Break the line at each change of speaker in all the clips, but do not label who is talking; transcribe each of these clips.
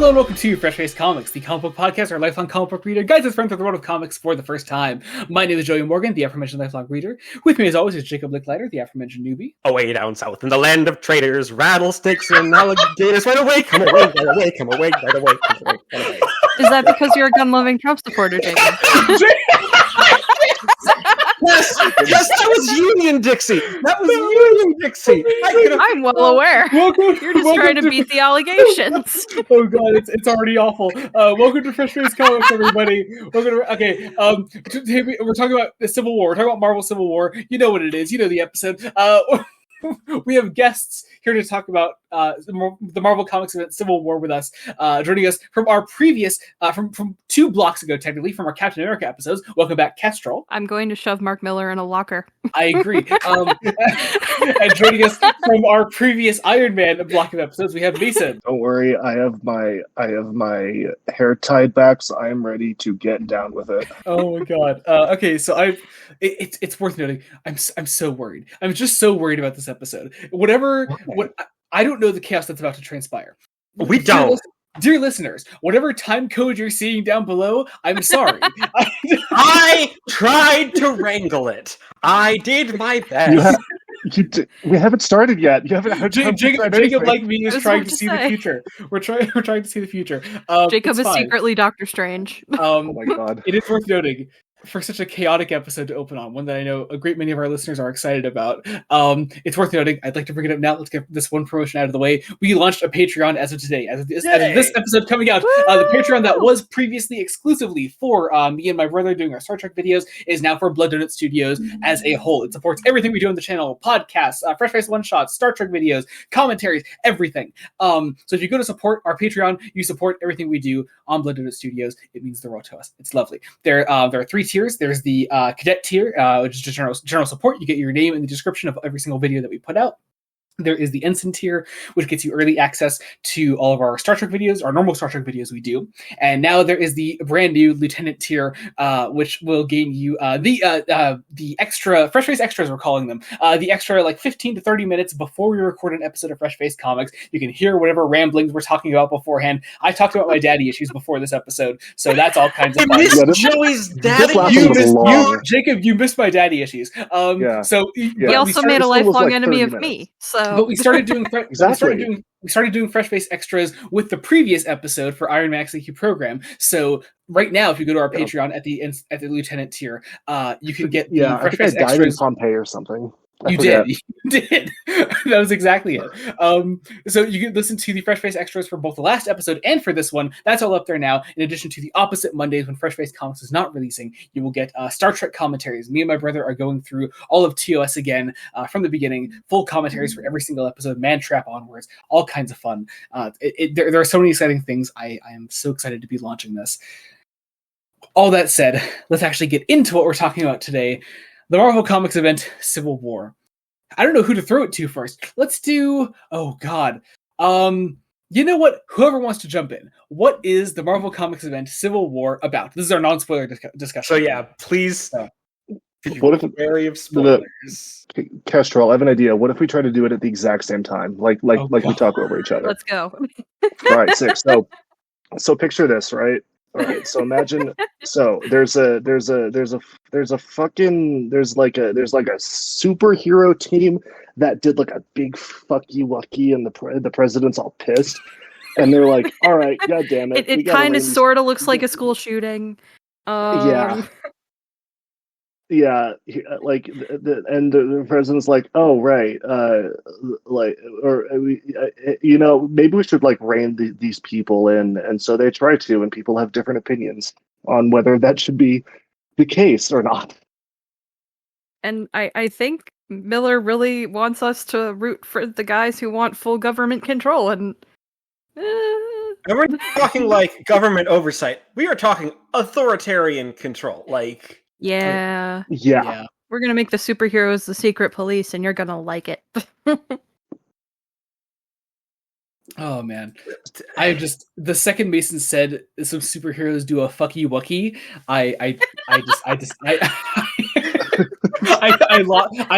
Hello and welcome to Fresh Face Comics, the comic book podcast, our lifelong comic book reader, guys that's friends with the world of comics for the first time. My name is Joey Morgan, the aforementioned lifelong reader. With me as always is Jacob Licklider, the aforementioned newbie.
Away down south in the land of traitors, rattlesnakes and alligators. Right away, come away, right away, come away, right away, come away, right away.
Is that because you're a gun-loving Trump supporter, Jacob?
Yes, that was Union Dixie. That was Union Dixie.
I'm well aware. You're just trying to beat the allegations.
Oh god, it's already awful. Welcome to Fresh Face Comics, everybody. We're talking about the Civil War. We're talking about Marvel Civil War. You know what it is. You know the episode. We have guests here to talk about the Marvel Comics event Civil War with us. Joining us from our previous, from 2 blocks ago, technically, from our Captain America episodes. Welcome back, Kestrel.
I'm going to shove Mark Miller in a locker.
I agree. And joining us from our previous Iron Man block of episodes, we have Mason.
Don't worry, I have my hair tied back, so I am ready to get down with it.
Oh my god. Okay, so it's worth noting. I'm so worried. I'm just so worried about this episode. I don't know the chaos that's about to transpire.
We don't.
Dear listeners, whatever time code you're seeing down below, I'm sorry.
I tried to wrangle it. I did my best.
We haven't started yet. You haven't.
Jacob, like me, is trying to see the future. We're trying to see the future.
Jacob is secretly Doctor Strange.
Oh my god!
It is worth noting, for such a chaotic episode to open on, one that I know a great many of our listeners are excited about. It's worth noting. I'd like to bring it up now. Let's get this one promotion out of the way. We launched a Patreon as of today. As of this episode coming out, the Patreon that was previously exclusively for me and my brother doing our Star Trek videos is now for Blood Donut Studios as a whole. It supports everything we do on the channel: podcasts, Fresh Face one-shots, Star Trek videos, commentaries, everything. So if you go to support our Patreon, you support everything we do on Blood Donut Studios. It means the world to us. It's lovely. There are 3 tiers. There's the cadet tier, which is just general support. You get your name in the description of every single video that we put out. There is the ensign tier, which gets you early access to all of our Star Trek videos, our normal Star Trek videos we do. And now there is the brand new lieutenant tier, which will gain you the extra Fresh Face extras, we're calling them. The extra 15 to 30 minutes before we record an episode of Fresh Face Comics. You can hear whatever ramblings we're talking about beforehand. I talked about my daddy issues before this episode, so that's all kinds of fun.
Joey's daddy.
Jacob, you missed my daddy issues. So
he also made a lifelong enemy of me. So.
But we started doing we started doing Fresh Face extras with the previous episode for Iron Man XQ program. So right now, if you go to our Patreon at the lieutenant tier, you can get the Fresh Face extras.
In Pompeii or something.
You did. That was exactly it. So you can listen to the Fresh Face extras for both the last episode and for this one. That's all up there now. In addition to the opposite Mondays when Fresh Face Comics is not releasing, you will get Star Trek commentaries. Me and my brother are going through all of TOS again from the beginning. Full commentaries for every single episode, Man Trap onwards. All kinds of fun. There are so many exciting things. I am so excited to be launching this. All that said, let's actually get into what we're talking about today. The Marvel Comics event, Civil War. I don't know who to throw it to first. Let's do... Oh, God. You know what? Whoever wants to jump in. What is the Marvel Comics event, Civil War, about? This is our non-spoiler discussion.
So, yeah, please...
What if
wary of spoilers?
Kestrel, I have an idea. What if we try to do it at the exact same time? Like we talk over each other.
Let's go.
All right, sick. So picture this, right? All right, so imagine. So there's like a superhero team that did like a big fucky wucky, and the president's all pissed, and they're like, "All right, god damn it!"
It kind of sort of looks like a school shooting.
Yeah, like the president's like, "Oh right, maybe we should like rein these people in," and so they try to, and people have different opinions on whether that should be the case or not.
And I think Miller really wants us to root for the guys who want full government control, and
we're talking like government oversight. We are talking authoritarian control, like.
Yeah.
We're
gonna make the superheroes the secret police, and you're gonna like it.
Oh man, the second Mason said some superheroes do a fucky wucky, I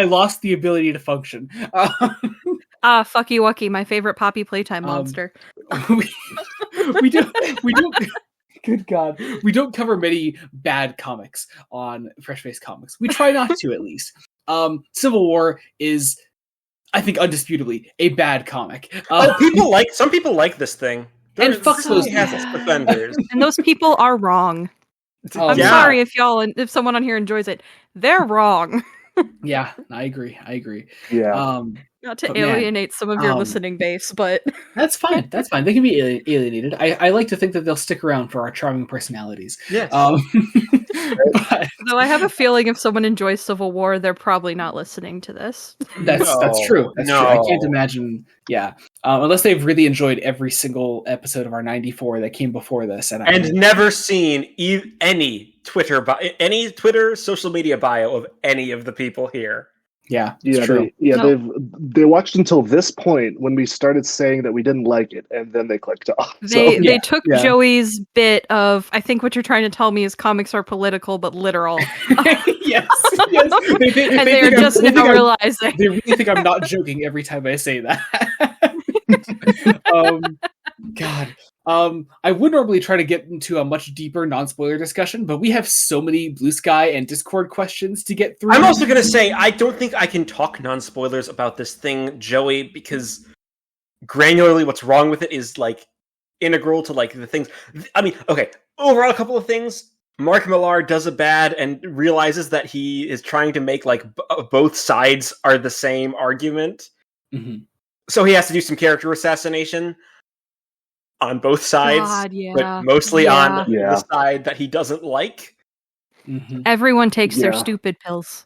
lost the ability to function.
Fucky Wucky, my favorite Poppy Playtime monster.
we don't. Good God, we don't cover many bad comics on Fresh Face Comics. We try not to, at least. Civil War is, I think, undisputably a bad comic.
Some people like this thing.
And fuck those
has its defenders.
And those people are wrong. I'm
Yeah.
sorry if someone on here enjoys it. They're wrong.
Yeah, I agree.
Yeah.
Not to
But man,
alienate some of your listening base, but
That's fine. They can be alienated. I like to think that they'll stick around for our charming personalities.
Yes.
But
though I have a feeling if someone enjoys Civil War, they're probably not listening to this.
that's true. That's
No.
true. I can't imagine. Yeah, unless they've really enjoyed every single episode of our 94 that came before this, and
never seen any Twitter social media bio of any of the people here.
yeah, it's true.
They watched until this point when we started saying that we didn't like it, and then they clicked off.
They took Joey's bit of, I think what you're trying to tell me is comics are political but literal.
yes.
And they're just now realizing.
They really think I'm not joking every time I say that. God. I would normally try to get into a much deeper non-spoiler discussion, but we have so many Blue Sky and Discord questions to get through.
I'm also going to say, I don't think I can talk non-spoilers about this thing, Joey, because granularly what's wrong with it is, like, integral to, like, the things... I mean, okay, overall, a couple of things. Mark Millar does a bad and realizes that he is trying to make, like, both sides are the same argument.
Mm-hmm.
So he has to do some character assassination on both sides,
God, yeah.
but mostly on
Yeah.
the side that he doesn't like.
Mm-hmm.
Everyone takes their
Yeah.
stupid pills.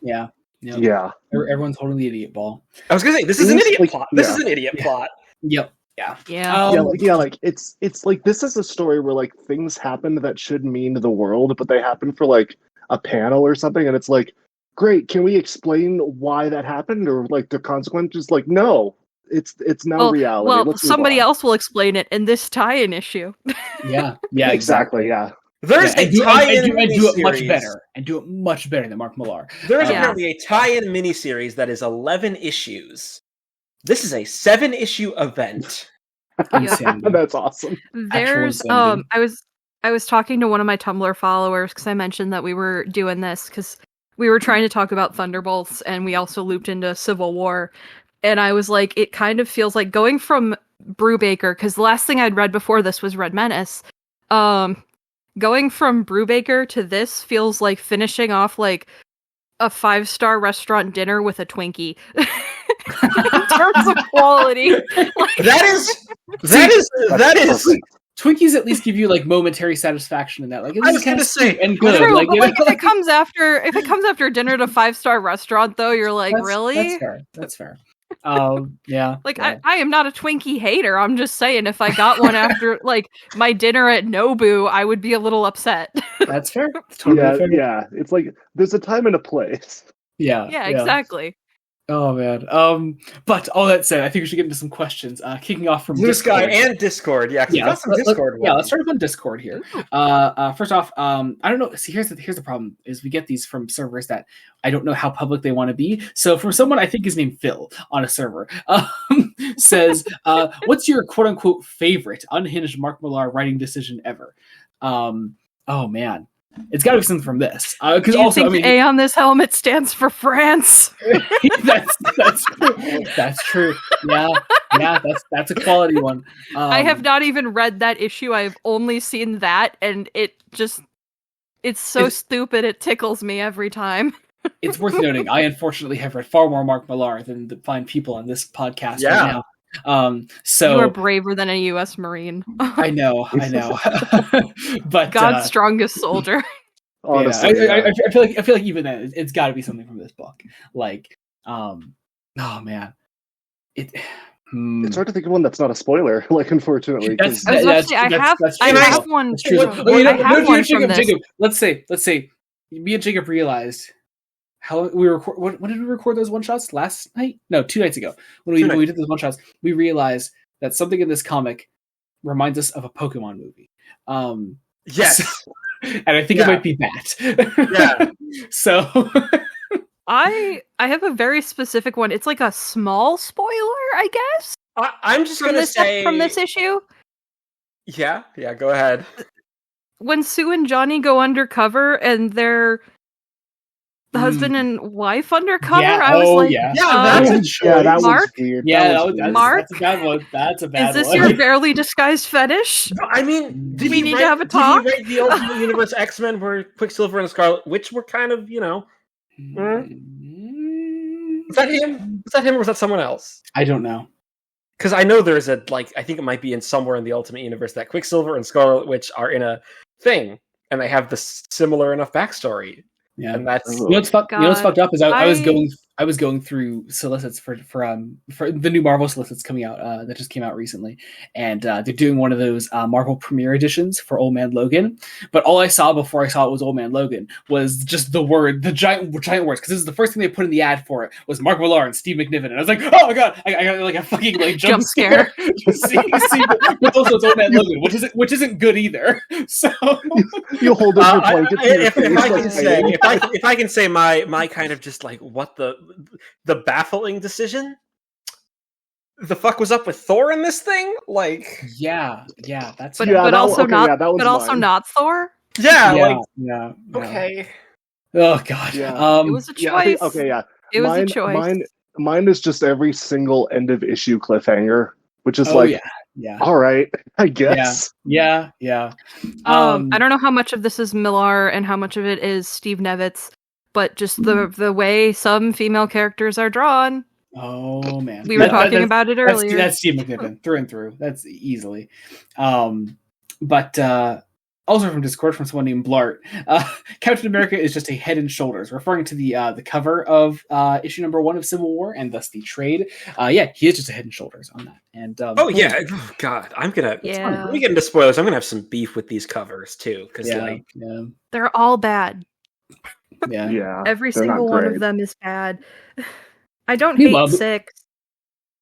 Yeah.
Yeah.
Everyone's holding the idiot ball.
I was going to say, this is an
It's
idiot
like-
plot. This
yeah.
is an idiot plot.
Yep. Yeah.
Yeah.
It's like this is a story where like things happen that should mean the world, but they happen for like a panel or something, and it's like, great, can we explain why that happened or like the consequences? Like, no, it's now reality.
Well,
Let's move
somebody
on.
else will explain it in this tie-in issue.
Yeah. Yeah.
Exactly. Yeah.
There's a tie-in
and do it much
miniseries.
better. And do it much better than Mark Millar.
There's
Yeah.
apparently a tie-in miniseries that is 11 issues. This is a 7-issue event.
Insanity.
That's awesome.
There's
insanity.
I was talking to one of my Tumblr followers because I mentioned that we were doing this because we were trying to talk about Thunderbolts and we also looped into Civil War. And I was like, it kind of feels like going from Brubaker, because the last thing I'd read before this was Red Menace. Going from Brubaker to this feels like finishing off like a 5-star restaurant dinner with a Twinkie. In terms of quality. Like,
That is
Perfect.
Twinkies at least give you like momentary satisfaction in that. Like,
I was gonna say,
and good.
true,
Like,
but
you
like
know,
if it comes after dinner at a 5-star restaurant though, you're like, really?
That's fair. Yeah.
Like
yeah.
I am not a Twinkie hater. I'm just saying if I got one after like my dinner at Nobu, I would be a little upset.
That's fair. It's totally
Yeah,
fair.
yeah. It's like there's a time and a place.
Yeah.
Yeah, exactly.
Oh man. But all that said, I think we should get into some questions. Kicking off from
Blue Sky
Discord.
and Discord. Yeah, 'cause we got some Discord
yeah,
ones.
let's start up on Discord here. First off, I don't know. See, here's the problem: is we get these from servers that I don't know how public they want to be. So, from someone I think is named Phil on a server, says, "What's your quote unquote favorite unhinged Mark Millar writing decision ever?" Oh man. It's got to be something from this. Because
Do you
also,
think
I mean,
A on this helmet stands for France?
that's true. Yeah, that's a quality one.
I have not even read that issue. I've only seen that, and it's so stupid. It tickles me every time.
It's worth noting. I unfortunately have read far more Mark Millar than the fine people on this podcast
Yeah.
right now. So
You are braver than a U.S. Marine.
I know. But
God's strongest soldier.
Honestly,
I feel like even then it's got to be something from this book. Like, oh man,
it's hard to think of one that's not a spoiler. Like, unfortunately, 'cause-
I was about to say, I have one.
That's true.
I have one from this.
Jacob, let's say me and Jacob realized how we record. When did we record those one shots? Last night? No, 2 nights ago. When we did those one shots, we realized that something in this comic reminds us of a Pokemon movie.
Yes.
And I think it might be that.
Yeah.
So
I have a very specific one. It's like a small spoiler, I guess.
I'm just
From
gonna
this
say
from this issue.
Yeah, go ahead.
When Sue and Johnny go undercover and they're the husband and wife undercover,
Yeah,
I was like,
Yeah, that's a choice.
Yeah, that was
Mark?
weird.
Yeah,
that was weird.
Mark?
that's a bad one. That's a bad
is this
one.
your barely disguised fetish?
No, I mean, did
We
he
need to
write,
have a
did
talk?
he write the Ultimate Universe X-Men where Quicksilver and Scarlet, which were kind of, was that him? Was that him or was that someone else?
I don't know.
Because I know there's I think it might be in somewhere in the Ultimate Universe that Quicksilver and Scarlet Witch are in a thing, and they have this similar enough backstory.
Yeah,
and that's
you know what's fucked up is I was going through solicits for the new Marvel solicits coming out that just came out recently, and they're doing one of those Marvel Premiere editions for Old Man Logan. But all I saw before I saw it was Old Man Logan was just the giant words, because this is the first thing they put in the ad for it was Mark Millar and Steve McNiven, and I was like, oh my god, I got like a fucking like jump scare. But also it's Old Man Logan, which isn't good either. So
you hold up your blanket.
If I can say my kind of just like what the baffling decision. The fuck was up with Thor in this thing? Like,
yeah, that's
but also not Thor.
Yeah.
Okay. Oh god.
Yeah.
It was a choice. It was a choice.
Mine is just every single end of issue cliffhanger, which is
yeah.
All right, I guess.
Yeah.
I don't know how much of this is Millar and how much of it is Steve Nevitz, but just the way some female characters are drawn.
Oh man,
we were talking about it earlier.
That's Steve McNiven through and through. That's easily. But also from Discord from someone named Blart, Captain America is just a head and shoulders, referring to the cover of issue number 1 of Civil War and thus the trade. He is just a head and shoulders on that. And God,
I'm gonna. When we get into spoilers, I'm gonna have some beef with these covers too, because
they're all bad.
Yeah.
Every single one of them is bad. I don't hate 6.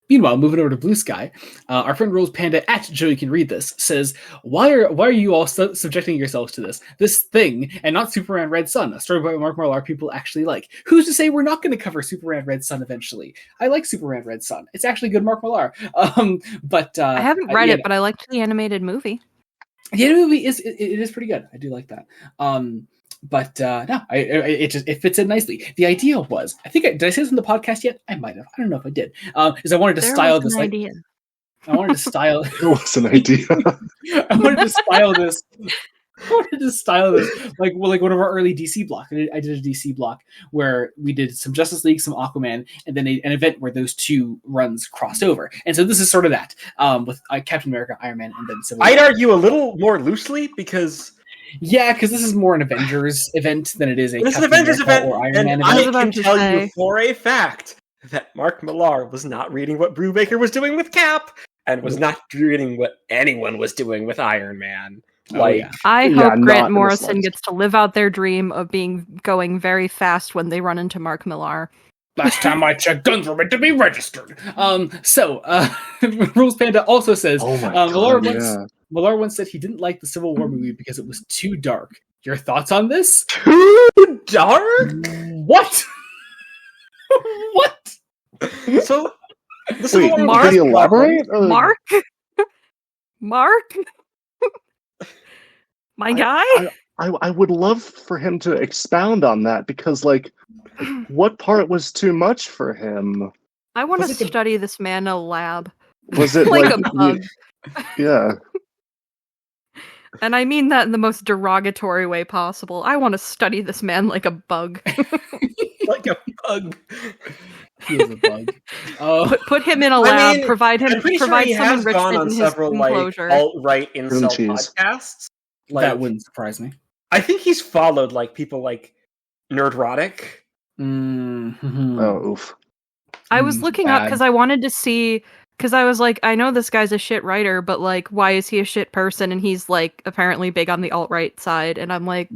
Meanwhile, moving over to Blue Sky, our friend Rose Panda at Joey Can Read This says, "Why are you all subjecting yourselves to this thing and not Superman Red Sun, a story by Mark Millar people actually like? Who's to say we're not going to cover Superman Red Sun eventually? I like Superman Red Sun. It's actually good Mark Millar. But
I haven't read it, but I liked the animated movie.
The animated movie is pretty good. I do like that. But it fits in nicely. The idea was, did I say this in the podcast yet? I might have. I don't know if I did. Is I wanted to style this like
idea.
I wanted to style.
There was an idea.
I wanted to style this. like one of our early DC blocks. I did a DC block where we did some Justice League, some Aquaman, and then an event where those two runs crossed over. And so this is sort of that with Captain America, Iron Man, and then Civil War.
I'd argue a little more loosely because
this is more an Avengers event than it is a
Captain Avengers
America
event,
or Iron Man
event. I can tell you for a fact that Mark Millar was not reading what Brubaker was doing with Cap and was not reading what anyone was doing with Iron Man.
I hope Grant Morrison gets to live out their dream of going very fast when they run into Mark Millar.
Last time I checked, guns were meant to be registered. Rules Panda also says, Millar once said he didn't like the Civil War movie because it was too dark. Your thoughts on this?
Too dark?
What? What?
So,
the Civil War Mark? Can you elaborate?
Mark? My guy?
I would love for him to expound on that because, what part was too much for him?
I want to study this man in a lab.
Was it
like a bug?
Yeah.
And I mean that in the most derogatory way possible. I want to study this man like a bug.
Like a bug.
He is a bug.
Put him in a lab. Provide some enrichment
in his
enclosure.
Alt-right incel podcasts.
That wouldn't surprise me.
I think he's followed people like Nerdrotic.
Mm-hmm.
Oh, oof.
I was looking up because I wanted to see, because I was like, I know this guy's a shit writer, but why is he a shit person? And he's apparently big on the alt-right side, and I'm like,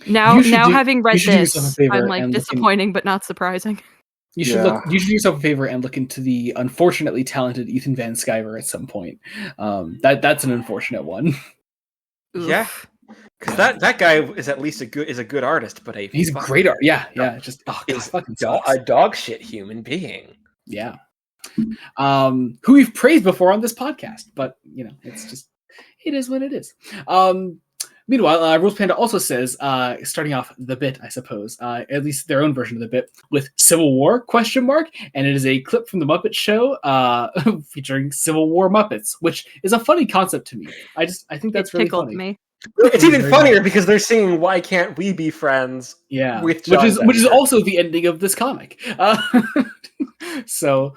now having read this, I'm disappointing but not surprising.
You should do yourself a favor and look into the unfortunately talented Ethan Van Sciver at some point. That's an unfortunate one.
Oof.
Yeah. Because that guy is at least a good artist, but
he's a great art. Yeah. Just
a dog shit human being.
Yeah. Who we've praised before on this podcast, but it's just it is what it is. Meanwhile, Rules Panda also says, starting off the bit, I suppose, at least their own version of the bit, with Civil War, ? And it is a clip from the Muppet Show featuring Civil War Muppets, which is a funny concept to me. I think that's really funny.
Me.
It's even funnier because they're singing "Why Can't We Be Friends?"
Yeah,
with
which is
Denver.
also the ending of this comic. So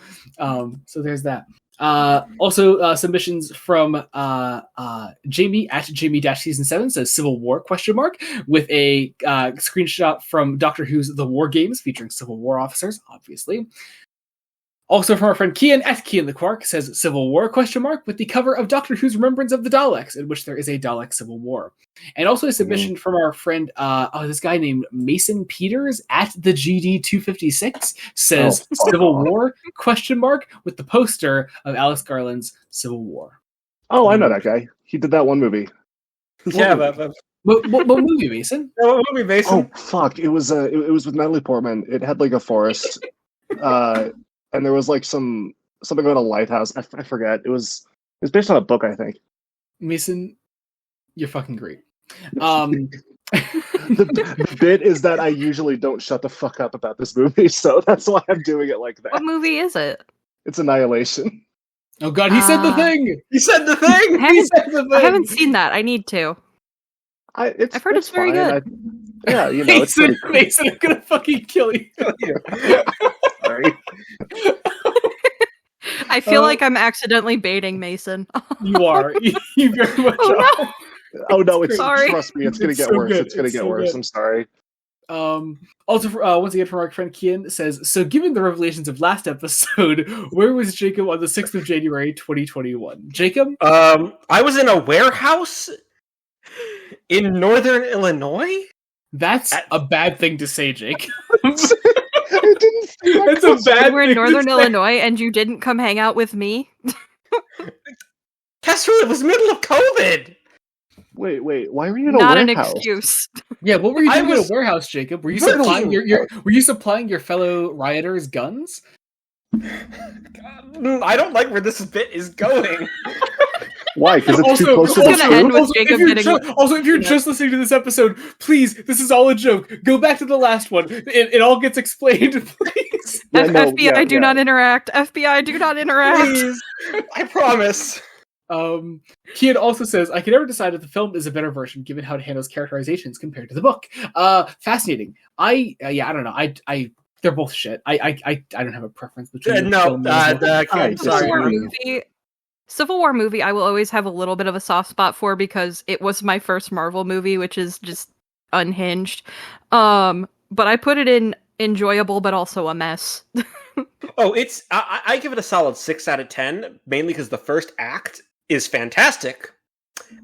there's that. Also, submissions from Jamie at Jamie-Season7 says Civil War ? With a screenshot from Doctor Who's The War Games featuring Civil War officers, obviously. Also from our friend Kian at Kian the Quark says Civil War ? With the cover of Doctor Who's Remembrance of the Daleks, in which there is a Dalek Civil War. And also a submission from our friend, this guy named Mason Peters at the GD256 says Civil War ? With the poster of Alex Garland's Civil War.
Oh, I know that guy. He did that one movie.
Yeah,
What movie, Mason?
what movie, Mason?
Oh fuck! It was with Natalie Portman. It had like a forest, and there was like something about a lighthouse. I forget. It was based on a book, I think.
Mason, you're fucking great.
The bit is that I usually don't shut the fuck up about this movie, so that's why I'm doing it like that.
What movie is it?
It's Annihilation.
Oh god, he said the thing!
He said the thing!
I haven't seen that. I need to. I've heard it's very good.
Yeah, you know, it's pretty cool.
Mason, I'm gonna fucking kill you.
Sorry.
I feel like I'm accidentally baiting Mason.
You are. You very much are.
Oh no, it's
Sorry.
Trust me, it's gonna get
so
worse.
good.
It's gonna get worse.
Good.
I'm sorry.
Also, once again, from our friend Kian says, so given the revelations of last episode, where was Jacob on the 6th of January, 2021? Jacob?
I was in a warehouse in northern Illinois?
That's a bad thing to say, Jake.
I didn't see that
That's a bad
You were in
thing to
Northern
say.
Illinois and you didn't come hang out with me?
Kestrel, it was middle of COVID!
Wait. Why were you in a
Not
warehouse?
an excuse.
Yeah, what were you
I
doing
Oh,
in a warehouse, Jacob? Were you
Working.
supplying were you supplying your fellow rioters guns?
I don't like where this bit is going.
Why? Because it's too
Also,
close to
it's
the
gonna end
truth?
with Jacob getting-
if you're just listening to this episode, please, this is all a joke. Go back to the last one. It all gets explained, please.
Yeah, no,
FBI, do not interact. FBI, do not interact.
Please. I promise.
Kian also says, I can never decide if the film is a better version given how it handles characterizations compared to the book. Fascinating. I don't know. I they're both shit. I don't have a preference between the film and the book.
sorry.
Civil War movie, I will always have a little bit of a soft spot for because it was my first Marvel movie, which is just unhinged. But I put it in enjoyable, but also a mess.
Oh, it's I give it a solid 6 out of 10, mainly because the first act is fantastic,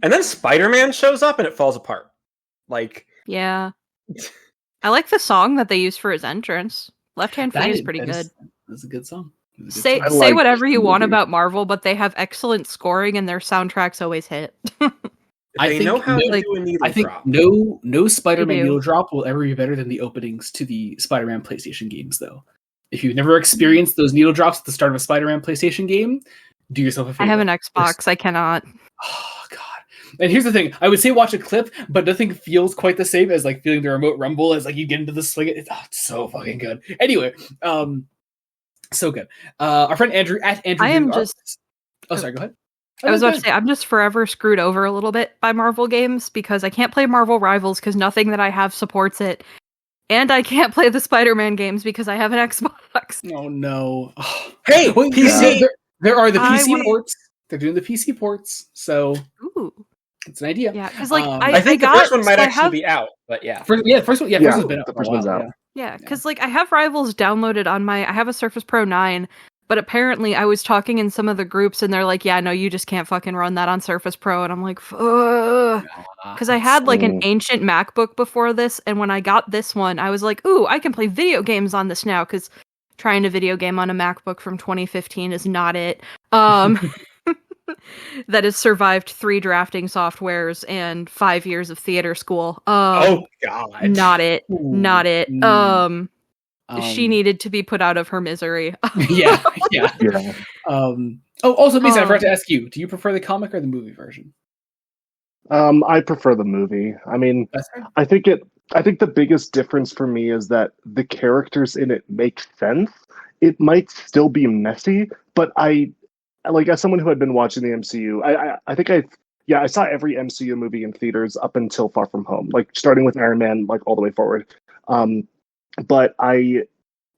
and then Spider-Man shows up and it falls apart. Like,
Yeah. I like the song that they used for his entrance. Left Hand Free is pretty good.
That's a good song.
Say
like
whatever you
the
want
movie.
about Marvel, but they have excellent scoring and their soundtracks always hit.
they know how to do a needle
I think
drop.
no Spider-Man
They do.
needle drop will ever be better than the openings to the Spider-Man PlayStation games, though. If you've never experienced those needle drops at the start of a Spider-Man PlayStation game, do yourself a favor.
I have an Xbox. I cannot.
Oh god! And here's the thing: I would say watch a clip, but nothing feels quite the same as like feeling the remote rumble as like you get into the swing. It's so fucking good. Anyway, so good. Our friend Andrew at Andrew.
I am
Hugh
just.
Oh, sorry. Go ahead.
I was about to say, I'm just forever screwed over a little bit by Marvel games because I can't play Marvel Rivals because nothing that I have supports it. And I can't play the Spider-Man games because I have an Xbox.
Oh no! Oh.
Hey,
Well,
PC.
there are the
I
PC
wanna-
ports. They're doing the PC ports, so
Ooh.
it's an idea.
Yeah, because like
I think the
got,
first one might
so I
actually
have,
be out, but yeah.
First one. Yeah,
Yeah,
first one's been out.
the
for a
first one's
while,
out.
Yeah, because like I have Rivals downloaded on I have a Surface Pro 9, but apparently I was talking in some of the groups and they're like, yeah, no, you just can't fucking run that on Surface Pro. And I'm like, because I had like an ancient MacBook before this, and when I got this one, I was like, ooh, I can play video games on this now, because trying to video game on a MacBook from 2015 is not it. That has survived 3 drafting softwares and 5 years of theater school.
Oh god.
Not it.
Ooh,
Not it. She
um,
needed to be put out of her misery.
yeah.
Yeah.
Also, Mason, I forgot to ask you: do you prefer the comic or the movie version?
I prefer the movie. I mean,
That's fair.
I think it. I think the biggest difference for me is that the characters in it make sense. It might still be messy, but I like as someone who had been watching the MCU. I think I saw every MCU movie in theaters up until Far From Home, like starting with Iron Man, like all the way forward. Um, but I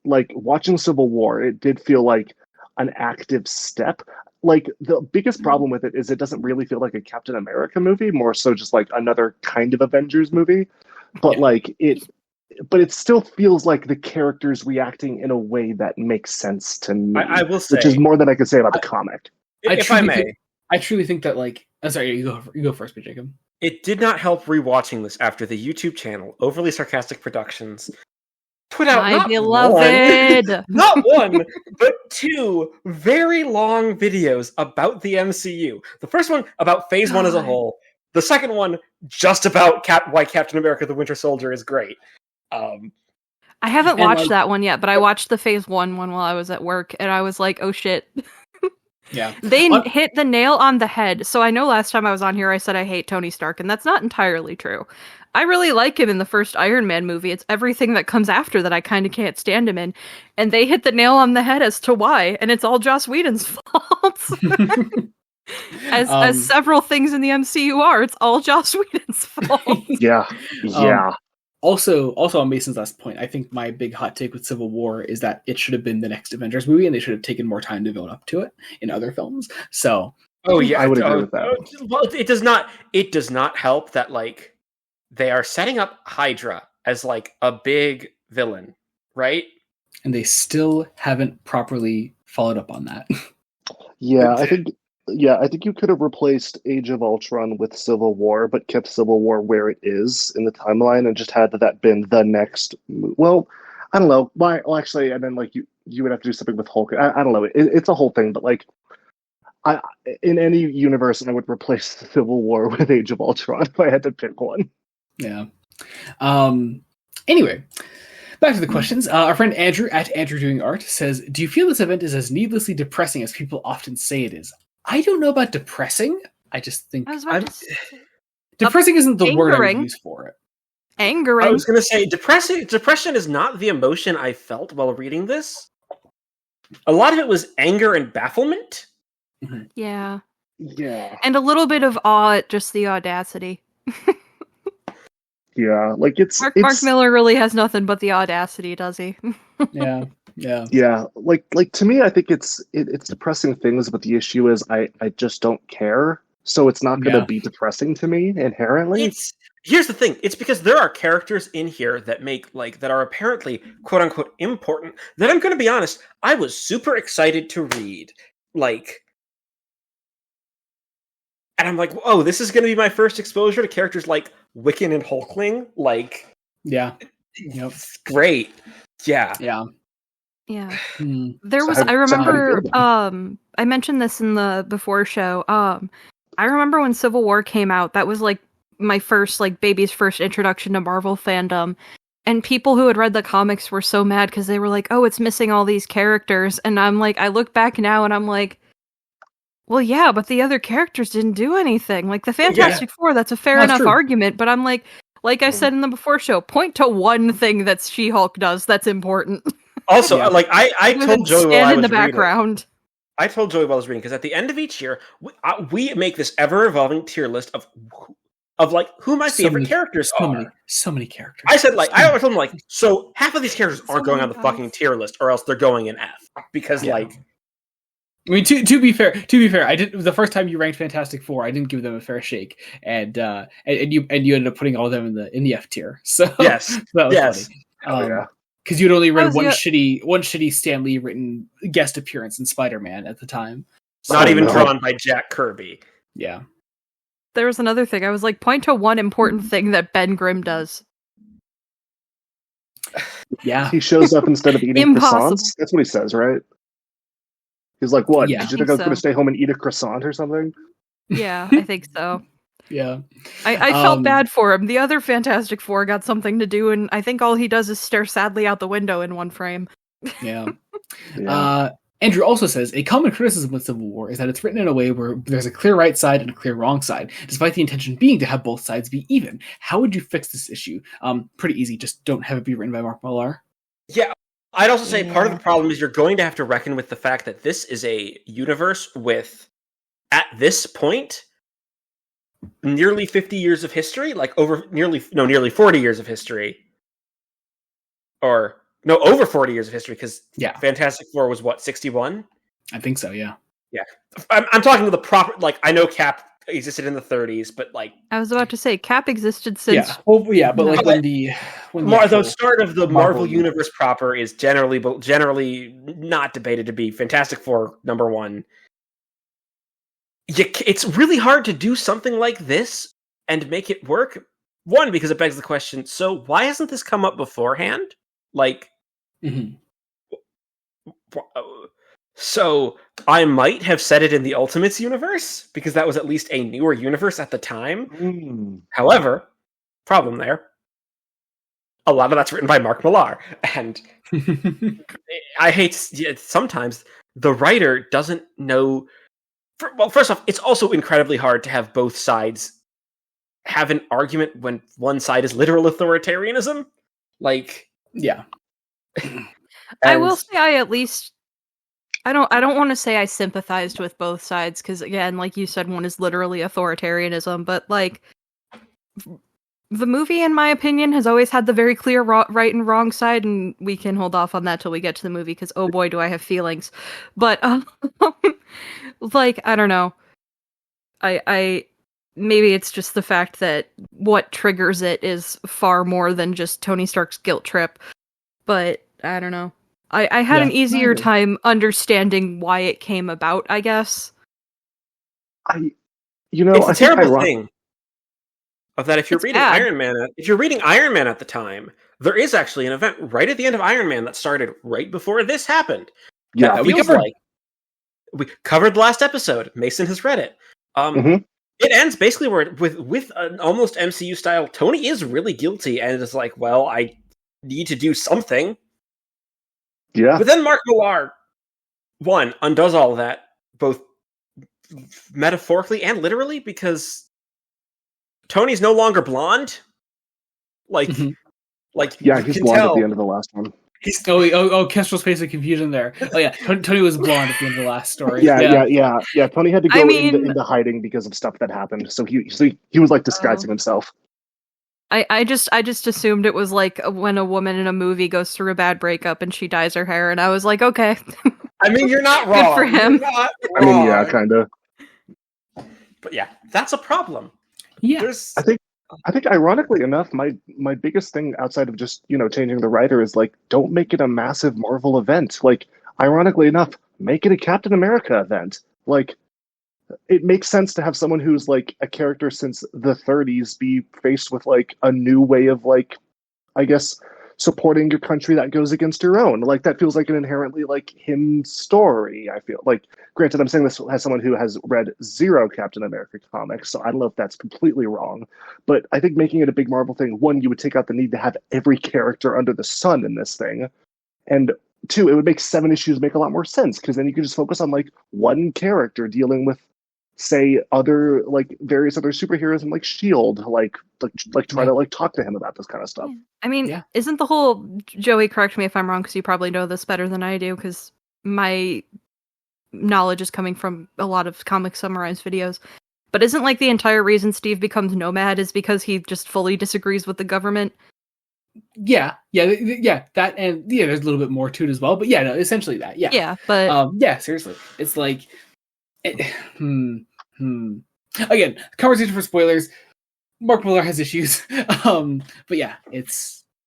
like watching Civil War. It did feel like an active step. Like the biggest problem with it is it doesn't really feel like a Captain America movie, more so just like another kind of Avengers movie. But
Yeah.
like it still feels like the characters reacting in a way that makes sense to me,
I will
which is
say,
more than I could say about the comic.
if I may,
I truly think that like. I'm sorry, you go first, Jacob.
it did not help rewatching this after the YouTube channel Overly Sarcastic Productions put out
My
not
beloved.
not one, but two very long videos about the MCU. The first one about Phase 1 as a
God.
whole. The second one just about why Captain America: The Winter Soldier is great.
I haven't
And,
watched
like-
that one yet, but I watched the Phase 1 one while I was at work, and I was like, oh shit.
Yeah.
They
On-
hit the nail on the head. So I know last time I was on here, I said I hate Tony Stark, and that's not entirely true. I really like him in the first Iron Man movie. It's everything that comes after that I kind of can't stand him in. And they hit the nail on the head as to why, and it's all Joss Whedon's fault. As several things in the MCU are, it's all Joss Whedon's fault.
Yeah, yeah.
Also on Mason's last point, I think my big hot take with Civil War is that it should have been the next Avengers movie, and they should have taken more time to build up to it in other films. So,
Oh yeah,
I would agree with that.
Well, it does not. It does not help that like they are setting up Hydra as like a big villain, right?
and they still haven't properly followed up on that.
Yeah, I think you could have replaced Age of Ultron with Civil War, but kept Civil War where it is in the timeline, and just had that been the next. Well, I don't know. Well, actually, and then like you would have to do something with Hulk. I don't know. It's a whole thing, but like, in any universe, I would replace Civil War with Age of Ultron if I had to pick one.
Yeah. Anyway, back to the questions. Our friend Andrew at Andrew Doing Art says, "Do you feel this event is as needlessly depressing as people often say it is?" I don't know about depressing. I just think
I was about to say,
depressing isn't the word I
angering.
would use for it.
angering.
I was gonna say depression is not the emotion I felt while reading this. A lot of it was anger and bafflement.
Yeah.
Yeah,
And a little bit of awe at just the audacity.
yeah. Like it's
Mark
it's
Miller really has nothing but the audacity, does he?
Yeah. Yeah.
yeah. Like to me, I think it's depressing things, but the issue is I just don't care. So it's not going to
Yeah.
be depressing to me inherently.
Here's the thing. It's because there are characters in here that make that are apparently quote unquote important that I'm going to be honest, I was super excited to read. And I'm like, oh, this is going to be my first exposure to characters like Wiccan and Hulkling.
Yeah. Yep.
Great. Yeah.
Yeah.
Yeah.
Hmm.
There was
So
I
how do you
remember
feel about
I mentioned this in the before show. I remember when Civil War came out, that was like my first baby's first introduction to Marvel fandom. And people who had read the comics were so mad because they were like, "Oh, it's missing all these characters." And I'm like, I look back now and I'm like, well, yeah, but the other characters didn't do anything. Like the Fantastic Four, that's a fair
That's
enough
true.
argument. But I'm like I said in the before show, point to one thing that She-Hulk does that's important.
Also,
Yeah.
I
Other than
told Joey while
stand
I
in
was
the
reading.
background.
I told Joey while I was reading because at the end of each year, we make this ever evolving tier list of who my
So
favorite
many-
characters are.
So many characters.
I said I told him
many.
so half of these characters
So
aren't going
many
on the fucking
guys.
tier list, or else they're going in F because
Yeah. I mean, to be fair, I did the first time you ranked Fantastic Four, I didn't give them a fair shake, and you ended up putting all of them in the F tier. So
yes,
so that was
yes.
funny.
Oh, yeah.
Because you'd only read
was
one
the-
shitty Stan Lee written guest appearance in Spider-Man at the time.
Not
Oh,
even
no.
drawn by Jack Kirby.
Yeah.
There was another thing. I was like, point to one important thing that Ben Grimm does.
Yeah.
He shows up instead of eating
Impossible.
croissants. That's what he says, right? He's like, "What?
Yeah.
Did you
I
think
think
I was going
so.
to stay home and eat a croissant or something?"
Yeah, I think so.
Yeah.
I felt
Um,
bad for him. The other Fantastic Four got something to do, and I think all he does is stare sadly out the window in one frame.
Yeah.
Yeah.
Andrew also says, a common criticism with Civil War is that it's written in a way where there's a clear right side and a clear wrong side, despite the intention being to have both sides be even. How would you fix this issue? Pretty easy, just don't have it be written by Mark Millar.
Yeah, I'd also say part of the problem is you're going to have to reckon with the fact that this is a universe with, at this point, nearly 50 years of history, like nearly 40 years of history. Or, no, over 40 years of history, because Fantastic Four was, what, 61?
I think so, yeah.
Yeah. I'm talking to the proper, like, I know Cap existed in the 30s, but, like...
I was about to say, Cap existed since...
Yeah, well, yeah, but, like,
the start of the Marvel Universe proper is generally not debated to be Fantastic Four #1. It's really hard to do something like this and make it work. One, because it begs the question, so why hasn't this come up beforehand? Like... So, I might have said it in the Ultimates universe, because that was at least a newer universe at the time. However, problem there, a lot of that's written by Mark Millar, and I hate sometimes the writer doesn't know... Well, first off, it's also incredibly hard to have both sides have an argument when one side is literal authoritarianism. Like...
Yeah.
I will say I don't want to say I sympathized with both sides, because again, like you said, one is literally authoritarianism, but like the movie, in my opinion, has always had the very clear right and wrong side, and we can hold off on that till we get to the movie, because oh boy, do I have feelings. But like, I don't know. I maybe it's just the fact that what triggers it is far more than just Tony Stark's guilt trip. But I don't know. I had an easier time understanding why it came about, I guess.
It's a terrible thing. Of that, if you're reading Iron Man at the time, there is actually an event right at the end of Iron Man that started right before this happened.
Yeah, we
covered the last episode. Mason has read it. It ends basically with an almost MCU style. Tony is really guilty, and it's like, well, I need to do something.
Yeah.
But then Mark Millar, one, undoes all of that, both metaphorically and literally, because Tony's no longer blonde. Like,
yeah, he's blonde at the end of the last one.
Kestrel's face of confusion there. Oh yeah, Tony was blonde at the end of the last story.
Yeah. Tony had to go into hiding because of stuff that happened. So he was like disguising himself.
I just assumed it was like when a woman in a movie goes through a bad breakup and she dyes her hair, and I was like, okay.
I mean, you're not wrong.
Good for him.
I mean, yeah, kind of.
But yeah, that's a problem.
Yeah,
I think ironically enough, my biggest thing outside of just changing the writer is like, don't make it a massive Marvel event. Like, ironically enough, make it a Captain America event. Like, it makes sense to have someone who's like a character since the 30s be faced with like a new way of like, I guess, supporting your country that goes against your own. Like, that feels like an inherently like him story. I feel like, granted, I'm saying this as someone who has read 0 Captain America comics, so I don't know if that's completely wrong, but I think making it a big Marvel thing, one, you would take out the need to have every character under the sun in this thing, and 2, it would make 7 issues make a lot more sense, because then you could just focus on like one character dealing with, say, other like various other superheroes and like Shield, like try to like talk to him about this kind of stuff.
Yeah. I mean, isn't the whole, Joey, correct me if I'm wrong, because you probably know this better than I do, because my knowledge is coming from a lot of comic summarized videos, but isn't like the entire reason Steve becomes Nomad is because he just fully disagrees with the government?
Yeah, that, and yeah, there's a little bit more to it as well, but yeah, no, essentially that,
yeah, but
seriously, it's like, again, conversation for spoilers. Mark Millar has issues, but yeah,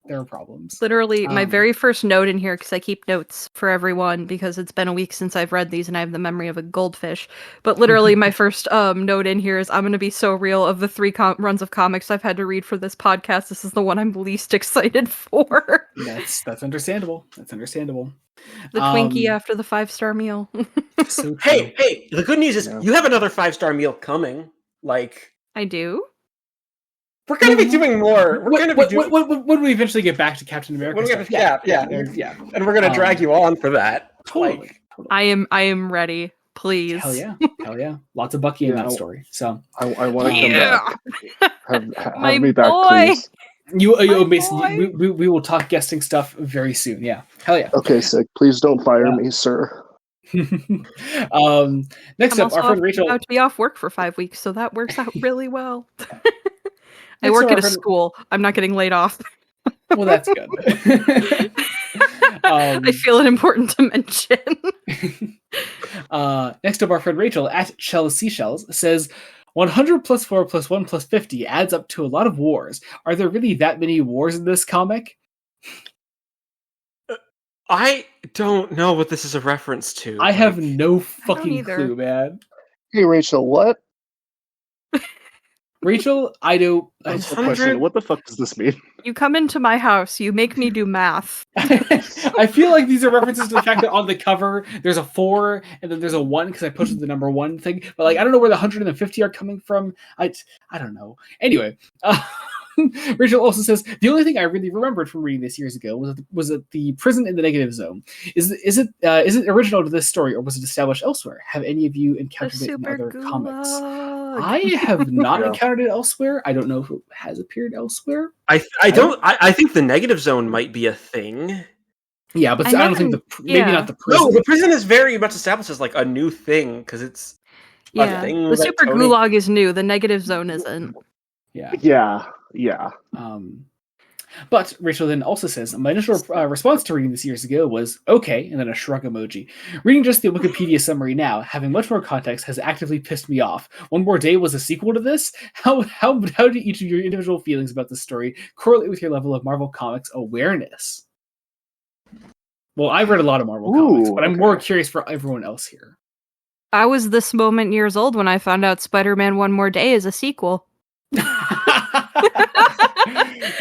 there are problems.
Literally, my very first note in here, because I keep notes for everyone, because it's been a week since I've read these and I have the memory of a goldfish. But literally, my first note in here is, I'm going to be so real. Of the 3 runs of comics I've had to read for this podcast, this is the one I'm least excited for.
That's understandable. That's understandable.
The Twinkie after the 5-star meal.
So
hey, the good news is you have another 5-star meal coming. Like,
I do?
We're going to be doing more.
When we eventually get back to Captain America.
When we get to Cap, yeah. And we're going to drag you on for that.
Totally.
I am ready. Please.
Hell yeah. Lots of Bucky in that story. So
I want to come back.
My
Have me back,
boy!
please.
you basically we will talk guesting stuff very soon. Yeah. Hell yeah.
Okay, sick. Please don't fire me, sir.
Next
I'm
up, our friend Rachel.
about to be off work for 5 weeks, so that works out really well. I
Next
work
up,
at a
our friend-
school. I'm not getting laid off.
Well, that's good.
I feel it important to mention.
Next up, our friend Rachel at Chelsea Shells says 100 plus 4 plus 1 plus 50 adds up to a lot of wars. Are there really that many wars in this comic?
I don't know what this is a reference to.
I have no
don't
fucking
either.
clue, man.
Hey, Rachel, what?
Rachel, I don't.
That's the question. What the fuck does this mean?
You come into my house, you make me do math.
I feel like these are references to the fact that on the cover there's a 4 and then there's a 1 because I posted the number 1 thing. But like I don't know where the 150 are coming from. I don't know. Anyway, Rachel also says the only thing I really remembered from reading this years ago was that the prison in the negative zone. Is it original to this story or was it established elsewhere? Have any of you encountered it in other comics? I have not encountered it elsewhere. I don't know if it has appeared elsewhere.
I think the negative zone might be a thing.
Yeah, but I don't think maybe not the prison.
No, the prison is very much established as like a new thing because it's a thing.
The super gulag is new. The negative zone isn't.
Yeah.
Yeah.
But Rachel then also says, my initial response to reading this years ago was, okay, and then a shrug emoji. Reading just the Wikipedia summary now, having much more context, has actively pissed me off. One More Day was a sequel to this? How do each of your individual feelings about this story correlate with your level of Marvel Comics awareness? Well, I've read a lot of Marvel comics, but I'm more curious for everyone else here.
I was this moment years old when I found out Spider-Man One More Day is a sequel.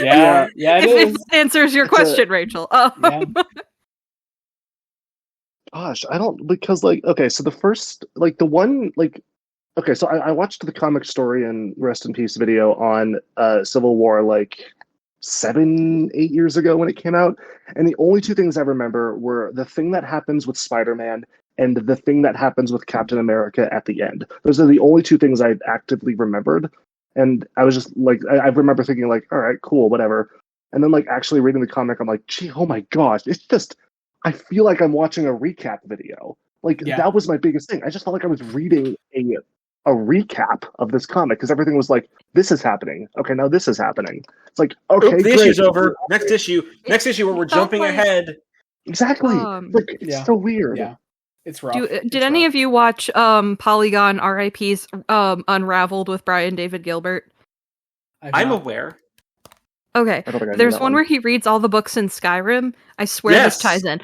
Yeah, it is.
If it answers your question, Rachel.
Yeah.
Gosh, I don't, because like, okay, so the first, like the one, like, okay, so I watched the comic story and rest in peace video on Civil War like 7-8 years ago when it came out, and the only two things I remember were the thing that happens with Spider-Man and the thing that happens with Captain America at the end. Those are the only two things I actively remembered. And I was just like, I remember thinking like, all right, cool, whatever. And then like actually reading the comic, I'm like, gee, oh my gosh, it's just, I feel like I'm watching a recap video. Like that was my biggest thing. I just felt like I was reading a recap of this comic because everything was like, this is happening. Okay, now this is happening. It's like, okay,
the
great.
issue's over. Next issue where we're jumping ahead.
Exactly. Like it's so weird.
Yeah. It's rough.
Did any of you watch Polygon RIP's Unraveled with Brian David Gilbert?
I'm aware.
Okay, there's one where he reads all the books in Skyrim. I swear this ties in.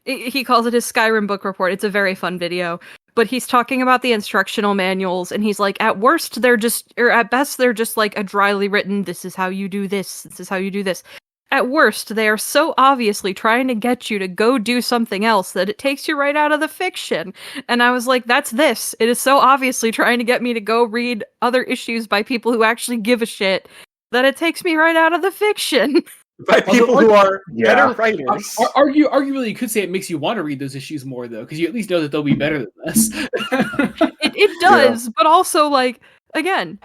He calls it his Skyrim book report. It's a very fun video. But he's talking about the instructional manuals, and he's like, at worst, they're just, or at best, they're just like a dryly written, this is how you do this, this is how you do this. At worst, they are so obviously trying to get you to go do something else that it takes you right out of the fiction. And I was like, that's this. It is so obviously trying to get me to go read other issues by people who actually give a shit that it takes me right out of the fiction.
By people who are better writers.
Arguably, you could say it makes you want to read those issues more, though, because you at least know that they'll be better than this.
It does, but also, like, again,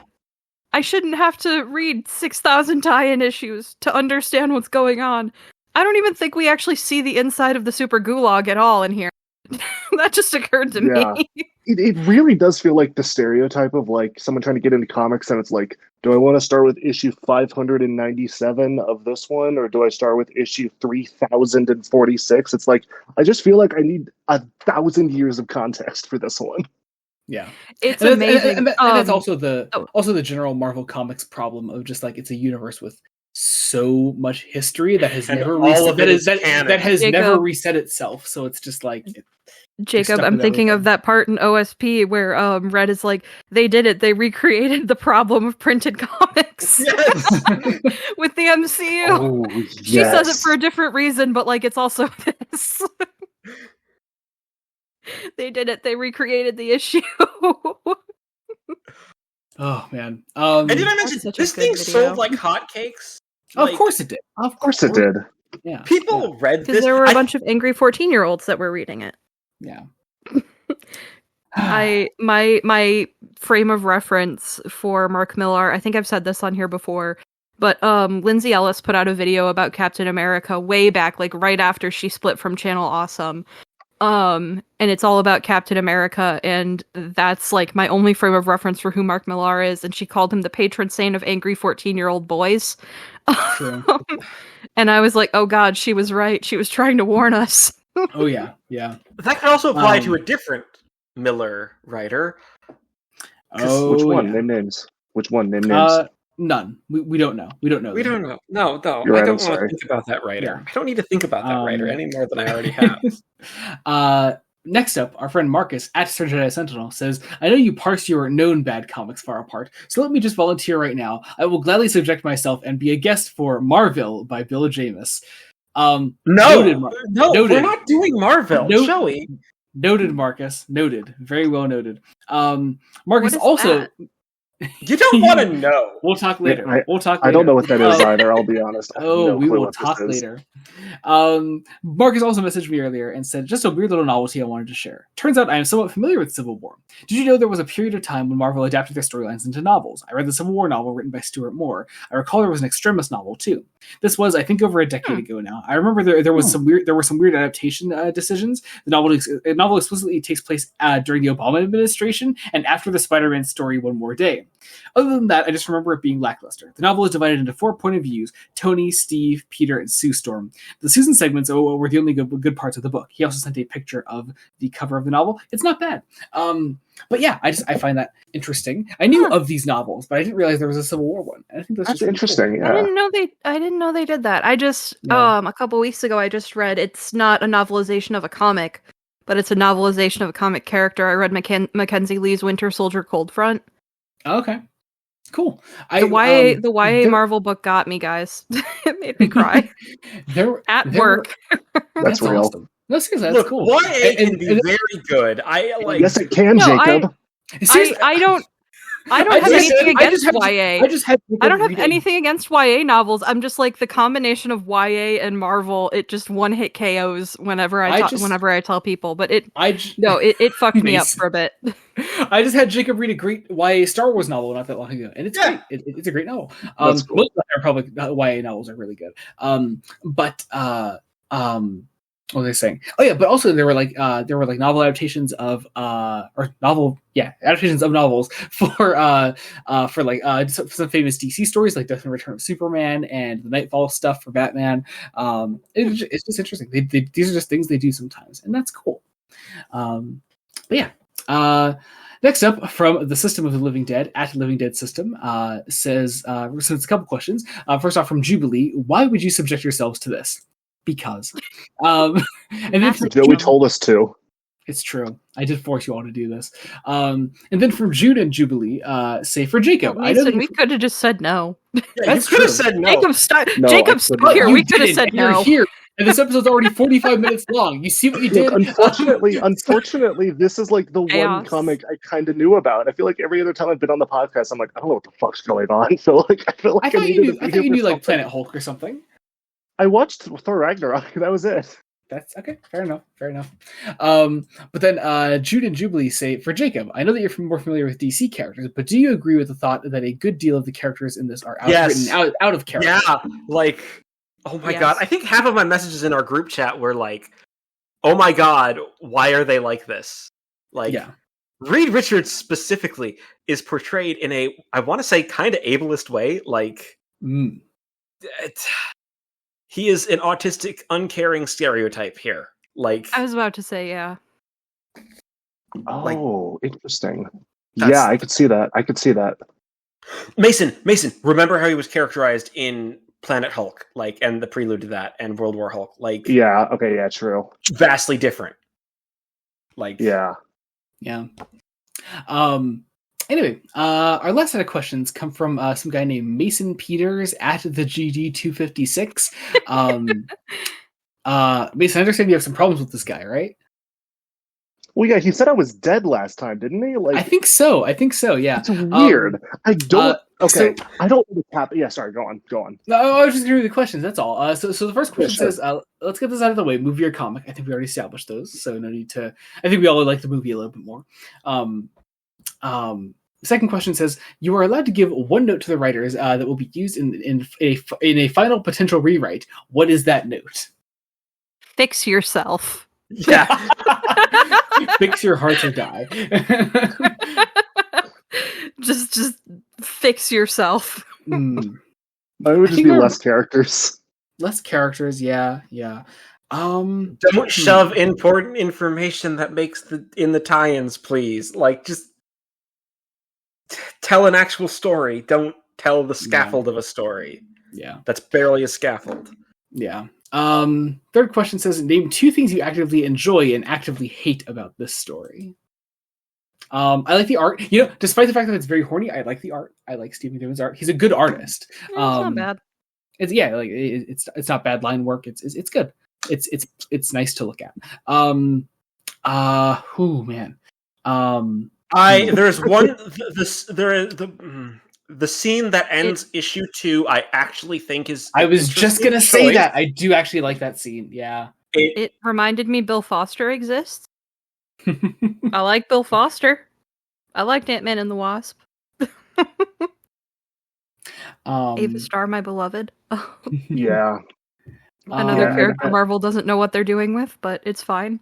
I shouldn't have to read 6,000 tie-in issues to understand what's going on. I don't even think we actually see the inside of the Super Gulag at all in here. That just occurred to me.
It really does feel like the stereotype of like someone trying to get into comics and it's like, do I want to start with issue 597 of this one or do I start with issue 3046? It's like, I just feel like I need 1,000 years of context for this one.
Yeah,
it's amazing.
And that's also the general Marvel Comics problem of just like it's a universe with so much history that has never never reset itself. So it's just like
Jacob, I'm thinking of that part in OSP where Red is like, they did it. They recreated the problem of printed comics with the MCU.
Oh, yes.
She says it for a different reason, but like it's also this. They did it. They recreated the issue.
Oh man!
And did I mention this thing sold like hotcakes?
Of course it did.
Of course it did.
Yeah.
People read
Because
this.
there were a bunch of angry 14-year-olds that were reading it.
Yeah.
My frame of reference for Mark Millar, I think I've said this on here before, but Lindsay Ellis put out a video about Captain America way back, like right after she split from Channel Awesome. And it's all about Captain America, and that's like my only frame of reference for who Mark Millar is, and she called him the patron saint of angry 14-year-old boys.
True.
And I was like, oh god, she was right. She was trying to warn us.
Oh yeah, yeah.
That could also apply to a different Miller writer.
Oh,
Which one?
yeah.
Name names. Which one? Name names.
None. We don't know. We don't know.
We
them.
don't know. No,
You're
I
right,
don't
I'm
want to
sorry.
think about that writer.
Yeah.
I don't need to think about that writer any more than I already have.
Next up, our friend Marcus at Sir Jedi Sentinel says, I know you parse your known bad comics far apart, so let me just volunteer right now. I will gladly subject myself and be a guest for Marvel by Bill Jamis.
Noted.
Noted.
We're not doing Marvel, shall we?
Noted, Marcus. Noted. Very well noted. Marcus
What is
also...
that?
You don't want to know.
We'll talk later. We'll talk later.
I don't know what that is either, I'll be honest. I have no
we
clue
will
what this
talk
is.
later. Marcus also messaged me earlier and said, just a weird little novelty I wanted to share. Turns out I am somewhat familiar with Civil War. Did you know there was a period of time when Marvel adapted their storylines into novels? I read the Civil War novel written by Stuart Moore. I recall there was an Extremis novel too. This was, I think, over a decade ago now. I remember there were some weird adaptation decisions. The novel explicitly takes place during the Obama administration and after the Spider-Man story One More Day. Other than that, I just remember it being lackluster. The novel is divided into 4 point of views: Tony, Steve, Peter, and Sue Storm. The Susan segments were the only good parts of the book. He also sent a picture of the cover of the novel. It's not bad. But yeah, I find that interesting. I knew of these novels, but I didn't realize there was a Civil War one. And I think that's just
interesting.
Cool.
Yeah.
I didn't know they did that. I just a couple weeks ago I just read, it's not a novelization of a comic, but it's a novelization of a comic character. I read Mackenzie Lee's Winter Soldier Cold Front.
Okay. Cool.
The YA Marvel book got me, guys. It made me cry. At work.
That's real.
Awesome. No, seriously, that's cool.
YA can be very good.
Yes, it can, Jacob.
I don't have anything against YA. I don't have anything against YA novels. I'm just like, the combination of YA and Marvel, it just one hit KOs whenever I tell people. But it fucked me up for a bit.
I just had Jacob read a great YA Star Wars novel not that long ago, and it's great. It's a great novel. Most of our public YA novels are really good. What was I saying? Oh yeah, but also there were novel adaptations of adaptations of novels for some famous DC stories like Death and Return of Superman and the Nightfall stuff for Batman. It's just interesting. These are just things they do sometimes, and that's cool. Next up, from the System of the Living Dead at Living Dead System, says it's a couple questions. First off, from Jubilee, why would you subject yourselves to this? Because. And then
Joey told us to.
It's true. I did force you all to do this. And then from Jude and Jubilee, say for Jacob.
Mason, we could have just said no.
Yeah, you could have said no.
Jacob's stuck here. We could have said no.
You're here. And this episode's already 45 minutes long. You see what you did?
Unfortunately, this is like the one comic I kind of knew about. I feel like every other time I've been on the podcast, I'm like, I don't know what the fuck's going on. So I thought you
knew like Planet Hulk or something.
I watched Thor Ragnarok. That was it.
That's okay. Fair enough. But then Jude and Jubilee say, for Jacob, I know that you're more familiar with DC characters, but do you agree with the thought that a good deal of the characters in this are written out of character?
Yeah, like, oh my god. I think half of my messages in our group chat were like, oh my god, why are they like this? Like, Reed Richards specifically is portrayed in a, I want to say, kind of ableist way. Like, he is an autistic, uncaring stereotype here. Like,
I was about to say, yeah.
Oh, interesting. Yeah, I could see that.
Mason, remember how he was characterized in Planet Hulk, like, and the prelude to that, and World War Hulk, like.
Yeah. Okay. Yeah. True.
Vastly different. Like.
Yeah.
Anyway, our last set of questions come from some guy named Mason Peters at the GD256. Mason, I understand you have some problems with this guy, right?
Well, yeah, he said I was dead last time, didn't he? Like,
I think so. Yeah,
it's weird. I don't Okay,
So-
I don't know the cap. Yeah, sorry. Go on.
No, I was just going to read the questions. That's all. So the first question
sure.
says, "Let's get this out of the way. Movie or comic?" I think we already established those, so no need to. I think we all like the movie a little bit more. Second question says, "You are allowed to give one note to the writers that will be used in a final potential rewrite. What is that note?"
Fix yourself.
Yeah.
Fix your heart or die.
just fix yourself.
Hmm.
It would
I
just
think
be
we're-
less characters.
Less characters, yeah.
Don't shove important information that makes in the tie-ins, please. Like, just tell an actual story. Don't tell the scaffold of a story.
Yeah.
That's barely a scaffold.
Yeah. Third question says, name 2 things you actively enjoy and actively hate about this story. I like the art. You know, despite the fact that it's very horny, I like the art. I like Stephen Doohan's art. He's a good artist.
It's not bad.
It's not bad line work. It's good. It's nice to look at. Man.
There's one the scene that ends issue 2. I actually think is.
I was just gonna say that. I do actually like that scene. Yeah.
It reminded me Bill Foster exists. I like Bill Foster. I liked Ant-Man and the Wasp. Ava Starr, my beloved.
Yeah.
Another
Yeah,
character Marvel doesn't know what they're doing with, but it's fine.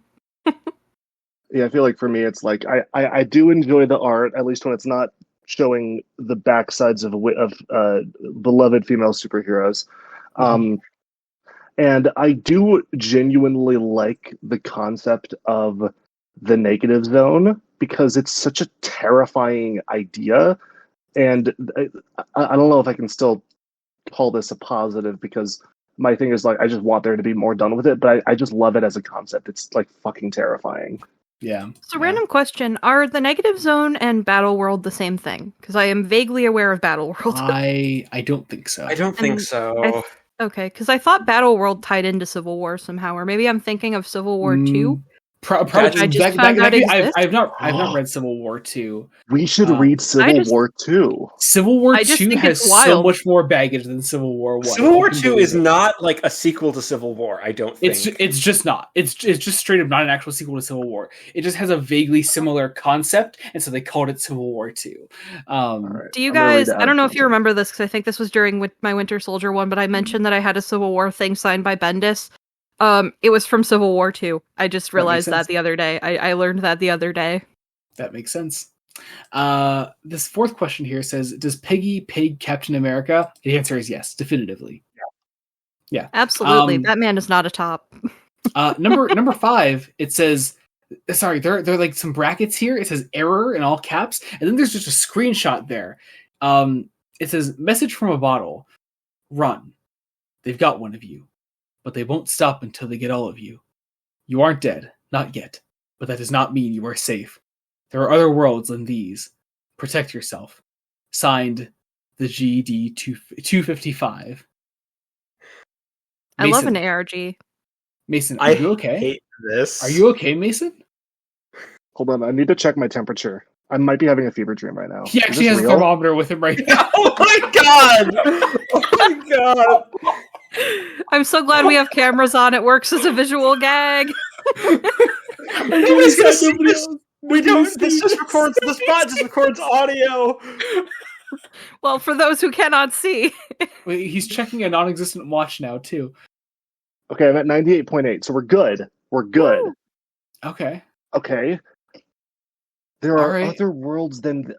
Yeah, I feel like for me, it's like I do enjoy the art, at least when it's not showing the backsides of beloved female superheroes. And I do genuinely like the concept of the negative zone because it's such a terrifying idea. And I don't know if I can still call this a positive because my thing is like I just want there to be more done with it, but I just love it as a concept. It's like fucking terrifying.
Yeah.
So, random question: are the negative zone and Battle World the same thing? Because I am vaguely aware of Battle World.
I don't think so.
I don't think
And
so.
Okay, because I thought Battle World tied into Civil War somehow, or maybe I'm thinking of Civil War 2.
Probably.
I just found out exists.
I've not read Civil War 2.
We should read Civil War 2.
Civil War
I just
2
think
has
it's
so
wild.
much more baggage than Civil War 1.
Civil War 2 is not like a sequel to Civil War, I don't think.
It's just not. It's just straight up not an actual sequel to Civil War. It just has a vaguely similar concept, and so they called it Civil War 2.
Right,
Do you guys, I don't know if you remember this, because I think this was during my Winter Soldier one, but I mentioned that I had a Civil War thing signed by Bendis. It was from Civil War 2. I just realized that the other day. I learned that the other day.
That makes sense. This fourth question here says, does Peggy peg Captain America? The answer is yes, definitively. Yeah.
Absolutely. That man is not a top.
Number 5, it says, sorry, there are like some brackets here. It says error in all caps, and then there's just a screenshot there. It says, message from a bottle. Run. They've got one of you. But they won't stop until they get all of you. You aren't dead, not yet, but that does not mean you are safe. There are other worlds than these. Protect yourself. Signed, the GD 255.
I love an ARG.
Mason, are you okay?
I hate this.
Are you okay, Mason?
Hold on, I need to check my temperature. I might be having a fever dream right now.
He actually has a thermometer with him right now.
Oh my god! Oh my god!
I'm so glad we have cameras on. It works as a visual gag.
Nobody's gonna see this. We don't. This just records. The spot just records audio.
Well, for those who cannot see.
Wait, he's checking a non-existent watch now too.
Okay, I'm at 98.8, so we're good. We're good.
Woo.
Okay.
Okay. There are
right.
other worlds than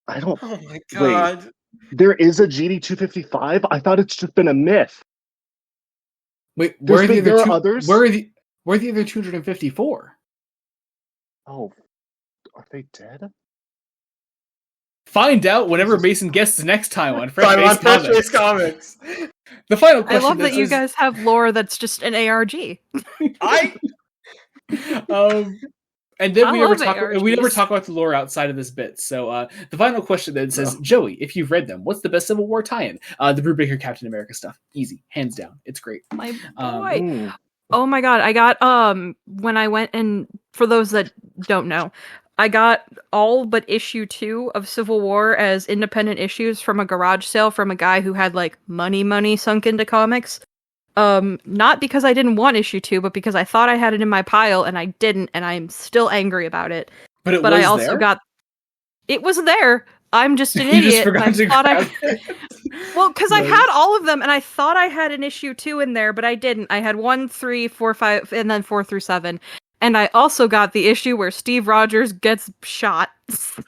I don't.
Oh my god!
There is a GD 255. I thought it's just been a myth.
Wait, where are the
there
other
are others?
Where are the other 254?
Oh, are they dead?
Find out whenever Mason guesses next time on Fresh
Time on
Face
Fresh
Comics.
Face Comics.
The final
I
question.
love that you guys have lore that's just an ARG.
And then we never
ARGs.
talk about the lore outside of this bit. So the final question then says, Joey, if you've read them, what's the best Civil War tie-in? The Brubaker Captain America stuff. Easy. Hands down. It's great.
My boy.
Ooh.
Oh my god, I got when I went, and for those that don't know, I got all but issue 2 of Civil War as independent issues from a garage sale from a guy who had like money sunk into comics. Not because I didn't want issue 2, but because I thought I had it in my pile and I didn't, and I'm still angry about it.
But
I also got it was there. I'm just an
You just
idiot.
forgot to grab it.
Well, because I
Nice.
had all of them, and I thought I had an issue 2 in there, but I didn't. I had 1, 3, 4, 5, and then 4 through 7. And I also got the issue where Steve Rogers gets shot. So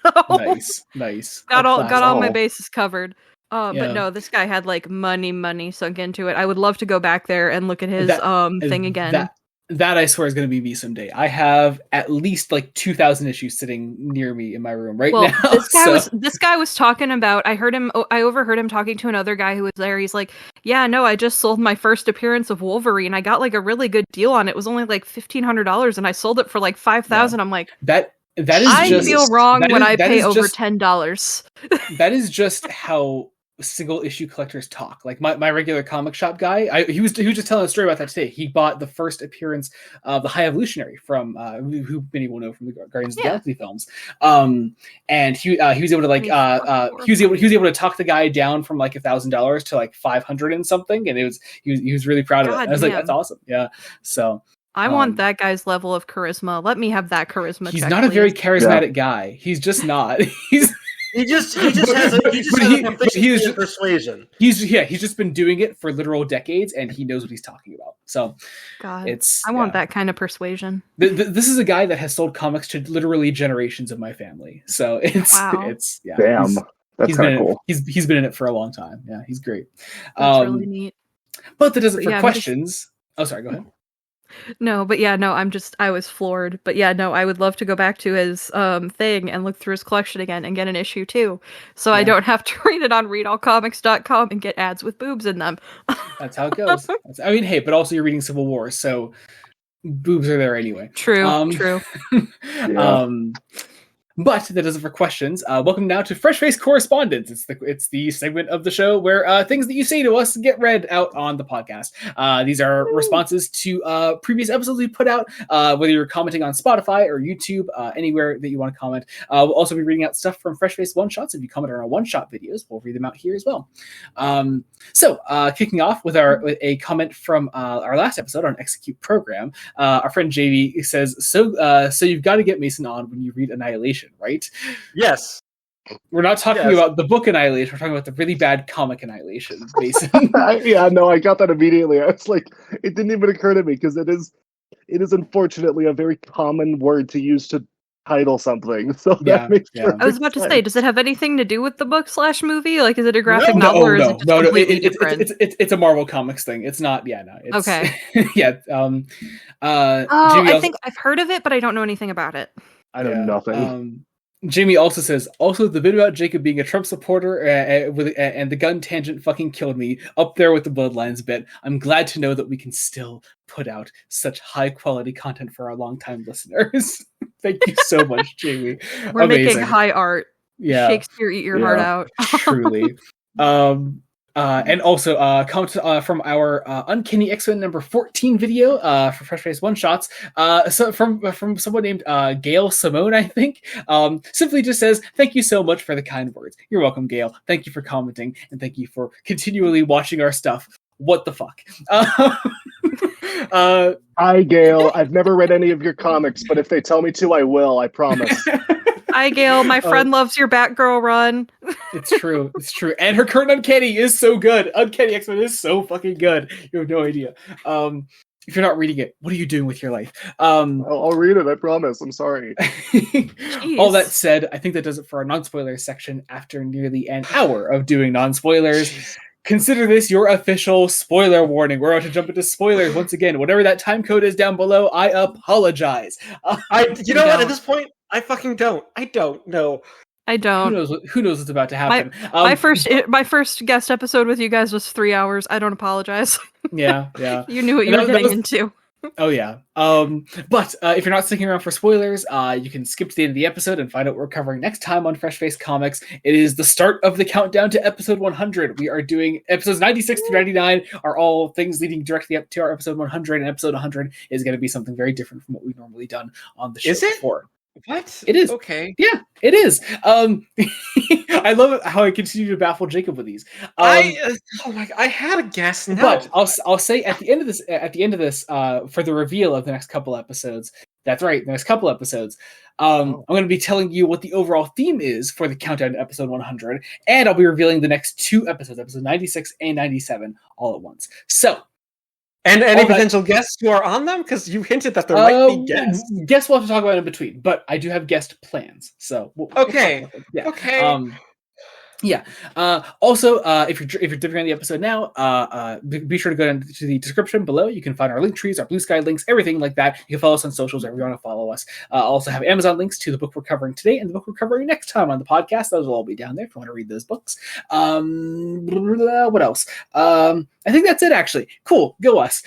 Nice.
got all my
Oh.
bases covered.
Yeah.
But no, this guy had like money sunk into it. I would love to go back there and look at his thing again.
That I swear is going to be me someday. I have at least like 2,000 issues sitting near me in my room right now.
This guy was talking about. I overheard him talking to another guy who was there. He's like, "Yeah, no, I just sold my first appearance of Wolverine. I got like a really good deal on it. It was only like $1,500, and I sold it for like $5,000."
Yeah.
I'm like,
that is
I
just
feel wrong
that
when
is-
I
that
pay
is
over
just-
$10.
That is just how single issue collectors talk. Like my regular comic shop guy, he was just telling a story about that today. He bought the first appearance of the High Evolutionary from who many will know from the Guardians of the Galaxy films. And he was able to like he was able to talk the guy down from like $1,000 to like 500 and something, and he was really proud of it. And I was like, that's awesome. Yeah. So
I want that guy's level of charisma. Let me have that charisma.
he's
check,
not a
please.
very charismatic guy. He's just not.
He just has a proficiency in persuasion.
He's just been doing it for literal decades, and he knows what he's talking about. So,
God, I want that kind of persuasion.
This is a guy that has sold comics to literally generations of my family. So it's
damn, that's kind of cool.
He's been in it for a long time. Yeah, he's great.
That's really neat.
But that does it for questions. Oh, sorry. Go ahead.
No, but yeah, no, I was floored. But yeah, no, I would love to go back to his thing and look through his collection again and get an issue too. So I don't have to read it on readallcomics.com and get ads with boobs in them.
That's how it goes. I mean, hey, but also you're reading Civil War, so boobs are there anyway.
True.
But that does it for questions. Welcome now to Fresh Face Correspondence. It's the segment of the show where things that you say to us get read out on the podcast. These are responses to previous episodes we put out, whether you're commenting on Spotify or YouTube, anywhere that you want to comment. We'll also be reading out stuff from Fresh Face one-shots. If you comment on our one-shot videos, we'll read them out here as well. So kicking off with a comment from our last episode on Execute Program, our friend JV says, so you've got to get Mason on when you read Annihilation, right?
Yes.
We're not talking about the book Annihilation. We're talking about the really bad comic Annihilation, Mason.
I got that immediately. I was like, it didn't even occur to me because it is unfortunately a very common word to use to title something. So that makes
I was about to say, does it have anything to do with the book / movie? Like, is it a graphic novel or is it just completely different?
It's a Marvel Comics thing. It's not. Yeah, no. It's,
okay.
Yeah.
I think I've heard of it, but I don't know anything about it.
I know nothing.
Jamie also says, also the bit about Jacob being a Trump supporter and the gun tangent fucking killed me, up there with the Bloodlines bit. I'm glad to know that we can still put out such high quality content for our longtime listeners. Thank you so much, Jamie.
We're
Amazing.
making high art.
Yeah.
Shakespeare, eat your heart out.
Truly. And also comment from our Uncanny X-Men number 14 video for Fresh Face One Shots. So from someone named Gail Simone, I think. Simply just says, "Thank you so much for the kind words." You're welcome, Gail. Thank you for commenting, and thank you for continually watching our stuff. What the fuck?
Hi, Gail. I've never read any of your comics, but if they tell me to, I will. I promise.
Hi, Gail. My friend loves your Batgirl run.
It's true. It's true. And her current Uncanny is so good. Uncanny X-Men is so fucking good. You have no idea. If you're not reading it, what are you doing with your life?
I'll read it. I promise. I'm sorry.
All that said, I think that does it for our non-spoiler section after nearly an hour of doing non-spoilers. Consider this your official spoiler warning. We're about to jump into spoilers once again. Whatever that time code is down below, I apologize.
You know what? At this point, I fucking don't. I don't know.
I don't.
Who knows what's about to happen?
My first guest episode with you guys was 3 hours. I don't apologize.
Yeah.
You knew what you were getting into.
Oh yeah. But if you're not sticking around for spoilers, you can skip to the end of the episode and find out what we're covering next time on Fresh Face Comics. It is the start of the countdown to episode 100. We are doing episodes 96 through 99 are all things leading directly up to our episode 100, and episode 100 is going to be something very different from what we've normally done on the show before.
What?
It is.
Okay.
Yeah, it is. I love how I continue to baffle Jacob with these.
Oh my! I had a guess. No.
But I'll say at the end of this, for the reveal of the next couple episodes. That's right, the next couple episodes. I'm going to be telling you what the overall theme is for the countdown to episode 100, and I'll be revealing the next 2 episodes, episode 96 and 97, all at once. So.
And any potential guests who are on them? Because you hinted that there might be guests.
Guests we'll have to talk about in between, but I do have guest plans. So
okay.
Yeah.
Okay.
Yeah. Also, if you're dipping on the episode now, be sure to go into the description below. You can find our link trees, our Blue Sky links, everything like that. You can follow us on socials if you want to follow us. Also have Amazon links to the book we're covering today and the book we're covering next time on the podcast. Those will all be down there if you want to read those books. What else? I think that's it, actually. Cool. Go us.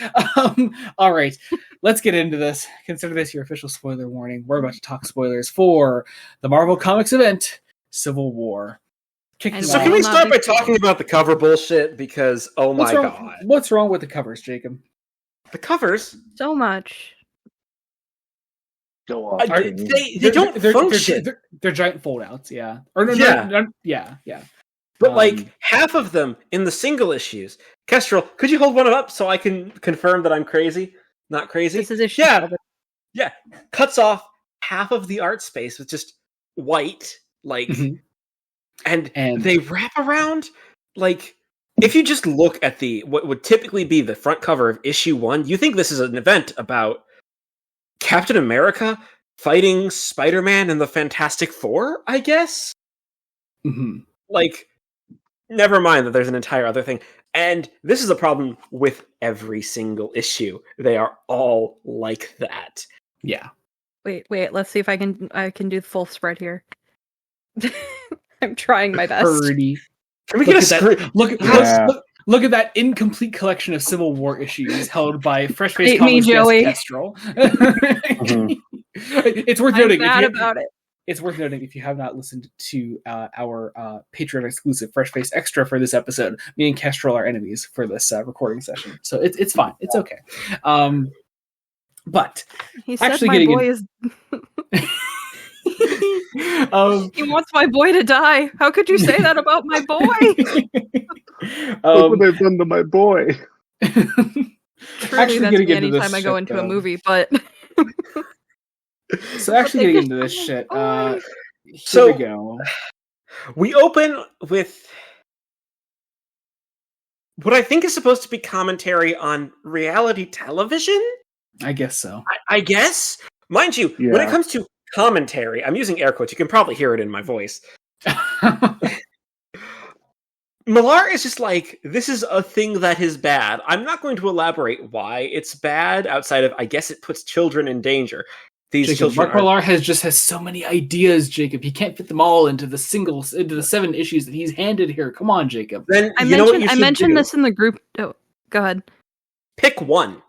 All right. Let's get into this. Consider this your official spoiler warning. We're about to talk spoilers for the Marvel Comics event, Civil War.
So can we start by talking about the cover bullshit? Because, oh my god.
What's wrong with the covers, Jacob?
The covers?
So much.
Go on.
They don't function.
They're giant foldouts, yeah. Or no, yeah.
But like half of them in the single issues. Kestrel, could you hold one up so I can confirm that I'm crazy? Not crazy?
This is issue.
Yeah. Cuts off half of the art space with just white, like... Mm-hmm. And they wrap around, like, if you just look at what would typically be the front cover of issue 1, you think this is an event about Captain America fighting Spider-Man and the Fantastic Four, I guess?
Mm-hmm.
Like, never mind that there's an entire other thing. And this is a problem with every single issue. They are all like that.
Yeah.
Wait, let's see if I can do the full spread here. I'm trying my best.
Pretty.
Can we get a screen?
Look at that incomplete collection of Civil War issues held by Fresh Face Comics guest Kestrel. It's worth noting. It's worth noting if you have not listened to our Patreon exclusive Fresh Face Extra for this episode. Me and Kestrel are enemies for this recording session, so it's fine. It's okay. But
he said my boy is. He wants my boy to die. How could you say that about my boy?
Look what they've done to my boy.
Truly, that's me anytime I go into a movie, but...
So actually getting into this shit, here we go.
We open with what I think is supposed to be commentary on reality television?
I guess so.
I guess? Mind you, when it comes to commentary, I'm using air quotes, you can probably hear it in my voice. Millar is just like, this is a thing that is bad. I'm not going to elaborate why it's bad outside of, I guess it puts children in danger.
Mark Millar has so many ideas, Jacob. He can't fit them all into the 7 issues that he's handed here. Come on, Jacob.
Then
I mentioned this in the group. Oh, go ahead.
Pick one.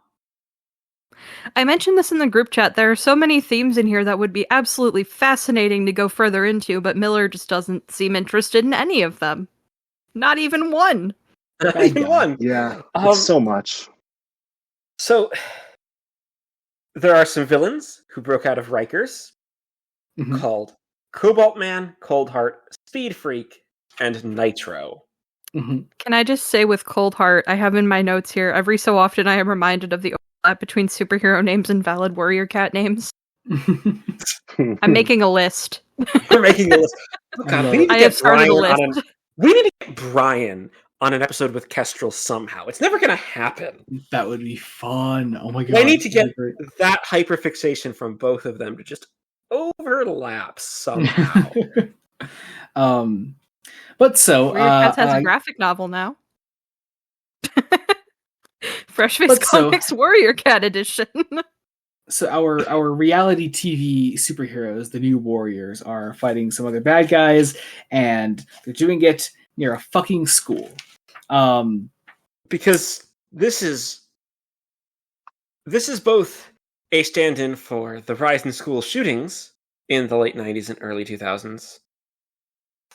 I mentioned this in the group chat. There are so many themes in here that would be absolutely fascinating to go further into, but Miller just doesn't seem interested in any of them. Not even one.
Not even one.
Yeah, it's so much.
So, there are some villains who broke out of Rikers called Cobalt Man, Coldheart, Speed Freak, and Nitro.
Mm-hmm.
Can I just say with Coldheart, I have in my notes here, every so often I am reminded of the overlap between superhero names and valid warrior cat names. I'm making a list.
We're making a list. Oh, God,
I have started a list.
We need to get Brian on an episode with Kestrel somehow. It's never going to happen.
That would be fun. Oh my god.
I need to get that hyperfixation from both of them to just overlap somehow.
But so
Warrior Cats has a graphic novel now. Fresh Face Comics Warrior Cat Edition.
So our reality TV superheroes, the new warriors, are fighting some other bad guys, and they're doing it near a fucking school.
Because this is both a stand-in for the rise in school shootings in the late 90s and early 2000s,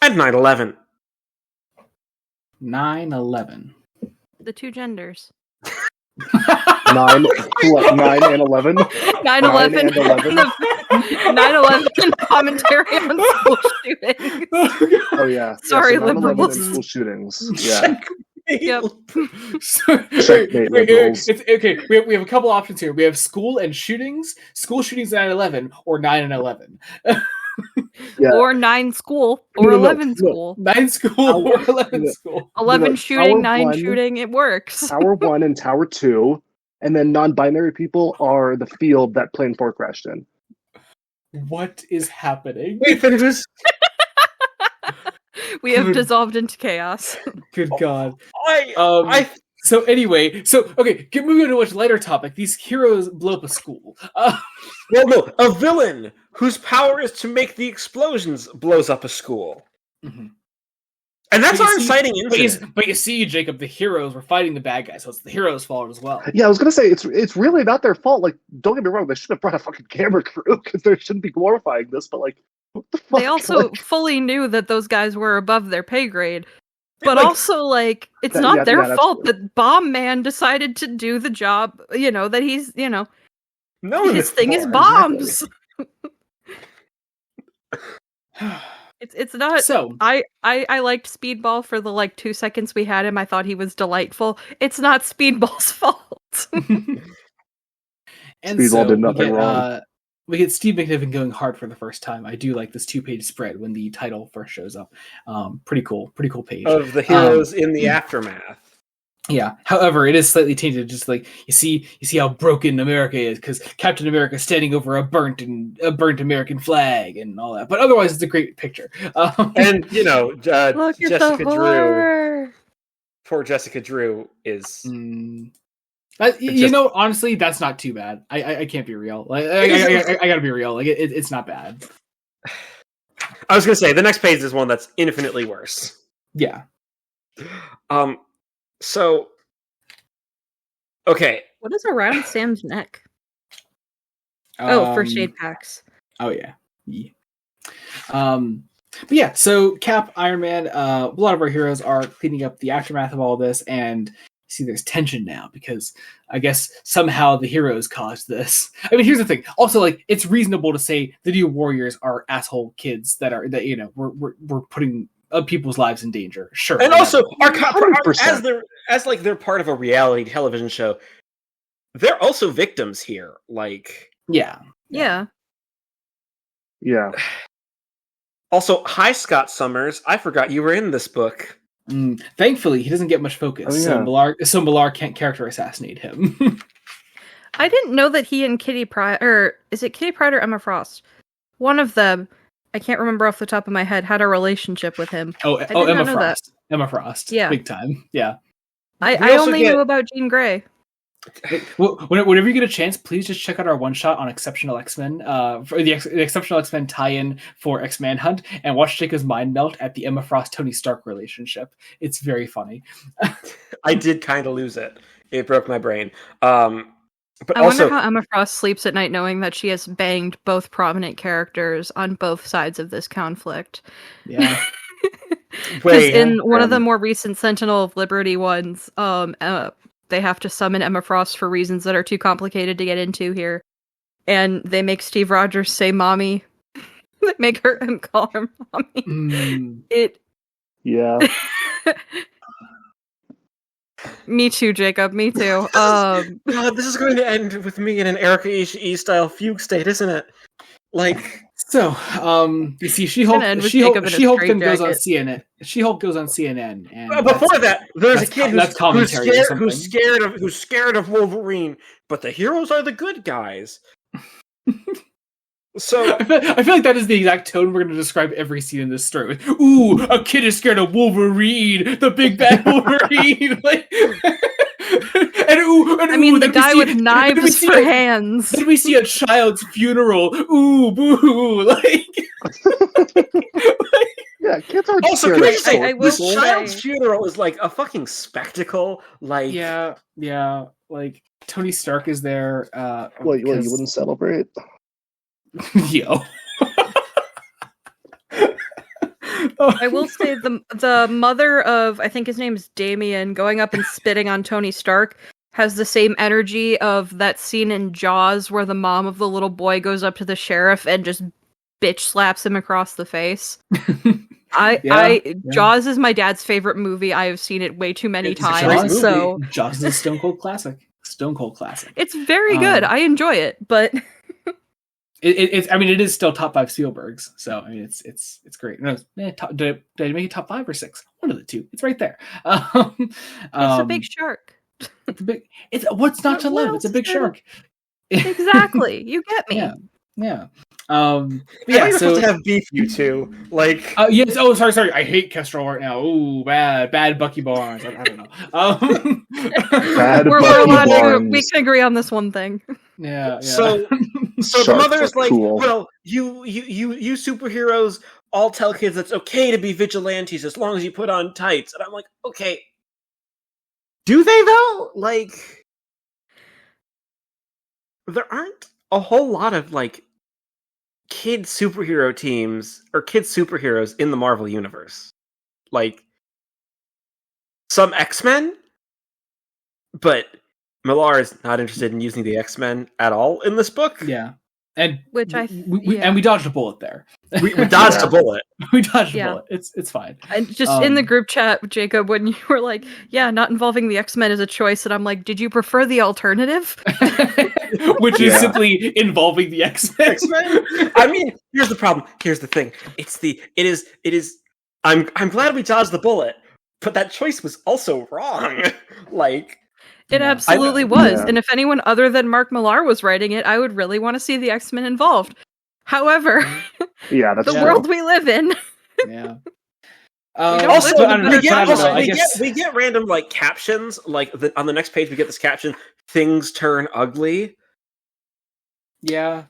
and 9/11.
9/11.
The two genders.
9 and 11.
9/11. 9/11 commentary on school shootings.
Oh yeah.
Sorry,
yeah, so 9/11
liberals.
and school shootings. Yeah.
Yep.
Checkmate, liberals.
Okay, we have a couple options here. We have school and shootings, school shootings 9/11, or 9/11.
Yeah.
Or 9 school, or
No,
11 school.
9 school or 11 school.
11
Tower
shooting, 9
1,
shooting, it works.
Tower 1 and Tower 2, and then non-binary people are the field that plane 4 crashed in.
What is happening?
Wait, but it was.
We have
Good.
dissolved into chaos.
Good God.
I
So anyway, okay, moving on to a much lighter topic. These heroes blow up a school.
well, no, a villain whose power is to make the explosions blows up a school,
Mhm.
and that's
But
our
you see-
inciting
But
incident.
you see, Jacob, the heroes were fighting the bad guys, so it's the heroes' fault as well.
Yeah, I was gonna say it's really not their fault. Like, don't get me wrong, they should have brought a fucking camera crew because they shouldn't be glorifying this. But like, what the fuck?
They also
Like,
fully knew that those guys were above their pay grade. But
Like,
also, like, it's
That-
not
yeah,
their
that's
fault
true.
that Bomb Man decided to do the job, that he's,
no,
his thing is
for,
bombs. It's not.
So,
I liked Speedball for the 2 seconds we had him. I thought he was delightful. It's not Speedball's fault.
and
Speedball
so
did nothing wrong.
We get Steve McNiven going hard for the first time. I do like this 2-page spread when the title first shows up. Pretty cool page.
of the heroes in the aftermath.
Yeah. However, it is slightly tainted. Just like you see how broken America is because Captain America is standing over a burnt American flag and all that. But otherwise, it's a great picture.
And
Look at
Jessica
the
Drew.
horror.
Poor Jessica Drew is.
Honestly, that's not too bad. I can't be real. Like, I gotta be real. Like it's not bad.
I was gonna say the next page is one that's infinitely worse.
Yeah.
So. Okay.
What is around Sam's neck? For shade packs.
Oh yeah. But yeah, so Cap, Iron Man, a lot of our heroes are cleaning up the aftermath of all this, and see there's tension now because I guess somehow the heroes caused this. I mean, here's the thing. Also, like, it's reasonable to say the new Warriors are asshole kids that we're putting people's lives in danger. Sure,
And also, our
100%.
as they're part of a reality television show, they're also victims here. Like,
yeah.
Yeah.
Yeah.
Also, hi Scott Summers. I forgot you were in this book.
Thankfully, he doesn't get much focus,
Oh, yeah.
so Millar can't character assassinate him.
I didn't know that he and Kitty Pryde, or is it Kitty Pryde or Emma Frost? One of them, I can't remember off the top of my head, had a relationship with him.
Emma
not know
Frost. Emma Frost.
Yeah.
Big time. Yeah.
I
also
only
get-
knew about Jean Grey.
Well, whenever you get a chance, please just check out our one shot on Exceptional X-Men, for the Exceptional X-Men tie-in for X-Man Hunt, and watch Jacob's mind melt at the Emma Frost Tony Stark relationship. It's very funny.
I did kind of lose it. It broke my brain. But
I
also,
wonder how Emma Frost sleeps at night knowing that she has banged both prominent characters on both sides of this conflict.
Yeah.
Because in one of the more recent Sentinel of Liberty ones, they have to summon Emma Frost for reasons that are too complicated to get into here. And they make Steve Rogers say mommy. They make him call her mommy.
Yeah.
Me too, Jacob. Me too.
God, this is going to end with me in an Erica E style fugue state, isn't it? Like,
So, you see, She-Hulk
gonna end with Jacob in a
then goes on
straitjacket.
CNN. She-Hulk goes on CNN, and
before that, there's a kid
that's commentary or
who's scared of Wolverine, but the heroes are the good guys. So
I feel like that is the exact tone we're going to describe every scene in this story. Ooh, a kid is scared of Wolverine, the big bad Wolverine.
The guy with knives for hands.
Then we see a child's funeral. Ooh, boo!
Yeah, kids aren't
also,
scared
can I
of
just say,
I will
this
say-
child's funeral is like a fucking spectacle. Like,
yeah. Like Tony Stark is there.
What, you wouldn't celebrate?
Yo.
I will say the mother of, I think his name is Damien, going up and spitting on Tony Stark has the same energy of that scene in Jaws where the mom of the little boy goes up to the sheriff and just bitch slaps him across the face. Jaws is my dad's favorite movie. I have seen it way too many times. So
Jaws is a stone cold classic. Stone cold classic.
It's very good. I enjoy it, but
it's. I mean, it is still top 5 Spielbergs. So I mean, it's great. No, did I make it top 5 or 6? One of the two. It's right there.
It's a big shark.
It's a big. It's what's not to love. It's a big shark.
Exactly. You get me.
Yeah.
You're supposed to have beef, you two. Like,
yes. Oh, sorry. I hate Kestrel right now. Ooh, bad Bucky Barnes. I don't know.
We're allowed to. We can agree on this one thing.
Yeah.
So the mother's like, cool. Well, you superheroes all tell kids it's okay to be vigilantes as long as you put on tights, and I'm like, okay. Do they though? Like, there aren't a whole lot of like kid superhero teams or kid superheroes in the Marvel universe. Like some X-Men, but Millar is not interested in using the X-Men at all in this book.
Yeah. And
and
we dodged a bullet there.
We dodged a bullet.
We dodged a bullet. It's fine.
And just in the group chat, Jacob, when you were like, "Yeah, not involving the X-Men is a choice," and I'm like, "Did you prefer the alternative?"
Which is simply involving the X-Men.
I mean, here's the problem. Here's the thing. It is. I'm glad we dodged the bullet, but that choice was also wrong. Like.
It absolutely was. And if anyone other than Mark Millar was writing it, I would really want to see the X-Men involved. However,
that's
the world we live in.
Yeah.
We get random like captions. Like on the next page, we get this caption: "Things turn ugly."
Yeah.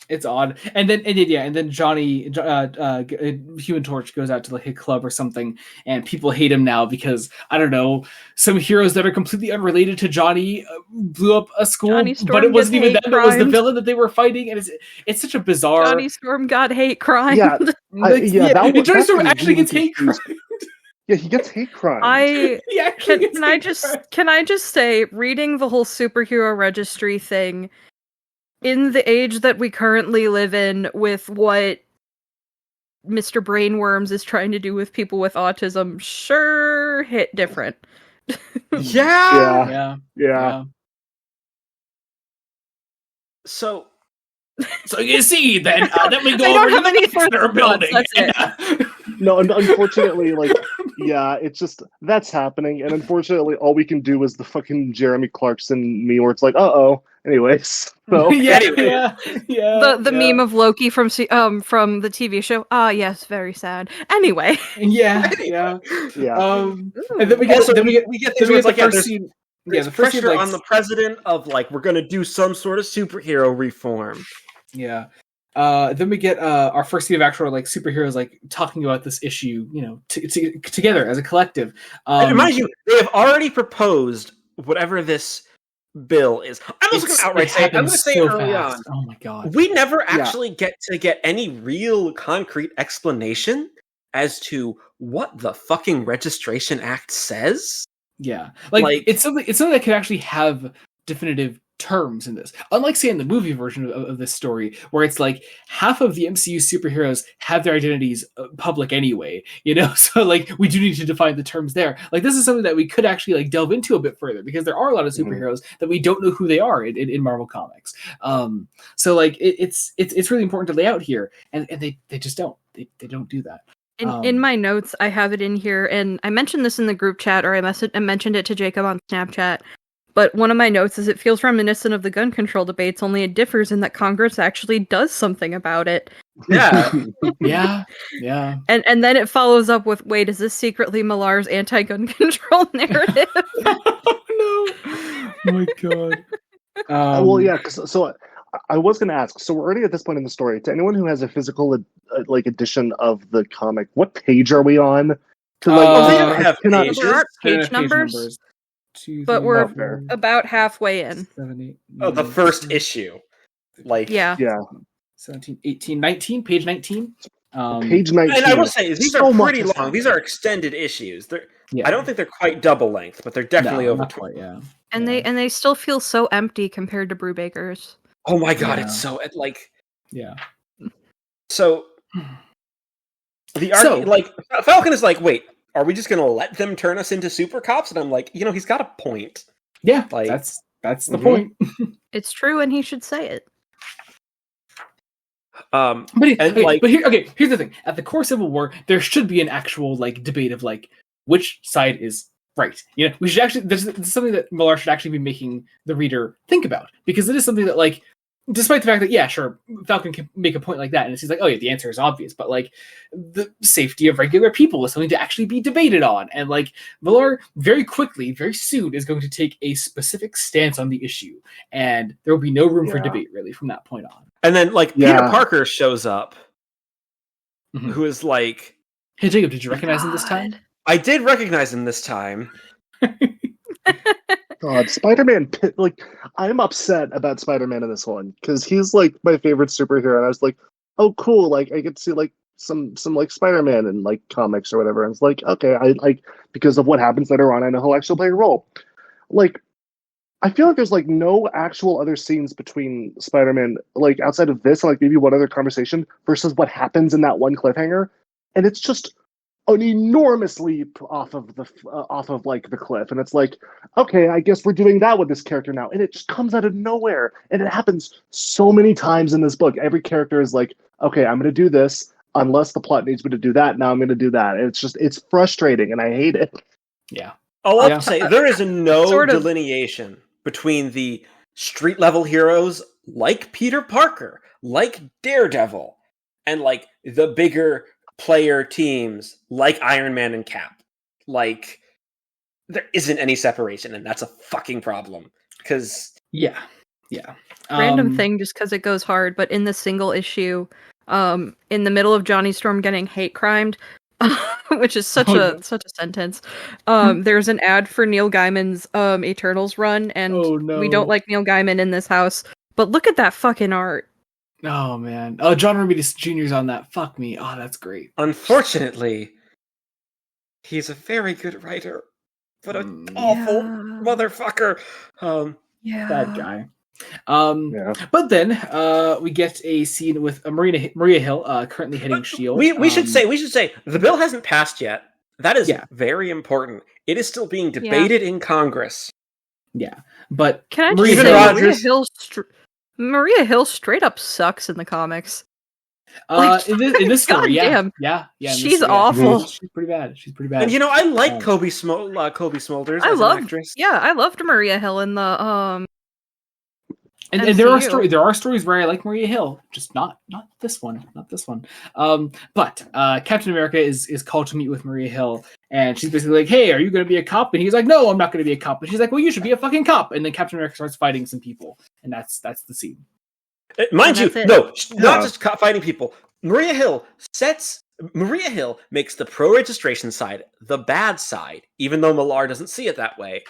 It's odd, and then Johnny, Human Torch goes out to like a club or something, and people hate him now because I don't know, some heroes that are completely unrelated to Johnny blew up a school, but it wasn't even them; it was the villain that they were fighting, and it's such a bizarre.
Johnny Storm got hate crime.
Johnny Storm actually gets hate crime.
Yeah, he gets hate crime.
Can I just say, reading the whole superhero registry thing. In the age that we currently live in, with what Mr. Brainworms is trying to do with people with autism, sure hit different.
Yeah. So you see, then we go over to the Kestrel building.
That's it.
No, unfortunately, it's just that's happening, and unfortunately, all we can do is the fucking Jeremy Clarkson meme where it's like, anyways. So
the meme of Loki from the TV show. Yes, very sad. Anyway.
Yeah. And then we get things where it's like first scene.
There's pressure on the president of like we're gonna do some sort of superhero reform.
Yeah. Then we get our first scene of actual like superheroes like talking about this issue, together as a collective.
And mind you, they have already proposed whatever this bill is. I'm also going to outright say, I'm going to say early on.
Oh my god,
we never actually get any real concrete explanation as to what the fucking Registration Act says.
Yeah, like it's something that could actually have definitive terms in this, unlike say in the movie version of this story where it's like half of the MCU superheroes have their identities public anyway, so like we do need to define the terms there. Like this is something that we could actually like delve into a bit further because there are a lot of superheroes that we don't know who they are in Marvel Comics. So like it's really important to lay out here, and they just don't don't do that.
In my notes, I have it in here, and I mentioned this in the group chat, or I mentioned it to Jacob on Snapchat. But one of my notes is it feels reminiscent of the gun control debates, only it differs in that Congress actually does something about it.
Yeah.
Yeah.
And then it follows up with, wait, is this secretly Millar's anti-gun control narrative?
Oh, no. Oh, my God.
Well, yeah, so I was going to ask, so we're already at this point in the story. To anyone who has a physical edition of the comic, what page are we on?
They don't have pages.
There aren't page numbers. But we're about halfway in.
7, 8,
9, the first issue.
Yeah.
17, 18, 19, page 19.
Page 19.
And I will say, these are pretty long. These are extended issues.
Yeah.
I don't think they're quite double length, but they're definitely over
not
20.
quite, yeah.
And they still feel so empty compared to Brewbaker's.
Oh my god,
Yeah.
it's so like
Yeah.
so.
So-
Falcon is like, wait, are we just gonna let them turn us into super cops? And I'm like, he's got a point.
Yeah,
Like-
that's the
Mhm.
point.
It's true, and he should say it.
And
Here's the thing. At the core Civil War, there should be an actual debate of which side is right. We should actually this is something that Millar should actually be making the reader think about, because it is something that despite the fact that, yeah, sure, Falcon can make a point like that, and it seems like, oh yeah, the answer is obvious, but the safety of regular people is something to actually be debated on, and Millar very quickly, very soon, is going to take a specific stance on the issue, and there will be no room for debate really from that point on.
And then Peter Parker shows up,
Mhm.
who is like,
Hey Jacob, did you recognize him this time?
I did recognize him this time.
God, Spider-Man, I'm upset about Spider-Man in this one, because he's my favorite superhero, and I was like, oh cool, I get to see some Spider-Man in comics or whatever, and it's okay, I because of what happens later on, I know he'll actually play a role. I feel like there's no actual other scenes between Spider-Man, outside of this, and maybe one other conversation, versus what happens in that one cliffhanger, and it's just an enormous leap off of the cliff, and it's okay, I guess we're doing that with this character now, and it just comes out of nowhere, and it happens so many times in this book. Every character is okay, I'm going to do this unless the plot needs me to do that. Now I'm going to do that, and it's frustrating, and I hate it.
Yeah.
I'll have to say, there is no
sort of
delineation between the street level heroes like Peter Parker, like Daredevil, and the bigger player teams like Iron Man and Cap. There isn't any separation, and that's a fucking problem. Because
yeah.
Random thing, just because it goes hard, but in the single issue, in the middle of Johnny Storm getting hate crimed, which is such a sentence. There's an ad for Neil Gaiman's Eternals run, and we don't like Neil Gaiman in this house. But look at that fucking art.
Oh man. Oh, John Romita Jr.'s on that. Fuck me. Oh, that's great.
unfortunately, he's a very good writer, but an awful motherfucker.
Bad guy. But then we get a scene with Maria Hill, currently heading S.H.I.E.L.D.
We should say the bill hasn't passed yet. That is very important. It is still being debated in Congress.
Yeah, but
can I just say Maria Hill straight up sucks in the comics.
In this story,
yeah, she's awful.
She's pretty bad.
And I like Kobe Smulders as an actress.
Yeah, I loved Maria Hill in the
And there are stories where I like Maria Hill, just not this one. But Captain America is called to meet with Maria Hill, and she's basically like, "Hey, are you going to be a cop?" And he's like, "No, I'm not going to be a cop." And she's like, "Well, you should be a fucking cop." And then Captain America starts fighting some people, and that's the scene.
Mind you, not just fighting people. Maria Hill makes the pro-registration side the bad side, even though Millar doesn't see it that way,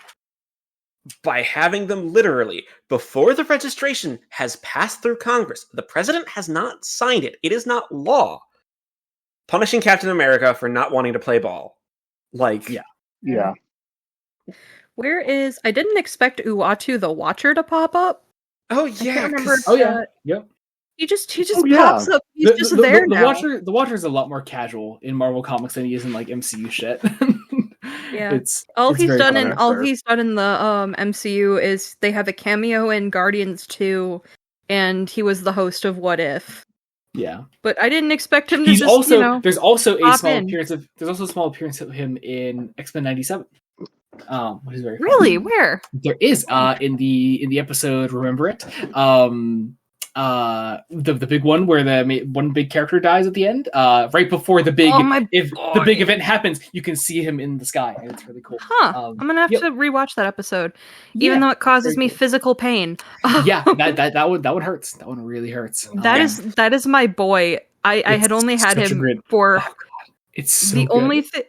by having them literally, before the registration has passed through Congress, the president has not signed it, it is not law, punishing Captain America for not wanting to play ball.
Yeah.
Where is... I didn't expect Uatu the Watcher to pop up.
Oh yeah.
Yep.
He just pops up. He's just there now.
The Watcher is a lot more casual in Marvel Comics than he is in MCU shit.
Yeah. All he's done in the MCU is they have a cameo in Guardians 2, and he was the host of What If.
Yeah.
But I didn't expect him to
There's also a small appearance of him in X-Men 97. Which is very fun.
Really? Where?
There is in the episode Remember It. The big one where the one big character dies at the end, right before the big the big event happens, you can see him in the sky, and it's really cool.
I'm gonna have to rewatch that episode, even though it causes me physical pain.
Yeah, that one hurts. That one really hurts.
That is my boy. I had only had him for
it's so
the
good.
only thing.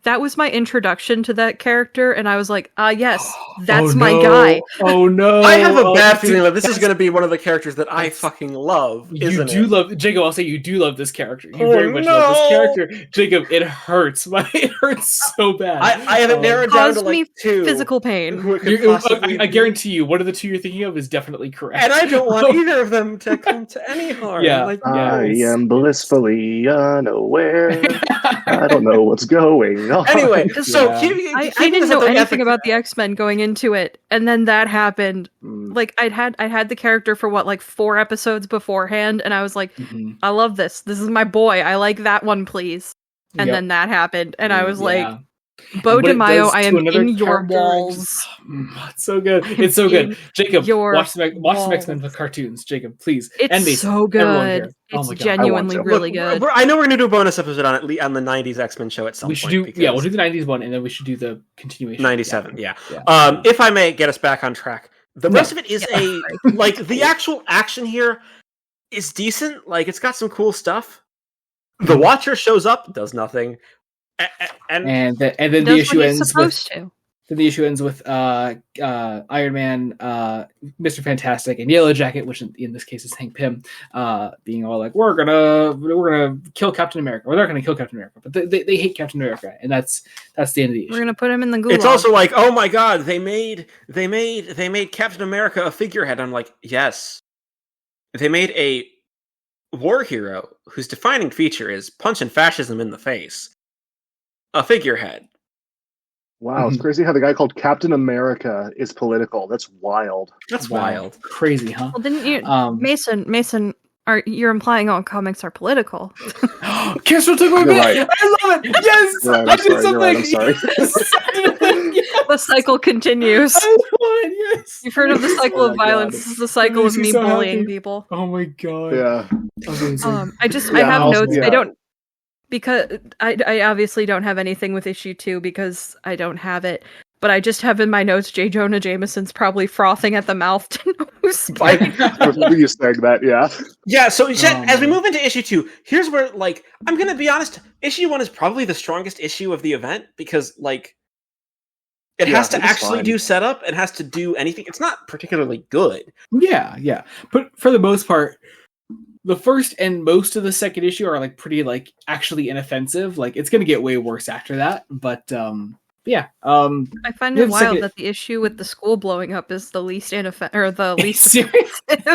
that was my introduction to that character, and I was like, yes,
Oh,
that's
no.
my guy.
Oh no!
I have a bad
dude,
feeling that this is
that's-
going to be one of the characters that I
that's-
fucking love.
You
Isn't
do
it?
love Jacob. I'll say you do love this character. You
Oh,
very much love this
no.
character, Jacob. It hurts. It hurts so bad.
I have it narrowed down to
Caused me
like 2.
physical pain.
Who it could
You-
possibly
I
be.
guarantee you, one of the two you're thinking of is definitely correct.
And I don't want either of them to come to any harm.
Yeah.
Like,
I
it's-
am blissfully unaware. I don't know what's going on.
Anyway, so
Yeah.
I
keeping
didn't
this
know
at the
anything
ethics-
about the X-Men going into it, and then that happened.
Mm.
Like I had the character for like 4 episodes beforehand, and I was like,
Mhm.
I love this. This is my boy. I like that one, please. And
Yep.
then that happened, and I was like,
Yeah.
Bo
And what it
DeMayo,
does
I
to
am
another
in your
character is
walls.
just- it's so good. It's so good.
In
Jacob,
your
watch some
walls.
X-Men with cartoons. Jacob, please.
It's
and Mason,
so
everyone
good.
here. Oh
It's
my God.
genuinely
I want to.
really good.
I know we're going to do a bonus episode on it on the 90s X-Men show at some
We
point.
should do
because
we'll do the 90s one, and then we should do the continuation.
97, yeah.
Yeah.
If I may get us back on track, the rest of it is
Yeah.
like the actual action here is decent. Like it's got some cool stuff. The Watcher shows up, does nothing, and
and then the
Does
issue
what he's
ends
supposed
with
to.
then the issue ends with Iron Man, Mr. Fantastic, and Yellow Jacket, which in this case is Hank Pym, being all like, "We're gonna kill Captain America." Or they're gonna kill Captain America, but they hate Captain America, and that's the end of the issue.
We're gonna put him in the gulag.
it's also like, oh my god, they made Captain America a figurehead. I'm like, yes, they made a war hero whose defining feature is punching fascism in the face. A figurehead.
Wow, it's crazy how the guy called Captain America is political. That's wild.
That's
Wow.
wild.
Crazy, huh?
Well, didn't you, Mason? You're implying all comics are political?
Kestrel took my
You're
bit.
right.
I love it. Yes,
You're right,
I
I'm
did
sorry,
something.
you're right, I'm sorry.
Yes, I did a thing. Yes.
The cycle continues.
I won. Yes.
You've heard of the cycle
Oh
of
my
violence.
God.
This is the cycle
makes
of
me
me
so
bullying
happy.
people.
Oh my god.
Yeah.
Amazing.
I
Yeah,
have
also-
notes. I
yeah.
don't because I obviously don't have anything with issue 2 because I don't have it. But I just have in my notes J. Jonah Jameson's probably frothing at the mouth to know who's Spike.
Were you saying that? Yeah.
Yeah, so as we
man.
move into issue 2, here's where, like, I'm gonna be honest, issue 1 is probably the strongest issue of the event, because, like, it
Yeah,
has to
it's
actually
fine.
do setup, it has to do anything. It's not particularly good.
Yeah. But for the most part, the first and most of the second issue are like pretty like actually inoffensive. Like it's gonna get way worse after that. But yeah.
I find
Yeah,
it
the
wild
second-
that the issue with the school blowing up is the least or the least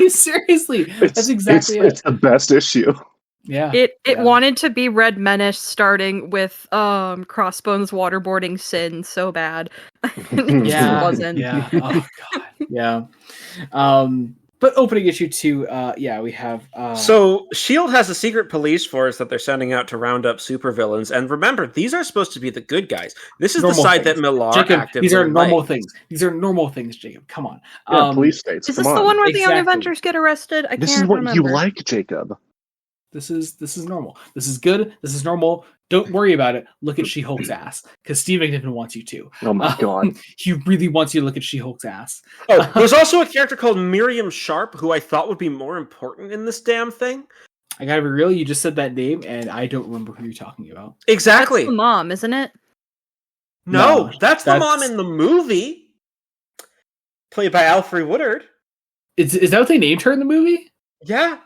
Seriously, that's exactly
It's the best issue.
Yeah.
It
Yeah.
wanted to be Red Menace starting with Crossbones waterboarding Sin so bad. It
Yeah.
just wasn't.
Yeah. Oh god. Yeah. But opening issue 2, we have
So, S.H.I.E.L.D. has a secret police force that they're sending out to round up supervillains, and remember, these are supposed to be the good guys. This is the
Normal
side
things.
that Millar
Jacob,
actively
these are normal
liked.
things. These are normal things, Jacob. Come on.
Yeah, police states.
Is
Come
this
on.
the one where the Young
Exactly.
Avengers get arrested? I
This
can't
is what
remember.
you like, Jacob.
This is normal. This is good. This is normal. Don't worry about it. Look at She-Hulk's ass, because Steve McNiven wants you to.
Oh my god.
He really wants you to look at She-Hulk's ass.
Oh, there's also a character called Miriam Sharp, who I thought would be more important in this damn thing.
I gotta be real. You just said that name, and I don't remember who you're talking about.
Exactly.
That's the mom, isn't it?
No,
No,
that's the
that's-
mom in the movie, played by Alfre Woodard.
Is that what they named her in the movie?
Yeah.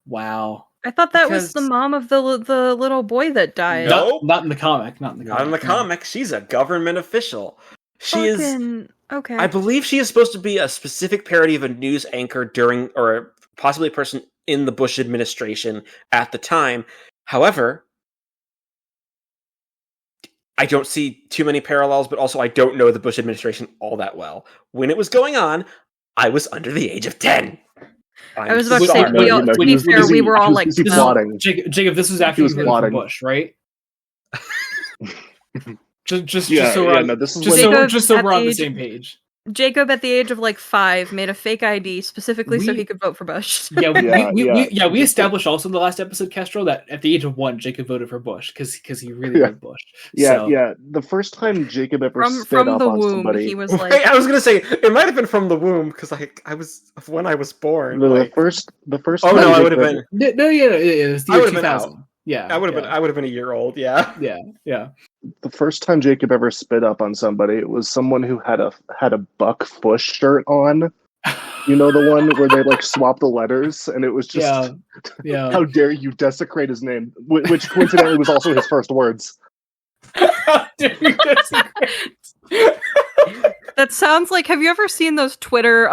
Wow.
I thought that was the
Because-
mom of the little boy that died.
No. Nope.
Not in the comic. Not in the
Not in the
comic. no.
comic. She's a government official. She is.
Fucking- okay.
I believe she is supposed to be a specific parody of a news anchor during, or possibly a person in the Bush administration at the time. However, I don't see too many parallels, but also I don't know the Bush administration all that well. When it was going on, I was under the age of 10.
I was about to say,
sorry.
we all,
No,
to
he
be
was-
fair, we were all like,
He was
12.
plotting.
Jacob, this was after
was
you voted for
plotting.
Bush, right? just
Yeah,
so we're
yeah,
on,
no, this is
just
when-
so,
Jacob,
just so
at
we're
the
on the
age-
same page.
Jacob, at the age of like 5, made a fake ID specifically so
We-
he could vote for Bush.
Yeah,
Yeah,
we established also in the last episode, Kestrel, that at the age of 1, Jacob voted for Bush because he really
Yeah.
liked Bush.
Yeah,
So-
yeah. The first time Jacob ever
from
spit up
the
on
womb,
somebody.
he was
Wait,
like,
I was gonna say it might have been from the womb because I was when I was born.
The
like-
first
Oh
time
no, I would have
Jacob-
been.
No, yeah, it was the
I
year
would've been
2000. Yeah,
I would have been a year old. Yeah.
Yeah.
The first time Jacob ever spit up on somebody, it was someone who had a Buck Fush shirt on. You know, the one where they like swap the letters, and it was just,
yeah.
how dare you desecrate his name, which coincidentally was also his first words.
How dare you desecrate?
That sounds like, have you ever seen those Twitter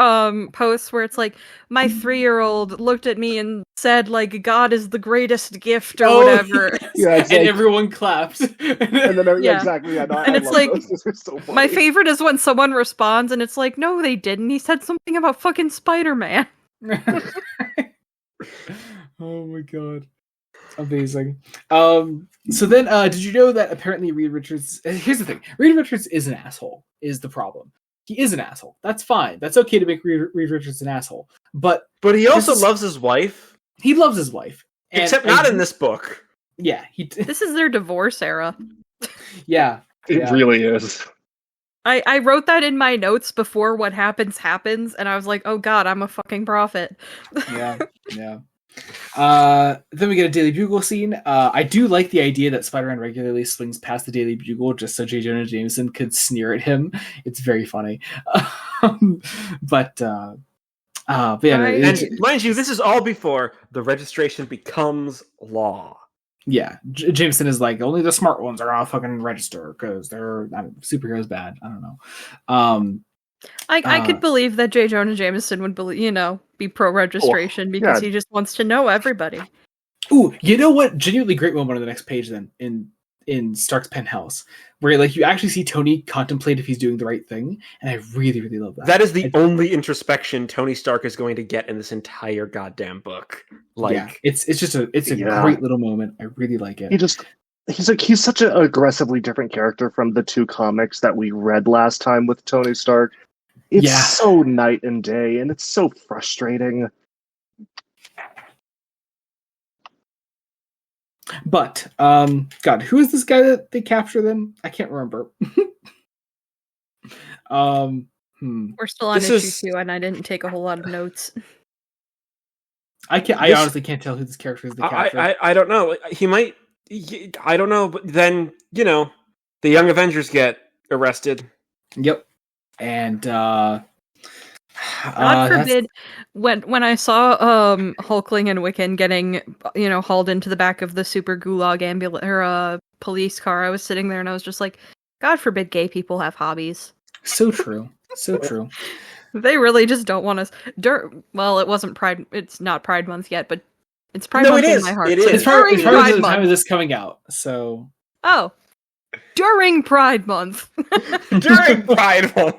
posts where it's like, my 3-year-old looked at me and said, like, God is the greatest gift or whatever.
Yes.
Yeah, it's
and
like-
everyone clapped.
And then
Yeah.
exactly, yeah. No,
And
I
it's
love
like,
those. Those are so funny.
My favorite is when someone responds and it's like, no, they didn't. He said something about fucking Spider-Man.
Oh my god. Amazing. So then did you know that apparently Reed Richards, here's the thing, Reed Richards is an asshole, is the problem. He is an asshole. That's fine. That's okay to make Reed Richards an asshole. But
he also loves his wife.
He loves his wife.
Except not in this book.
Yeah.
This is their divorce era.
Yeah.
It really is.
I wrote that in my notes before what happens, and I was like, oh god, I'm a fucking prophet.
Yeah. Then we get a Daily Bugle scene. I do like the idea that Spider-Man regularly swings past the Daily Bugle just so J. Jonah Jameson could sneer at him. It's very funny. But yeah,
Right.
And mind you, this is all before the registration becomes law.
yeah, Jameson is like, only the smart ones are gonna fucking register because they're superheroes bad. I don't know.
I could believe that J. Jonah Jameson would be pro-registration because he just wants to know everybody.
Ooh, you know what? Genuinely great moment on the next page then in Stark's penthouse, where like you actually see Tony contemplate if he's doing the right thing, and I really, really love that.
That is the only introspection Tony Stark is going to get in this entire goddamn book. Like,
yeah, it's just a great little moment. I really like it.
He's such an aggressively different character from the two comics that we read last time with Tony Stark. It's so night and day, and it's so frustrating.
But God, who is this guy that they capture then? I can't remember.
We're still on issue 2, and I didn't take a whole lot of notes.
I honestly can't tell who this character is.
I don't know. He might. I don't know. But then the Young Avengers get arrested.
Yep. And God
forbid when I saw Hulkling and Wiccan getting hauled into the back of the super gulag ambulance or police car, I was sitting there and I was just like, God forbid gay people have hobbies.
So true. So true.
They really just don't want us. Well, it wasn't Pride. It's not Pride Month yet, but it's Pride Month in my heart.
It
so
is.
It's probably the time of this coming out. So
during Pride Month.
During Pride Month.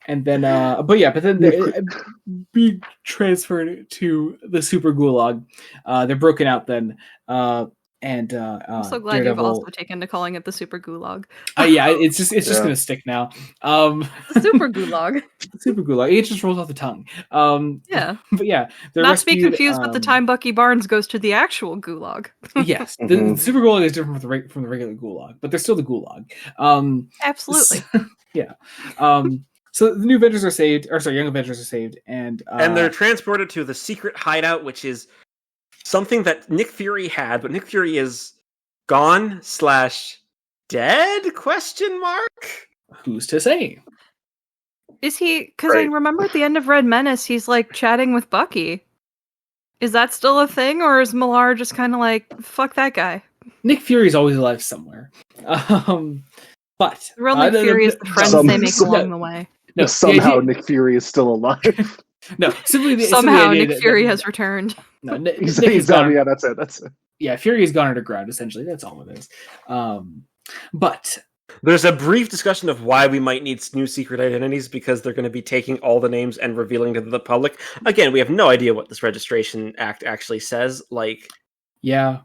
And then, but then they be transferred to the Super Gulag. They're broken out then, and
I'm so glad
Daredevil,
you've also taken to calling it the Super Gulag.
Yeah, it's just gonna stick now.
The Super Gulag.
Super Gulag. It just rolls off the tongue.
Yeah,
but yeah, they're
not to be
rescued,
confused with the time Bucky Barnes goes to the actual Gulag.
Yes, the Super Gulag is different from the regular Gulag, but they're still the Gulag.
Absolutely.
Yeah. So the Young Avengers are saved, and
they're transported to the secret hideout, which is something that Nick Fury had, but Nick Fury is gone / dead? Question mark?
Who's to say?
Is he? Because I remember at the end of Red Menace, he's like chatting with Bucky. Is that still a thing, or is Millar just kind of like, fuck that guy?
Nick Fury's always alive somewhere. But
the real Nick Fury is the friends they make along the way.
No, somehow Nick Fury is still alive.
No,
somehow Nick Fury has returned.
No, Nick
he's gone. Yeah, that's it.
Yeah, Fury has gone underground. Essentially, that's all it is. But
there's a brief discussion of why we might need new secret identities because they're going to be taking all the names and revealing to the public. Again, we have no idea what this registration act actually says. Like,
yeah.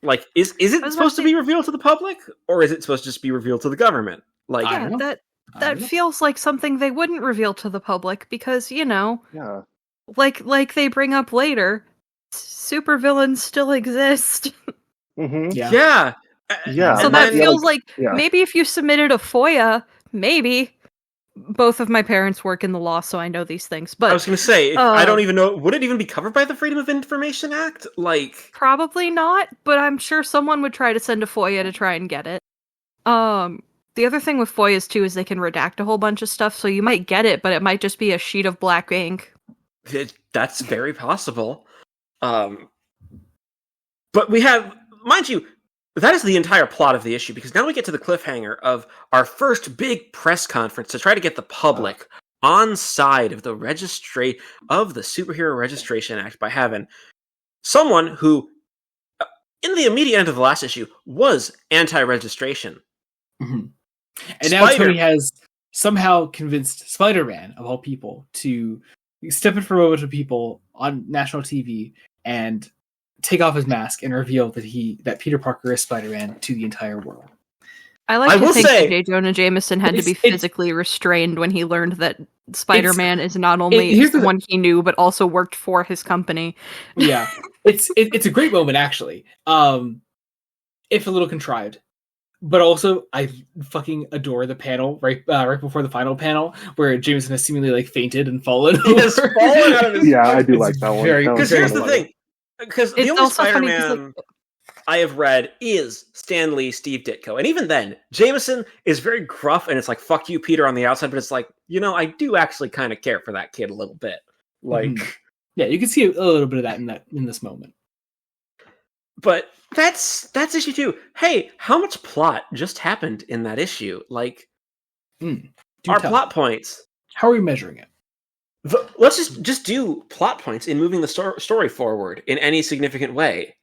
Like, is it supposed to be revealed to the public, or is it supposed to just be revealed to the government? Like,
I don't know.
That feels like something they wouldn't reveal to the public because, like they bring up later, supervillains still exist.
Mm-hmm.
Yeah.
So that feels like maybe if you submitted a FOIA, maybe, both of my parents work in the law, so I know these things. But
I was going to say, I don't even know. Would it even be covered by the Freedom of Information Act? Like,
probably not. But I'm sure someone would try to send a FOIA to try and get it. The other thing with FOIAs too is they can redact a whole bunch of stuff, so you might get it, but it might just be a sheet of black ink.
That's very possible. But we have, mind you, that is the entire plot of the issue, because now we get to the cliffhanger of our first big press conference to try to get the public on side of the Superhero Registration Act by having someone who, in the immediate end of the last issue, was anti-registration.
Mm-hmm. And now Tony has somehow convinced Spider-Man, of all people, to step in front of a bunch of people on national TV and take off his mask and reveal that Peter Parker is Spider-Man to the entire world.
I like to think that J. Jonah Jameson had to be physically restrained when he learned that Spider-Man is not only one he knew, but also worked for his company.
Yeah, it's a great moment, actually. If a little contrived. But also, I fucking adore the panel right before the final panel where Jameson has seemingly like fainted and fallen.
Fallen out of his
I do like that one.
Because here's the thing: because the only Spider-Man I have read is Stan Lee, Steve Ditko, and even then, Jameson is very gruff, and it's like "fuck you, Peter" on the outside, but it's like, I do actually kind of care for that kid a little bit. Like,
yeah, you can see a little bit of that in this moment.
But that's issue 2. Hey, how much plot just happened in that issue? Like, our plot points.
How are we measuring it?
Let's just do plot points in moving the story forward in any significant way.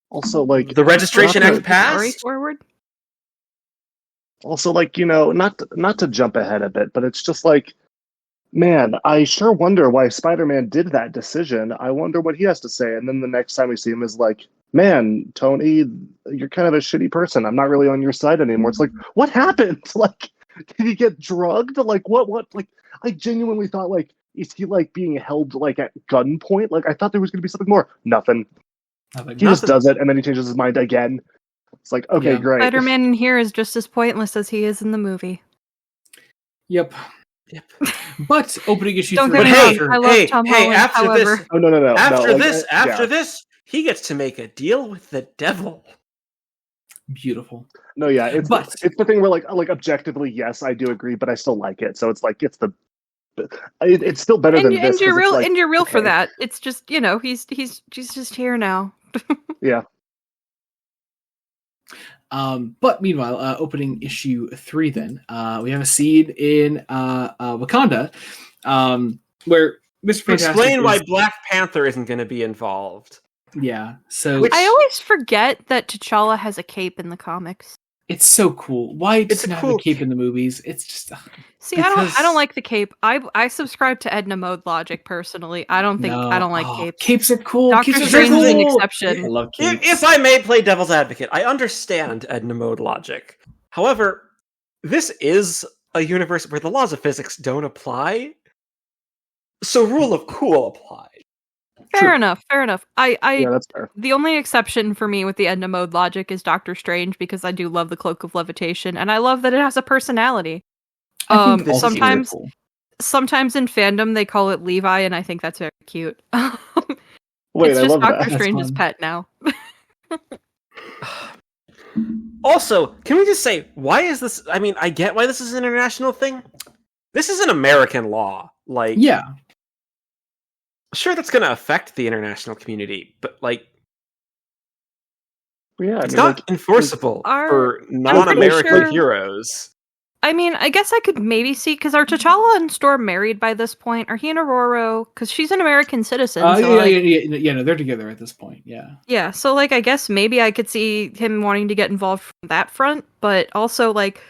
Also, like,
the Registration Act passed.
Story forward.
Also, like, not to jump ahead a bit, but it's just like, man, I sure wonder why Spider-Man did that decision. I wonder what he has to say. And then the next time we see him is like, man, Tony, you're kind of a shitty person. I'm not really on your side anymore. It's like, what happened? Like, did he get drugged? Like, what? Like, I genuinely thought, like, is he, like, being held, like, at gunpoint? Like, I thought there was going to be something more. Nothing. He just does it, and then he changes his mind again. It's like, okay, great.
Spider-Man in here is just as pointless as he is in the movie.
Yep. But opening issue 3.
But I love Tom Holland,
after
however.
this,
no.
After this, he gets to make a deal with the devil.
Beautiful.
No, yeah, it's the thing where like objectively, yes, I do agree, but I still like it. So it's like it's still better than this.
And you're real for that. It's just he's just here now.
Yeah.
But meanwhile, opening issue 3, then we have a scene in Wakanda, where Mr. Fantastic
explain why Black Panther isn't going to be involved.
Yeah, so
I always forget that T'Challa has a cape in the comics.
It's so cool. Why doesn't have a cape in the movies? It's just
see, I don't like the cape. I subscribe to Edna Mode logic personally. I don't like capes.
Capes are cool.
Doctor Strange is an exception.
I love capes.
If I may play devil's advocate, I understand Edna Mode logic. However, this is a universe where the laws of physics don't apply, so rule of cool applies.
Fair enough.
Yeah, that's fair.
The only exception for me with the Edna Mode logic is Doctor Strange, because I do love the Cloak of Levitation, and I love that it has a personality. Sometimes in fandom they call it Levi, and I think that's very cute.
Wait,
it's
I
just
love
Doctor
that.
Strange's pet now.
Also, can we just say, why is this? I mean, I get why this is an international thing. This is an American law. Like,
yeah.
Sure, that's going to affect the international community, but like, it's not enforceable for non-American heroes.
I mean, I guess I could maybe see, because are T'Challa and Storm married by this point? Are he and Aurora? Because she's an American citizen.
No, they're together at this point. Yeah.
Yeah, so like, I guess maybe I could see him wanting to get involved from that front, but also like,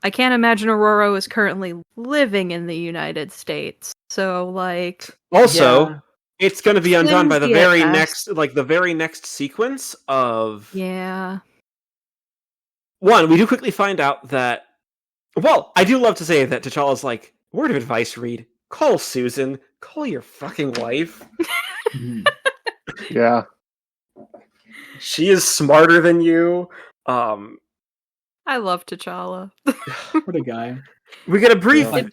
I can't imagine Aurora is currently living in the United States. So like,
also, it's going to be undone by the very next sequence of.
Yeah.
One, we do quickly find out that. Well, I do love to say that T'Challa's like, word of advice, Reed, call Susan, call your fucking wife.
Yeah.
She is smarter than you.
I love T'Challa.
What a guy.
We get a brief
Yeah.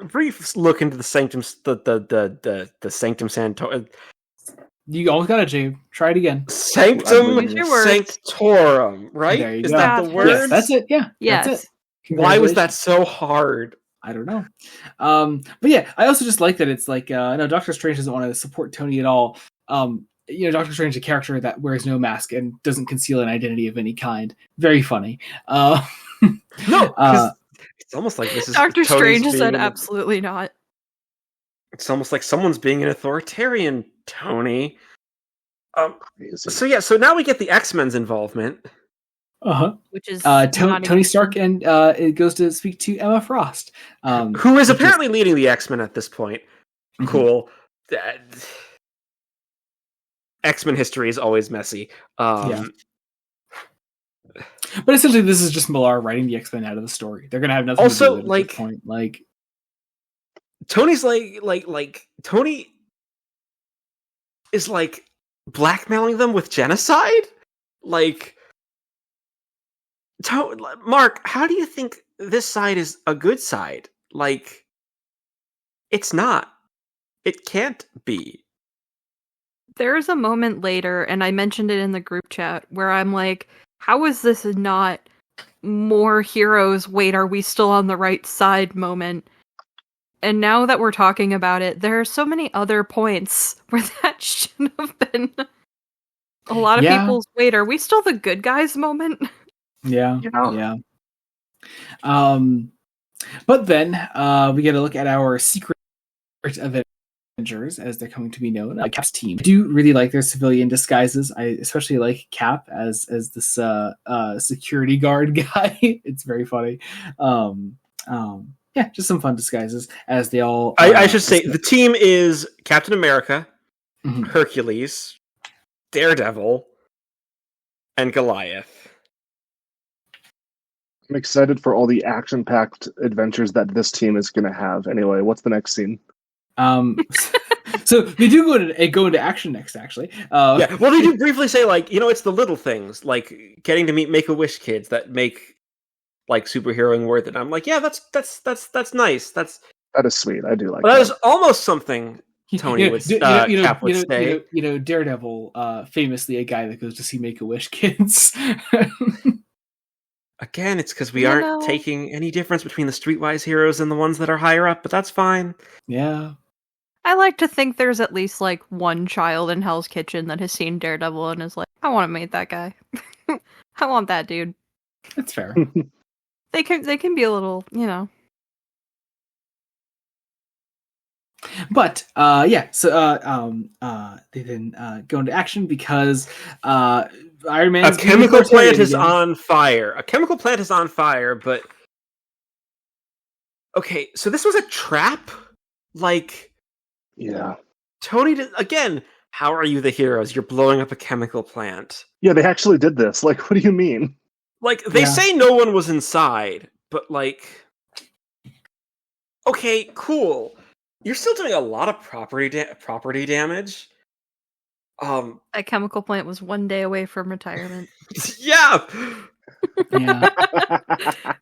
brief look into the sanctum, the sanctum
You almost got it, Jabe. Try it again.
sanctum
Use your words.
sanctorum, right?
There you
Is
go.
that the
Yes.
word?
Yes, that's it. Yeah,
Yes.
that's it.
Why was that
Congratulations.
so hard?
I don't know. But yeah, I also just like that it's like no, Doctor Strange doesn't want to support Tony at all. Doctor Strange is a character that wears no mask and doesn't conceal an identity of any kind. Very funny.
No, because it's almost like this is
Doctor
Tony's
Strange
being
said
an-
absolutely not.
It's almost like someone's being an authoritarian, Tony.
Crazy.
So now we get the X-Men's involvement.
Uh-huh.
Which is
Tony Stark, and it goes to speak to Emma Frost,
Who is apparently leading the X-Men at this point.
Mhm.
Cool. X-Men history is always messy.
Yeah. But essentially, this is just Millar writing the X-Men out of the story. They're gonna have nothing
Also,
to do with it at
like-
this point. Like,
Tony's like Tony is like blackmailing them with genocide. Like, Mark, how do you think this side is a good side? Like, it's not. It can't be.
There is a moment later, and I mentioned it in the group chat, where I'm like, how is this not more heroes? Wait, are we still on the right side moment? And now that we're talking about it, there are so many other points where that should have been a lot of
Yeah.
people's wait, are we still the good guys moment?
yeah,
Yeah.
yeah. But then we get a look at our secret Avengers, as they're coming to be known, Cap's team. I do really like their civilian disguises. I especially like Cap as this security guard guy. It's very funny. Yeah, just some fun disguises as they all.
I should say the team is Captain America,
Mhm.
Hercules, Daredevil, and Goliath.
I'm excited for all the action-packed adventures that this team is going to have. Anyway, what's the next scene?
So they do go into action next, actually.
Yeah, well, they do briefly say, like, it's the little things, like getting to meet Make-A-Wish kids that make like superheroing worth it. I'm like, yeah, that's nice.
That is sweet. I do like
That
that.
is almost something Tony would Cap would say.
Daredevil, famously a guy that goes to see Make-A-Wish kids.
Again, it's because we aren't taking any difference between the streetwise heroes and the ones that are higher up, but that's fine.
Yeah.
I like to think there's at least like one child in Hell's Kitchen that has seen Daredevil and is like, I want to meet that guy. I want that dude.
That's fair.
They can be a little,
But so they then go into action because Iron Man's
a chemical plant is on fire. A chemical plant is on fire, but okay, so this was a trap? Like,
Yeah.
Tony did again. How are you the heroes? You're blowing up a chemical plant.
Yeah, they actually did this. Like, what do you mean?
Like, they
Yeah.
say no one was inside, but like, okay, cool. You're still doing a lot of property damage.
that chemical plant was one day away from retirement.
Yeah.
Yeah.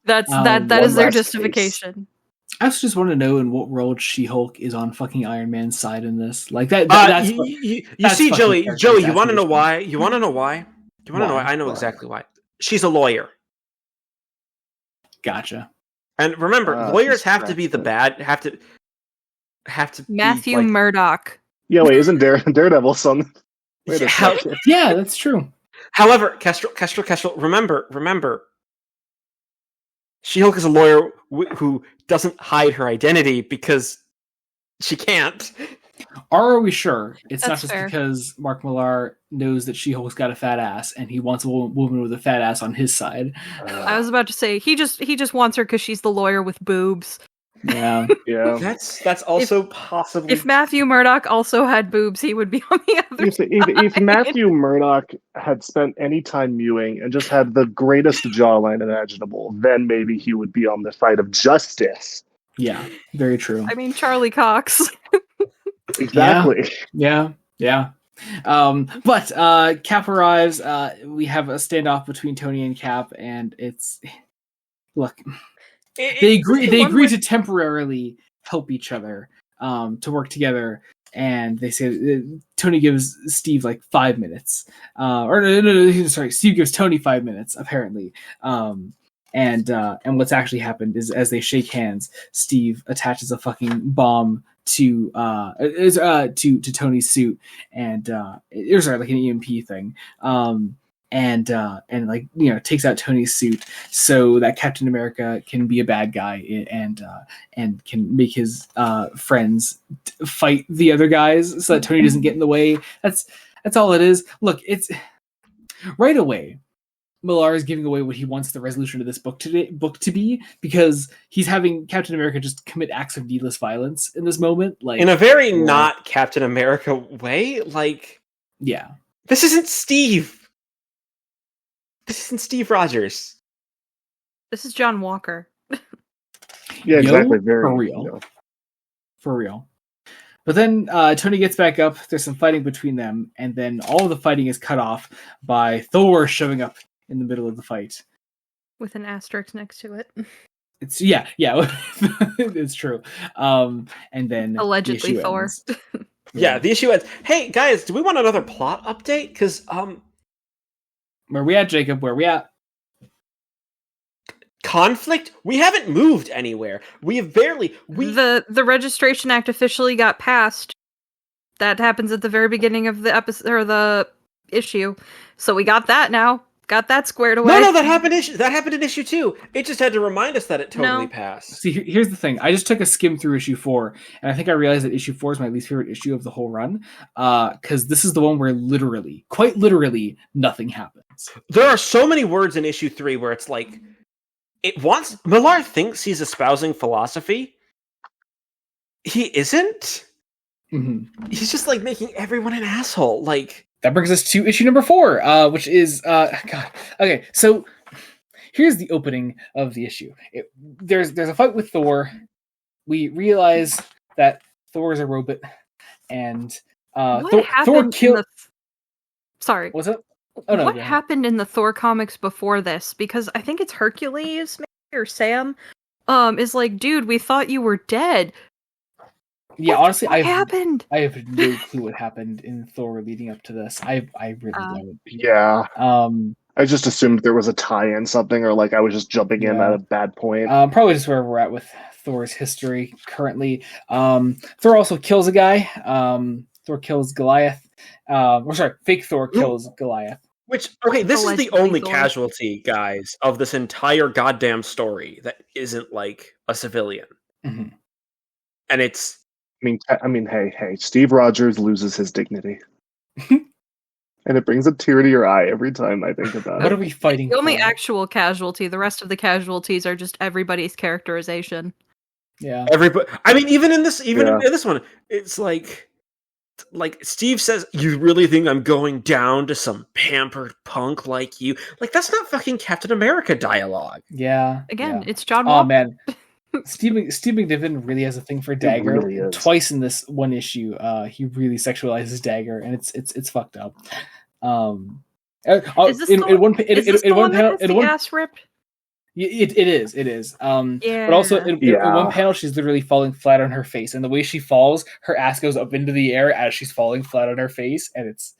That
one
is their
last
justification.
I also just want to know in what world She-Hulk is on fucking Iron Man's side in this. Like that's
you
that's
see,
fucking
Joey,
character
you want to know
assassination.
why? You want to know why? Do you want to know why?
Why?
I know
Why?
exactly why. She's a lawyer.
Gotcha.
And remember,
Ah,
lawyers
she's
have to be the
correct.
bad, have to
Matthew
be like,
Murdoch.
Yeah, wait, isn't Daredevil son? Wait a
Yeah.
second.
Yeah, that's true.
However, Kestrel, remember, She-Hulk is a lawyer who doesn't hide her identity because she can't.
Are we sure it's not
That's
just
fair.
because Mark Millar knows that She-Hulk's got a fat ass and he wants a woman with a fat ass on his side?
I was about to say he just wants her because she's the lawyer with boobs.
Yeah.
Yeah.
That's also possibly.
If Matthew Murdoch also had boobs, he would be on the other
If Matthew Murdoch had spent any time mewing and just had the greatest jawline imaginable, then maybe he would be on the side of justice.
Yeah. Very true.
I mean, Charlie Cox.
Exactly.
Yeah. But Cap arrives. We have a standoff between Tony and Cap, and it's look. They agree to temporarily help each other, to work together. And they say Tony gives Steve like 5 minutes, sorry, Steve gives Tony 5 minutes apparently. And what's actually happened is, as they shake hands, Steve attaches a fucking bomb to Tony's suit, and it was like an EMP thing. And like, you know, takes out Tony's suit so that Captain America can be a bad guy and can make his friends fight the other guys so that Tony doesn't get in the way. That's all it is. Look, it's right away. Millar is giving away what he wants the resolution of this book to be, because he's having Captain America just commit acts of needless violence in this moment, like
in a very not Captain America way. Like,
yeah,
this isn't Steve. This isn't Steve Rogers.
This is John Walker.
Yeah, exactly.
For real. For real. But then Tony gets back up. There's some fighting between them, and then all of the fighting is cut off by Thor showing up in the middle of the fight
with an asterisk next to it.
It's yeah, it's true. And then
allegedly Thor.
Yeah, the issue ends. Hey guys, do we want another plot update? Because
where we at, Jacob? Where we at?
Conflict? We haven't moved anywhere. We have barely.
The Registration Act officially got passed. That happens at the very beginning of the episode or the issue. So we got that now. Got that squared away.
No, that happened in issue 2. It just had to remind us that it totally passed.
See, here's the thing. I just took a skim through issue 4, and I think I realized that issue 4 is my least favorite issue of the whole run. Because this is the one where quite literally, nothing happens.
There are so many words in issue 3 where it's like, Millar thinks he's espousing philosophy. He isn't.
Mm-hmm.
He's just like making everyone an asshole. Like,
that brings us to issue number 4, which is God. Okay, so here's the opening of the issue. There's a fight with Thor. We realize that Thor is a robot, and Thor killed.
Sorry,
was it? Oh, no,
what happened in the Thor comics before this? Because I think it's Hercules, maybe, or Sam. Is like, dude, we thought you were dead.
Yeah, honestly,
what happened?
I have no clue what happened in Thor leading up to this. I really don't.
Yeah. I just assumed there was a tie-in something, or like I was just jumping in at a bad point.
Probably just where we're at with Thor's history currently. Thor also kills a guy. Thor kills Goliath. Fake Thor kills Goliath.
This is the only casualty, guys, of this entire goddamn story that isn't like a civilian.
Mm-hmm.
And it's.
I mean, hey, Steve Rogers loses his dignity. And it brings a tear to your eye every time I think about it.
What are we fighting
The only
for?
actual casualty, the rest of the casualties are just everybody's characterization.
Yeah.
Everybody. I mean, even in this one, it's like Steve says, "You really think I'm going down to some pampered punk like you?" Like, that's not fucking Captain America dialogue.
Yeah.
Again,
yeah.
it's John Walker.
Oh man. Steve McNiven really has a thing for Dagger. Really twice in this one issue, he really sexualizes Dagger, and it's fucked up.
Is this the one ass ripped?
It is.
Yeah.
But also in one panel, she's literally falling flat on her face, and the way she falls, her ass goes up into the air as she's falling flat on her face, and it's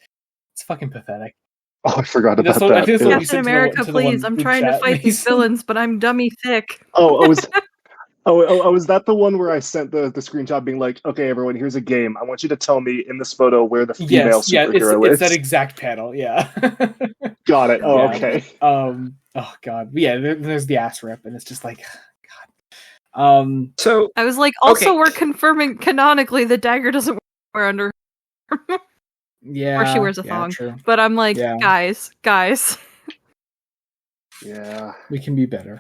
fucking pathetic.
Oh, I forgot about that.
Captain America, please! I'm trying to fight these villains, but I'm dummy thick.
Was that the one where I sent the screenshot being like, okay, everyone, here's a game. I want you to tell me in this photo where the female superhero is.
It's that exact panel, yeah.
Got it. Oh, yeah. Okay.
Oh, God. Yeah, there's the ass rip, and it's just like, God.
So
I was like, also, we're confirming canonically the Dagger doesn't wear under her.
Yeah.
Or she wears a thong.
True.
But I'm like, guys.
Yeah.
We can be better.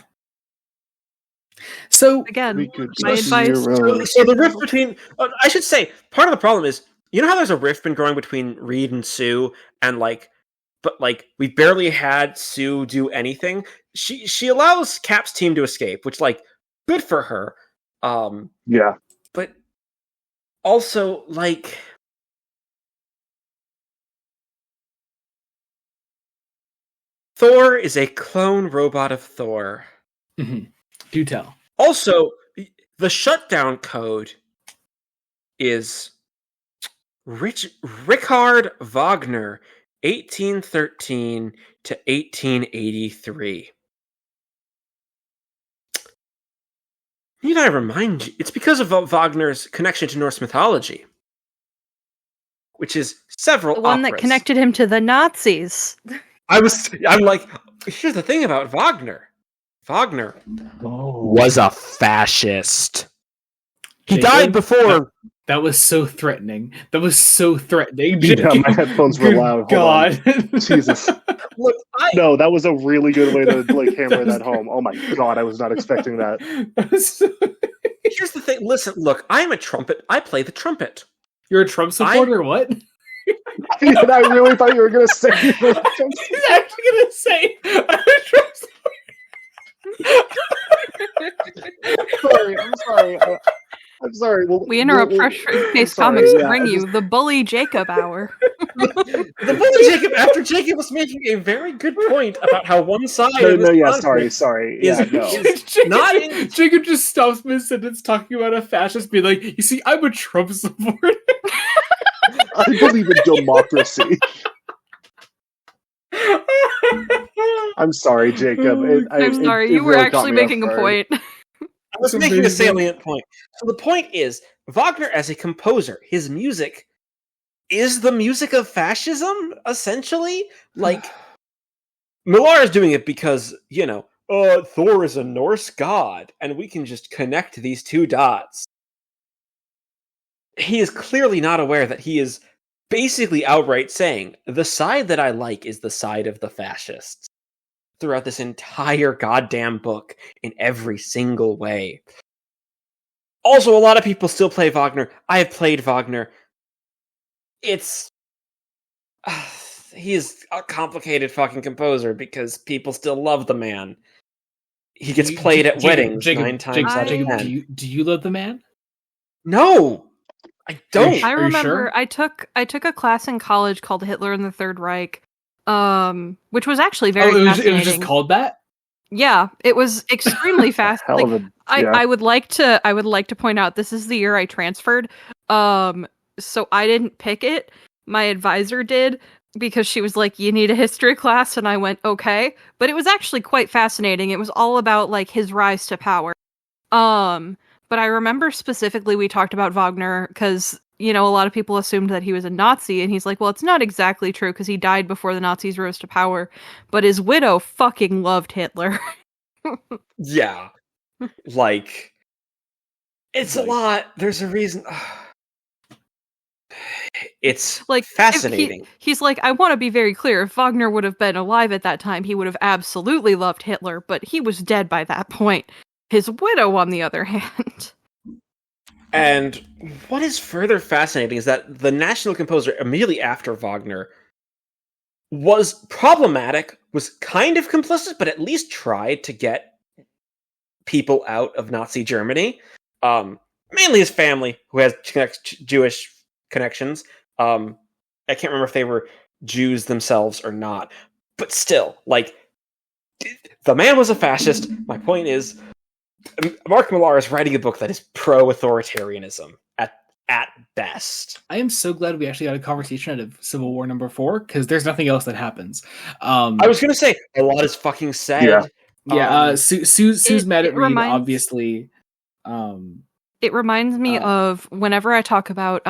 So
again, my advice.
So the rift between, I should say, part of the problem is, you know how there's a rift been growing between Reed and Sue, and but we barely had Sue do anything. She allows Cap's team to escape, which good for her.
Yeah,
but also Thor is a clone robot of Thor.
Mm-hmm. Do tell.
Also, the shutdown code is Richard Wagner, 1813 to 1883. Need I remind you? It's because of Wagner's connection to Norse mythology, which is several
The one that
operas.
connected him to the Nazis.
I'm like, here's the thing about Wagner. Wagner was a fascist. He
Jacob,
died before.
That was so threatening. That was so threatening.
Yeah, my headphones were
Good
loud. Hold
God.
on. Jesus.
Look,
No, that was a really good way to hammer that home. Oh my God, I was not expecting that.
Here's the thing. Listen, look, I'm a trumpet. I play the trumpet.
You're a Trump supporter, what?
And I really thought you were going to say
He's actually gonna say I'm a Trump
sorry. I'm sorry. I'm sorry.
We interrupt Fresh-Faced Comics to bring you the Bully Jacob Hour.
The Bully Jacob, after Jacob was making a very good point about how one side of this conflict
sorry.
is,
Yeah, no.
is not in...
Jacob just stops mid-sentence talking about a fascist, being like, you see, I'm a Trump supporter.
I believe in democracy. I'm sorry, Jacob.
I'm sorry, you were
really
actually
caught me off
making a
guard.
point.
I was making a salient point. So the point is, Wagner as a composer, his music is the music of fascism, essentially. Like, Millar is doing it because, Thor is a Norse god, and we can just connect these two dots. He is clearly not aware that he is basically outright saying, the side that I like is the side of the fascists. Throughout this entire goddamn book, in every single way. Also, a lot of people still play Wagner. I have played Wagner. It's... he is a complicated fucking composer because people still love the man. He gets played at weddings
Jacob,
9 times out of 10.
Do you love the man?
No! I don't.
I
Are you
remember
sure?
I took a class in college called Hitler and the Third Reich, which was actually very
it
fascinating.
was just called that?
Yeah, it was extremely fast.
Hell of a, yeah.
I would like to point out this is the year I transferred. So I didn't pick it. My advisor did because she was like, "You need a history class," and I went, "Okay." But it was actually quite fascinating. It was all about like his rise to power. But I remember specifically we talked about Wagner because, a lot of people assumed that he was a Nazi, and he's like, well, it's not exactly true because he died before the Nazis rose to power, but his widow fucking loved Hitler.
Yeah. Like, it's a lot. There's a reason. It's
like
fascinating.
He's like, I want to be very clear. If Wagner would have been alive at that time, he would have absolutely loved Hitler, but he was dead by that point. His widow, on the other hand.
And what is further fascinating is that the national composer, immediately after Wagner, was problematic, was kind of complicit, but at least tried to get people out of Nazi Germany. Mainly his family, who has Jewish connections. I can't remember if they were Jews themselves or not. But still, the man was a fascist. My point is, Mark Millar is writing a book that is pro-authoritarianism at best.
I am so glad we actually got a conversation out of Civil War #4 because there's nothing else that happens.
I was going to say, a lot is fucking said.
Yeah. Sue's mad at Reed, obviously.
It reminds me of whenever I talk about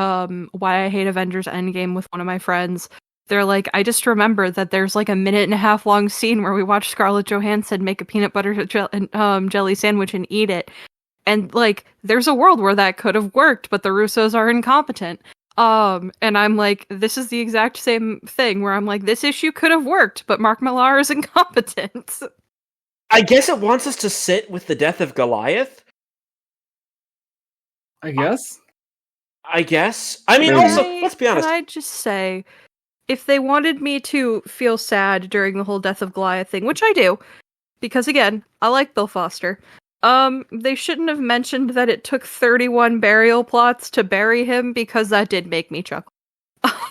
why I hate Avengers Endgame with one of my friends. They're like, I just remember that there's like a 1.5 minute long scene where we watch Scarlett Johansson make a peanut butter jelly sandwich and eat it. And there's a world where that could have worked, but the Russos are incompetent. And I'm like, this is the exact same thing where I'm like, this issue could have worked, but Mark Millar is incompetent.
I guess it wants us to sit with the death of Goliath.
I guess.
I mean, also, let's be honest.
Can I just say, if they wanted me to feel sad during the whole death of Goliath thing, which I do, because again, I like Bill Foster, they shouldn't have mentioned that it took 31 burial plots to bury him, because that did make me chuckle.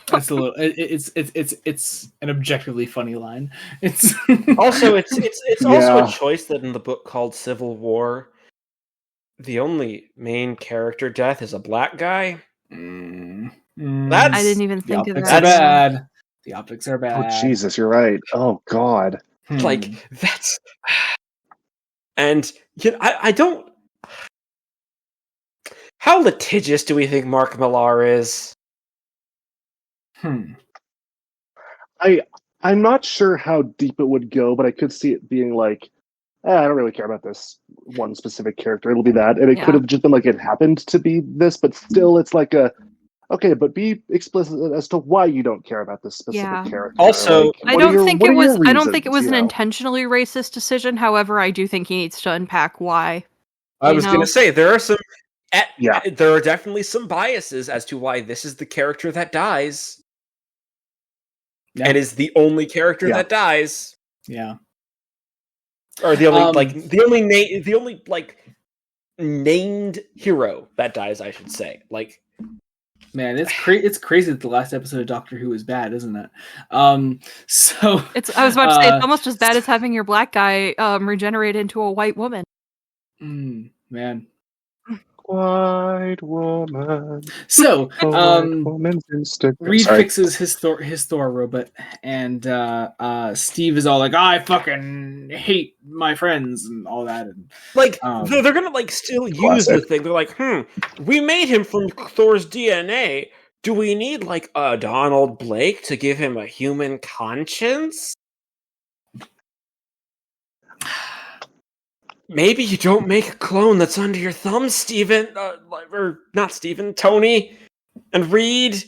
That's a little. It's an objectively funny line. It's
also it's also a choice that in the book called Civil War, the only main character death is a black guy.
I didn't even
The
think of
optics
that.
are bad. The optics are
Oh
bad.
Jesus, you're right. Oh God.
Like that's, and I don't. How litigious do we think Mark Millar is?
I'm not sure how deep it would go, but I could see it being like, I don't really care about this one specific character. It'll be that, and it could have just been like it happened to be this, but still, it's like okay, but be explicit as to why you don't care about this specific character.
Also,
like,
I don't think it was. I don't think it was
reasons,
an intentionally racist decision. However, I do think he needs to unpack why.
I was going to say there are some. There are definitely some biases as to why this is the character that dies, and is the only character that dies.
Yeah,
or the only the only named hero that dies. I should say, like.
Man, it's crazy that the last episode of Doctor Who is bad, isn't it? So
I was about to say it's almost as bad as having your black guy regenerate into a white woman.
Man.
White woman.
So,
instinct.
Reed fixes his Thor robot, and Steve is all like, "I fucking hate my friends" and all that. And
like they're gonna still use the thing. They're like, we made him from Thor's DNA. Do we need a Donald Blake to give him a human conscience? Maybe you don't make a clone that's under your thumb, Steven. Or not Steven, Tony, and Reed,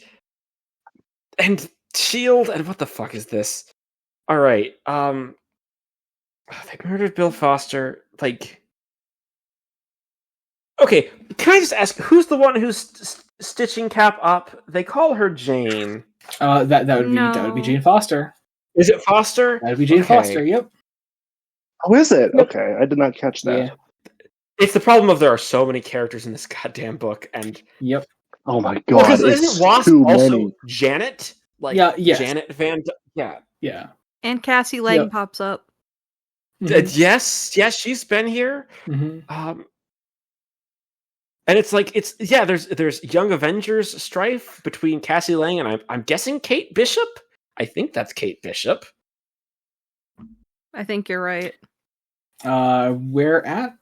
and Shield, and what the fuck is this? Alright, they murdered Bill Foster, Okay, can I just ask, who's the one who's stitching Cap up? They call her Jane.
That would be Jane Foster.
Is it Foster?
That would be Jane Foster, yep.
Oh, is it? Okay, I did not catch that.
Yeah.
It's the problem of there are so many characters in this goddamn book, and
oh my god,
because isn't Wasp also Janet? Janet Van.
Yeah.
And Cassie Lang pops up.
Yes, she's been here.
Mm-hmm.
And it's there's Young Avengers strife between Cassie Lang and I'm guessing Kate Bishop. I think that's Kate Bishop.
I think you're right.
Where at?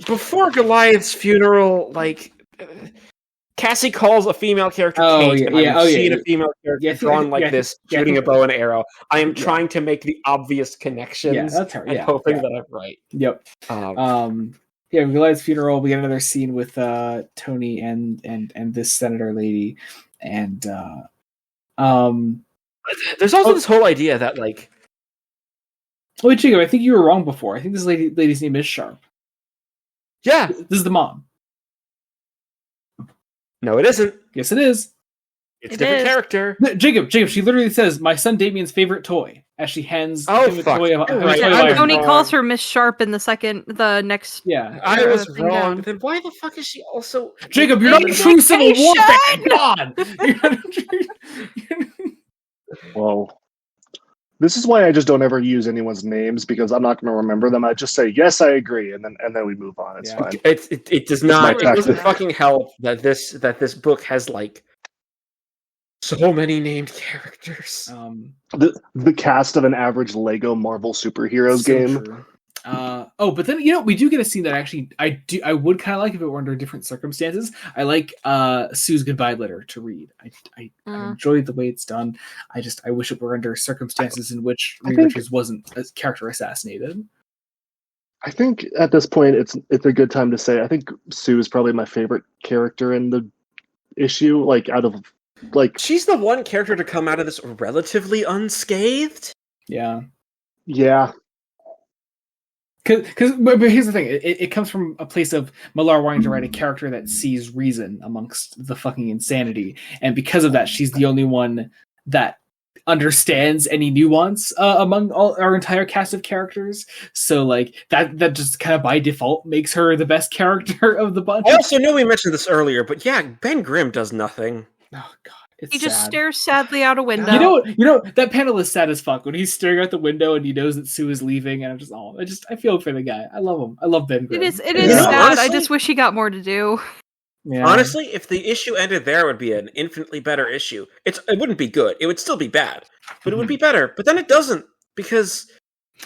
Before Goliath's funeral, Cassie calls a female character Kate, and I've seen a female character drawn this, shooting a bow and arrow. I am trying to make the obvious connections.
Yeah, that's her.
And hoping that I'm right.
Yep. Goliath's funeral. We get another scene with Tony and this senator lady, and
there's also this whole idea that
wait, Jacob, I think you were wrong before. I think this lady's name is Sharp.
Yeah.
This is the mom.
No, it isn't.
Yes, it is.
It's a different character.
Jacob, she literally says, "My son Damien's favorite toy," as she hands him a toy.
Tony calls her Miss Sharp in the next.
Yeah, I was wrong. But then why the fuck is she also...
Jacob, you're not a true Civil War fan! Come on!
Well... This is why I just don't ever use anyone's names, because I'm not going to remember them. I just say, yes, I agree, and then we move on. It's fine.
It does not. It doesn't fucking help that this book has so many named characters.
The cast of an average Lego Marvel superheroes game.
True. But then we do get a scene that actually I would kind of like if it were under different circumstances. I like Sue's goodbye letter to read. I enjoyed the way it's done. I wish it were under circumstances in which Reed Richards wasn't a character assassinated.
I think at this point it's a good time to say I think Sue is probably my favorite character in the issue. Out of
she's the one character to come out of this relatively unscathed.
Yeah.
Yeah.
But here's the thing: it comes from a place of Millar wanting to write a character that sees reason amongst the fucking insanity, and because of that, she's the only one that understands any nuance among all our entire cast of characters. So that just kind of by default makes her the best character of the bunch.
I also know we mentioned this earlier, but Ben Grimm does nothing.
Oh god, It's
He just
sad.
stares sadly out a window.
You know that panel is sad as fuck when he's staring out the window and he knows that Sue is leaving, and I feel for the guy. I love him. I love Ben Grimm.
It is
You know,
sad.
honestly-
I just wish he got more to do.
Yeah.
Honestly, if the issue ended there, it would be an infinitely better issue. It wouldn't be good. It would still be bad, but it would be better. But then it doesn't, because...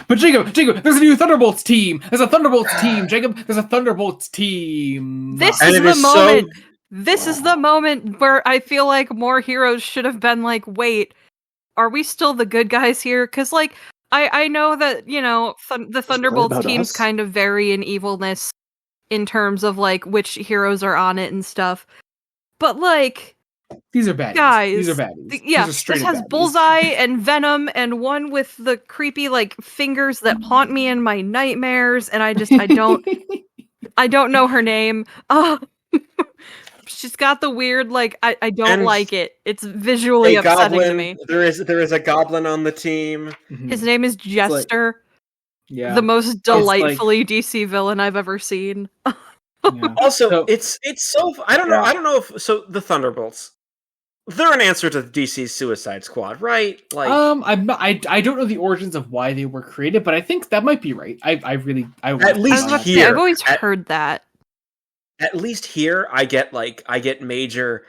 But Jacob, there's a new Thunderbolts team. There's a Thunderbolts team, Jacob. There's a Thunderbolts team.
This
And
is
it
the
is so-
moment. This is the moment where I feel like more heroes should have been like, wait, are we still the good guys here? Because, like, I know that, you know, the Thunderbolts
about
teams
us?
kind of vary in evilness in terms of, like, which heroes are on it and stuff. But, like,
These are baddies.
guys,
These are baddies.
yeah,
These are straight
this has
baddies.
Bullseye and Venom and one with the creepy, like, fingers that haunt me in my nightmares, and I don't know her name. She's got the weird, like, I don't
And
like it. It's visually
a
upsetting
goblin.
to me.
There is a goblin on the team.
Mhm.
His name is Jester,
Yeah.
the most
like-
delightfully DC villain I've ever seen.
Yeah.
Also,
So-
it's so I don't know if the Thunderbolts. They're an answer to DC's Suicide Squad, right? Like,
I'm not. I don't know the origins of why they were created, but I think that might be right. I
At
would
I
least
was about to say,
here,
I've always
at-
heard that.
at least here, I get major.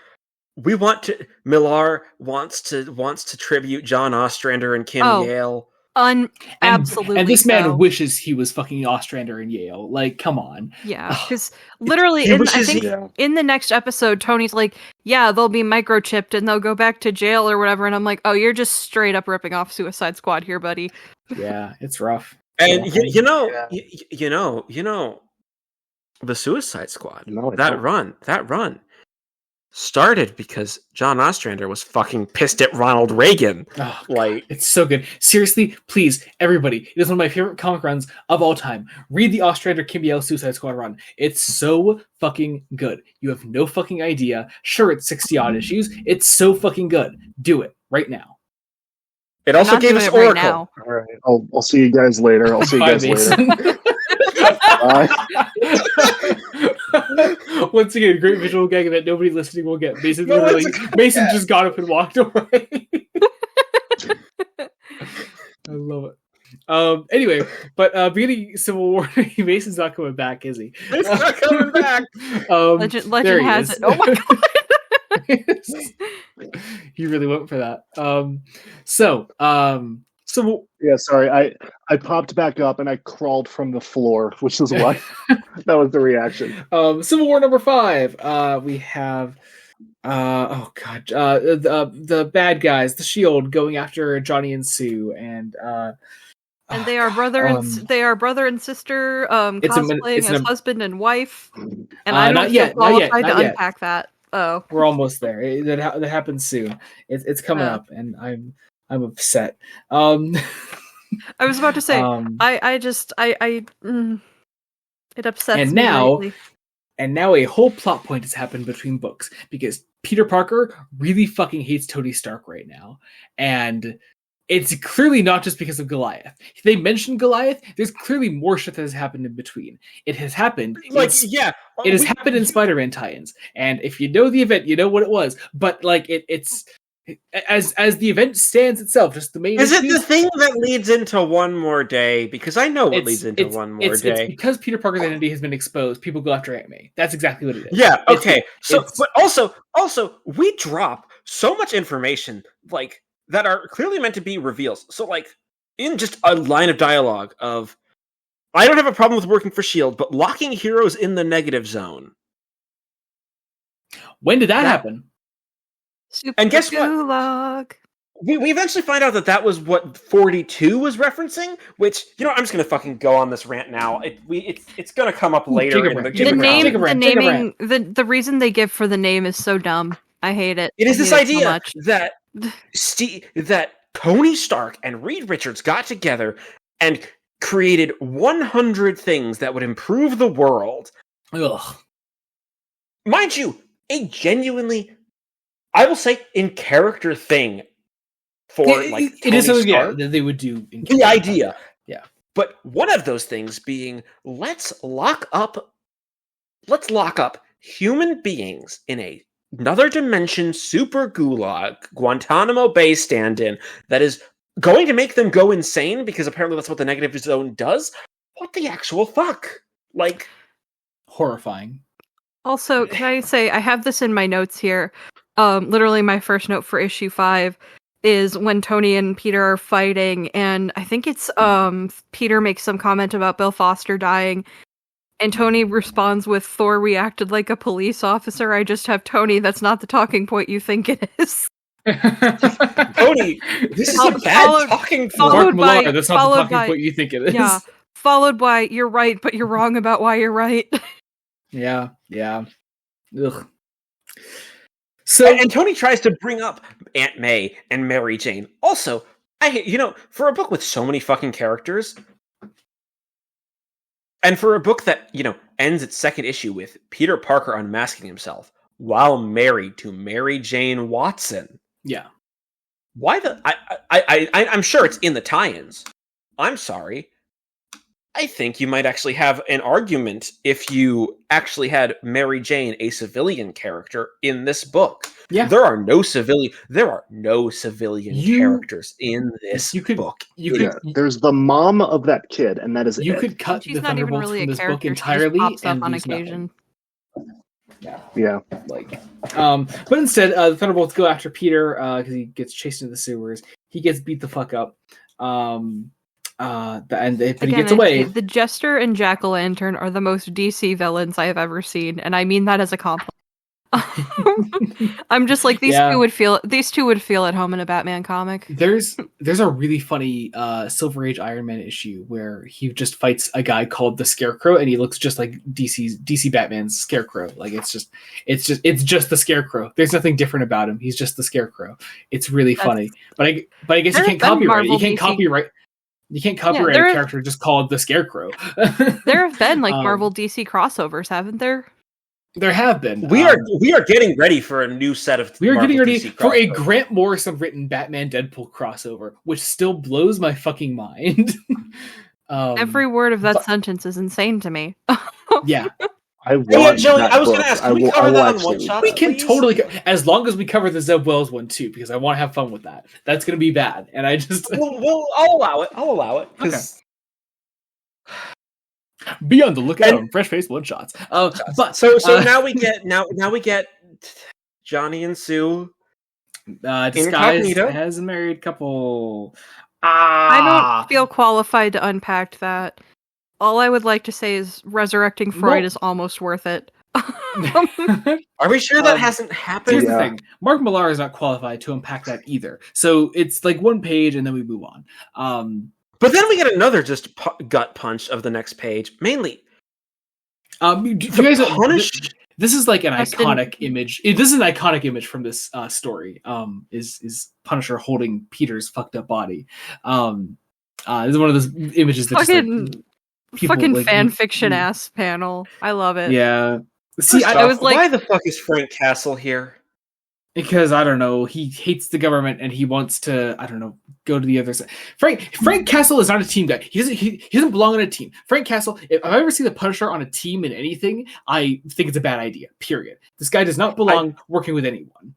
Millar wants to tribute John Ostrander and Kim
Oh.
Yale.
Absolutely.
And this man
so.
wishes he was fucking Ostrander and Yale. Like, come on.
Yeah, because literally,
He
I
wishes
think
he-
in the next episode, Tony's like, "Yeah, they'll be microchipped and they'll go back to jail or whatever," and I'm like, "Oh, you're just straight up ripping off Suicide Squad here, buddy."
Yeah, it's rough.
And
Yeah.
you know, the Suicide Squad.
No, I
that
don't.
run started because John Ostrander was fucking pissed at Ronald Reagan.
Oh,
Like,
it's so good. Seriously, please, everybody. It is one of my favorite comic runs of all time. Read the Ostrander Kim Yale Suicide Squad run. It's so fucking good. You have no fucking idea. Sure, it's 60 odd issues. It's so fucking good. Do it right now.
it
I'm
also
not
gave
doing
us
it right
Oracle.
now.
All right, I'll see you guys later. I'll see you
Bye,
guys later.
Mason. Once again, great visual gag that nobody listening will get. Mason
No,
literally,
it's a-
Mason just got up and walked away. I love it. Anyway, but beginning Civil War, Mason's not coming back, is he?
It's not coming back.
Legend
there he
has
is.
it. Oh my god!
He really went for that. So
Yeah, sorry. I popped back up and I crawled from the floor, which is why that was the reaction.
Civil War number 5. We have the bad guys, the Shield, going after Johnny and Sue, and
They are brother and sister cosplaying as husband and wife. And I don't
not
feel
yet,
qualified
not
to
yet.
unpack that. Oh,
we're almost there. That happens soon. It's coming
Oh.
up, and I'm upset.
I was about to say,
um,
it upsets
And
me
now-
greatly.
And now a whole plot point has happened between books because Peter Parker really fucking hates Tony Stark right now. And it's clearly not just because of Goliath. They mentioned Goliath. There's clearly more shit that has happened in between. It has happened.
Like,
It
yeah,
has happened in Spider-Man tie-ins. And if you know the event, you know what it was. But like it's as the event stands itself, just the main
Is it the
issues,
thing that leads into One More Day? Because I know what
it's-
leads into
it's-
One More
it's
Day.
because Peter Parker's identity has been exposed. People go after Aunt May. That's exactly what it is.
Yeah,
It's-
okay. So,
it's-
but also, we drop so much information, like, that are clearly meant to be reveals. So, like, in just a line of dialogue of, I don't have a problem with working for S.H.I.E.L.D., but locking heroes in the negative zone.
When did that
That-
happen?
And guess what?
Gulag.
We eventually find out that was what 42 was referencing, which, you know, I'm just going to fucking go on this rant now. It's going to come up later.
Jacob
in the,
rant,
The
Jacob rant,
name,
Jacob
the
rant, Jacob
naming, the reason they give for the name is so dumb. I hate it.
It is
I
this
hate it so
idea
much.
that Tony Stark and Reed Richards got together and created 100 things that would improve the world.
Ugh.
Mind you, a genuinely, I will say, in character thing for like
it
Tony
is something
Stark.
that they would do. In
The idea.
Yeah.
But one of those things being, let's lock up human beings in a another dimension super gulag, Guantanamo Bay stand-in that is going to make them go insane because apparently that's what the negative zone does. What the actual fuck? Like,
Horrifying.
Also, can I say, I have this in my notes here. Literally my first note for issue 5 is when Tony and Peter are fighting, and I think it's Peter makes some comment about Bill Foster dying, and Tony responds with, "Thor reacted like a police officer." I just have Tony, that's not the talking point you think it is.
Tony, this is a bad talking point.
Mark Millar, that's not the talking point you think it is.
Yeah, followed by, "You're right, but you're wrong about why you're right."
Yeah. Ugh.
So, and Tony tries to bring up Aunt May and Mary Jane. Also, for a book with so many fucking characters, and for a book that, ends its second issue with Peter Parker unmasking himself while married to Mary Jane Watson.
Yeah.
Why I'm sure it's in the tie-ins. I'm sorry. I think you might actually have an argument if you actually had Mary Jane, a civilian character, in this book.
Yeah.
There are no civilian characters in this book.
There's the mom of that kid, and that is
you
it.
could cut
She's
the
not even
Thunderbolts
really
from
a
this
character.
book entirely
She just pops
and
up on
lose
occasion.
nothing.
Yeah.
But instead, the Thunderbolts go after Peter because he gets chased into the sewers. He gets beat the fuck up. But he gets away.
The Jester and Jack-o'-lantern are the most DC villains I have ever seen, and I mean that as a compliment. I'm just like, these two would feel at home in a Batman comic.
There's a really funny Silver Age Iron Man issue where he just fights a guy called the Scarecrow, and he looks just like DC Batman's Scarecrow. Like it's just the Scarecrow. There's nothing different about him. He's just the Scarecrow. It's really funny. But I guess you can't copyright it. You can't copyright a character just called the Scarecrow.
There have been Marvel DC crossovers, haven't there?
There have been.
We are getting ready for a new set of.
We are
Marvel
getting ready
DC
for a Grant Morrison written Batman Deadpool crossover, which still blows my fucking mind.
Every word of that sentence is insane to me.
Yeah.
Joey, I was going to ask, can we cover that on one shot?
We can totally, as long as we cover the Zeb Wells one too, because I want to have fun with that. That's going to be bad, and I just.
I'll allow it.
Okay. Be on the lookout on Fresh Face One Shots. But
so now we get Johnny and Sue
disguised as a married couple.
I don't feel qualified to unpack that. All I would like to say is resurrecting Freud is almost worth it.
Are we sure that hasn't happened?
Here's the thing. Mark Millar is not qualified to unpack that either. So it's like one page and then we move on.
But then we get another just gut punch of the next page. Mainly,
you guys this is like an iconic image. This is an iconic image from this story. Is Punisher holding Peter's fucked up body? This is one of those images that
fucking fan fiction ass panel. I love it.
Yeah.
See, I was like, why the fuck is Frank Castle here?
Because I don't know, he hates the government and he wants to, I don't know, go to the other side. Frank Castle is not a team guy. He doesn't belong on a team. Frank Castle, if I ever see the Punisher on a team in anything, I think it's a bad idea. Period. This guy does not belong working with anyone.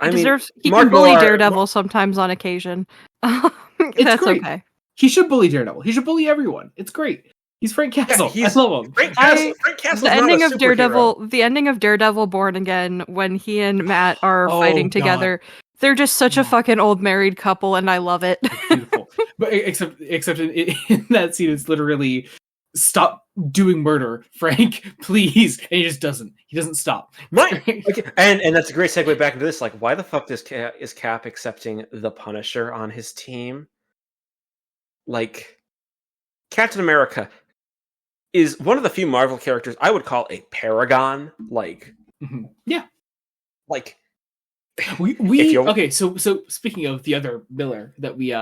He can bully Daredevil sometimes on occasion. That's
great.
Okay.
He should bully Daredevil. He should bully everyone. It's great. He's Frank Castle. I love him.
Frank Castle.
The ending of Daredevil Born Again, when he and Matt are fighting together, they're just such a fucking old married couple, and I love it.
It's beautiful. But except in that scene, it's literally stop doing murder, Frank, please, and he just doesn't. He doesn't stop.
And that's a great segue back into this. Like, why the fuck is Cap accepting the Punisher on his team? Like, Captain America is one of the few Marvel characters I would call a paragon. Like,
yeah,
like
okay. So speaking of the other Miller that we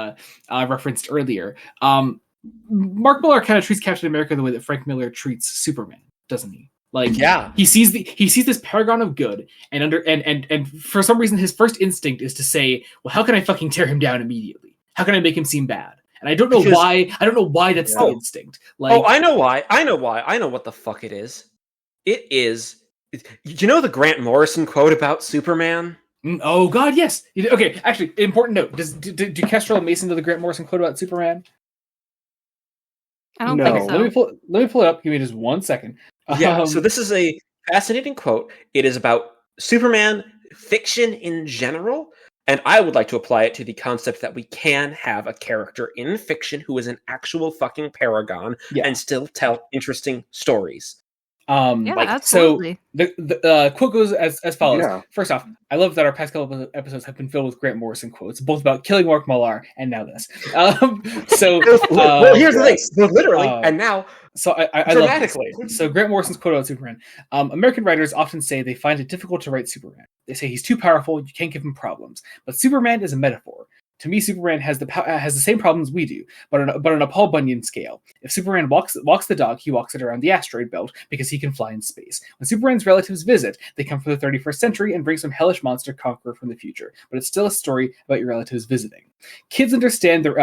referenced earlier, Mark Millar kind of treats Captain America the way that Frank Miller treats Superman, doesn't he? Like, yeah, he sees this paragon of good, and for some reason his first instinct is to say, well, how can I fucking tear him down immediately? How can I make him seem bad? And I don't know why. I don't know why that's the instinct. Like,
I know why. I know what the fuck it is. It is You know the Grant Morrison quote about Superman?
Oh God, yes. Okay, actually, important note: do Kestrel and Mason know the Grant Morrison quote about Superman?
I don't
No.
think so.
Let me pull it up. Give me just 1 second.
Yeah. So this is a fascinating quote. It is about Superman fiction in general, and I would like to apply it to the concept that we can have a character in fiction who is an actual fucking paragon
Yeah.
and still tell interesting stories.
Yeah,
Like,
absolutely.
so the quote goes as follows.
Yeah.
First off, I love that our past couple of episodes have been filled with Grant Morrison quotes, both about killing Mark Millar and now this.
Well, here's the thing. Well, literally, and now
So I love this. So Grant Morrison's quote about Superman. American writers often say they find it difficult to write Superman. They say he's too powerful, you can't give him problems. But Superman is a metaphor. To me, Superman has the same problems we do, but on a Paul Bunyan scale. If Superman walks the dog, he walks it around the asteroid belt because he can fly in space. When Superman's relatives visit, they come from the 31st century and bring some hellish monster conqueror from the future. But it's still a story about your relatives visiting. Kids understand Kids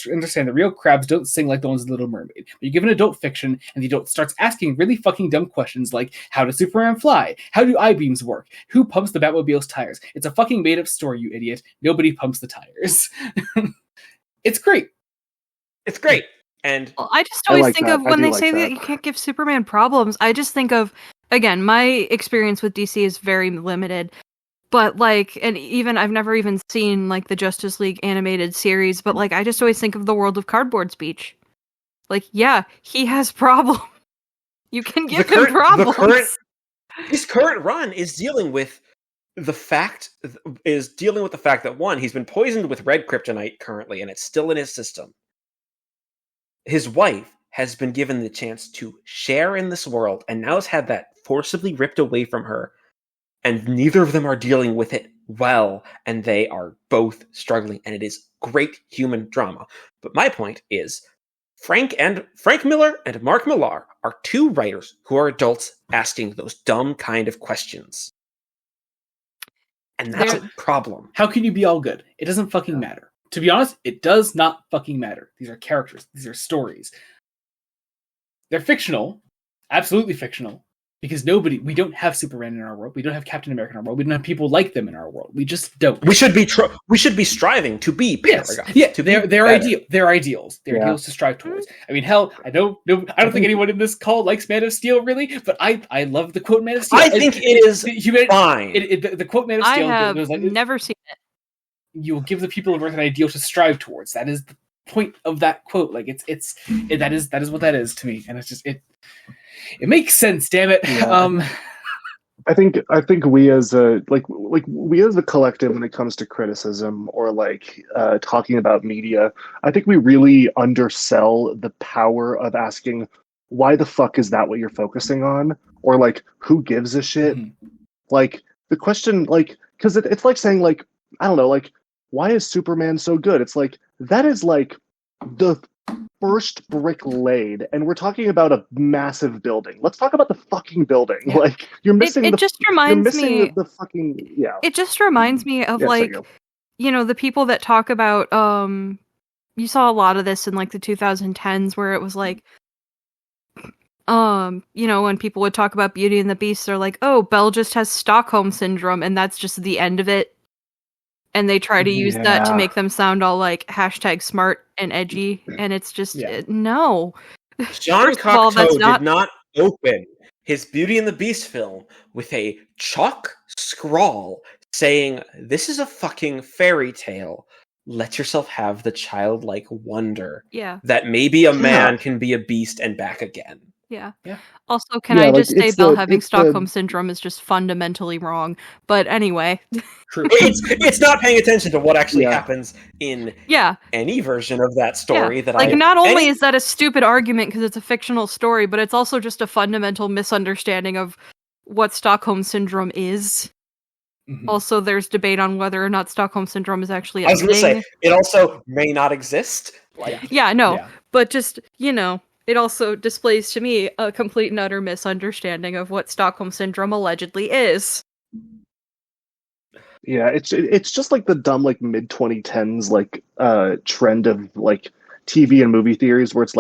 understand the real crabs don't sing like the ones in Little Mermaid. But you give an adult fiction, and the adult starts asking really fucking dumb questions like, how does Superman fly? How do I-beams work? Who pumps the Batmobile's tires? It's a fucking made-up story, you idiot. Nobody pumps the tires. It's great.
It's great. And
Well, I just always
like
think
that.
of
I
when
do
they
like
say
that.
that you can't give Superman problems. I just think of, again, my experience with DC is very limited. But like, and even I've never even seen like the Justice League animated series, but like I just always think of the World of Cardboard speech. Like, yeah, he has problems. You can give him problems.
His current run is dealing with the fact that one, he's been poisoned with red kryptonite currently, and it's still in his system. His wife has been given the chance to share in this world, and now has had that forcibly ripped away from her, and neither of them are dealing with it well, and they are both struggling, and it is great human drama. But my point is, Frank Miller and Mark Millar are two writers who are adults asking those dumb kind of questions. And that's a problem.
How can you be all good? It doesn't fucking matter. To be honest, it does not fucking matter. These are characters. These are stories. They're fictional. Absolutely fictional. Because we don't have Superman in our world. We don't have Captain America in our world. We don't have people like them in our world. We just don't.
We should be striving to be paragons.
Yes. Yeah, they're ideal. They're ideals. They're ideals to strive towards. I mean, hell, I don't think anyone in this call likes Man of Steel really, but I love the quote Man of Steel.
I think it is fine.
The quote Man of Steel.
I have never seen it.
You will give the people of Earth an ideal to strive towards. That is the point of that quote. Like that is what that is to me, and it's just it makes sense. Damn it.
Yeah. I think we as a we as a collective, when it comes to criticism or talking about media, I think we really undersell the power of asking, why the fuck is that what you're focusing on, or who gives a shit?
Mm-hmm.
Like the question, because it's like saying I don't know, why is Superman so good? It's that is the first brick laid, and we're talking about a massive building. Let's talk about the fucking building.
Yeah.
You're missing.
It just reminds me.
The fucking yeah.
It just reminds me of the people that talk about. You saw a lot of this in the 2010s, where it was when people would talk about Beauty and the Beast, they're like, "Oh, Belle just has Stockholm syndrome," and that's just the end of it. And they try to use that to make them sound all #smart and edgy, and it's just no.
John Cocteau did not open his Beauty and the Beast film with a chalk scrawl saying, "This is a fucking fairy tale. Let yourself have the childlike wonder that maybe a man can be a beast and back again."
Yeah. Also, can I just say Belle having Stockholm syndrome is just fundamentally wrong? But anyway.
It's not paying attention to what actually happens in any version of that story that
not only is that a stupid argument because it's a fictional story, but it's also just a fundamental misunderstanding of what Stockholm syndrome is. Mm-hmm. Also, there's debate on whether or not Stockholm syndrome is actually a thing. I was going to say,
it also may not exist.
But just, it also displays to me a complete and utter misunderstanding of what Stockholm syndrome allegedly is.
Yeah, it's just the dumb mid 2010s trend of TV and movie theories where it's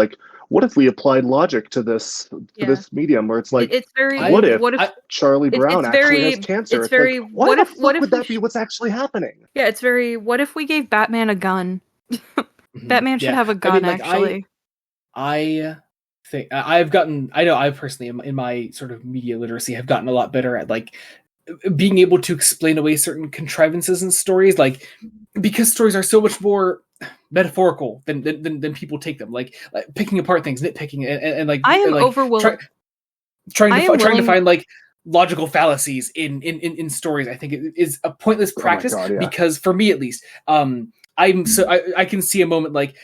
what if we applied logic to this medium, where it's like,
it's very.
what if
What if
Charlie Brown
it's
actually
very-
has cancer?
it's very-
like, why
what
the
if-
fuck
what if
would
we
that be what's actually happening?
Yeah, it's very. What if we gave Batman a gun? Batman should have a gun. Actually,
I think I've gotten. I know I personally, in my sort of media literacy, have gotten a lot better at like being able to explain away certain contrivances in stories, like because stories are so much more metaphorical than people take them, like picking apart things, nitpicking, and like
I am
like,
overwhelmed.
trying to find like logical fallacies in stories. I think it is a pointless practice because for me at least, I can see a moment like,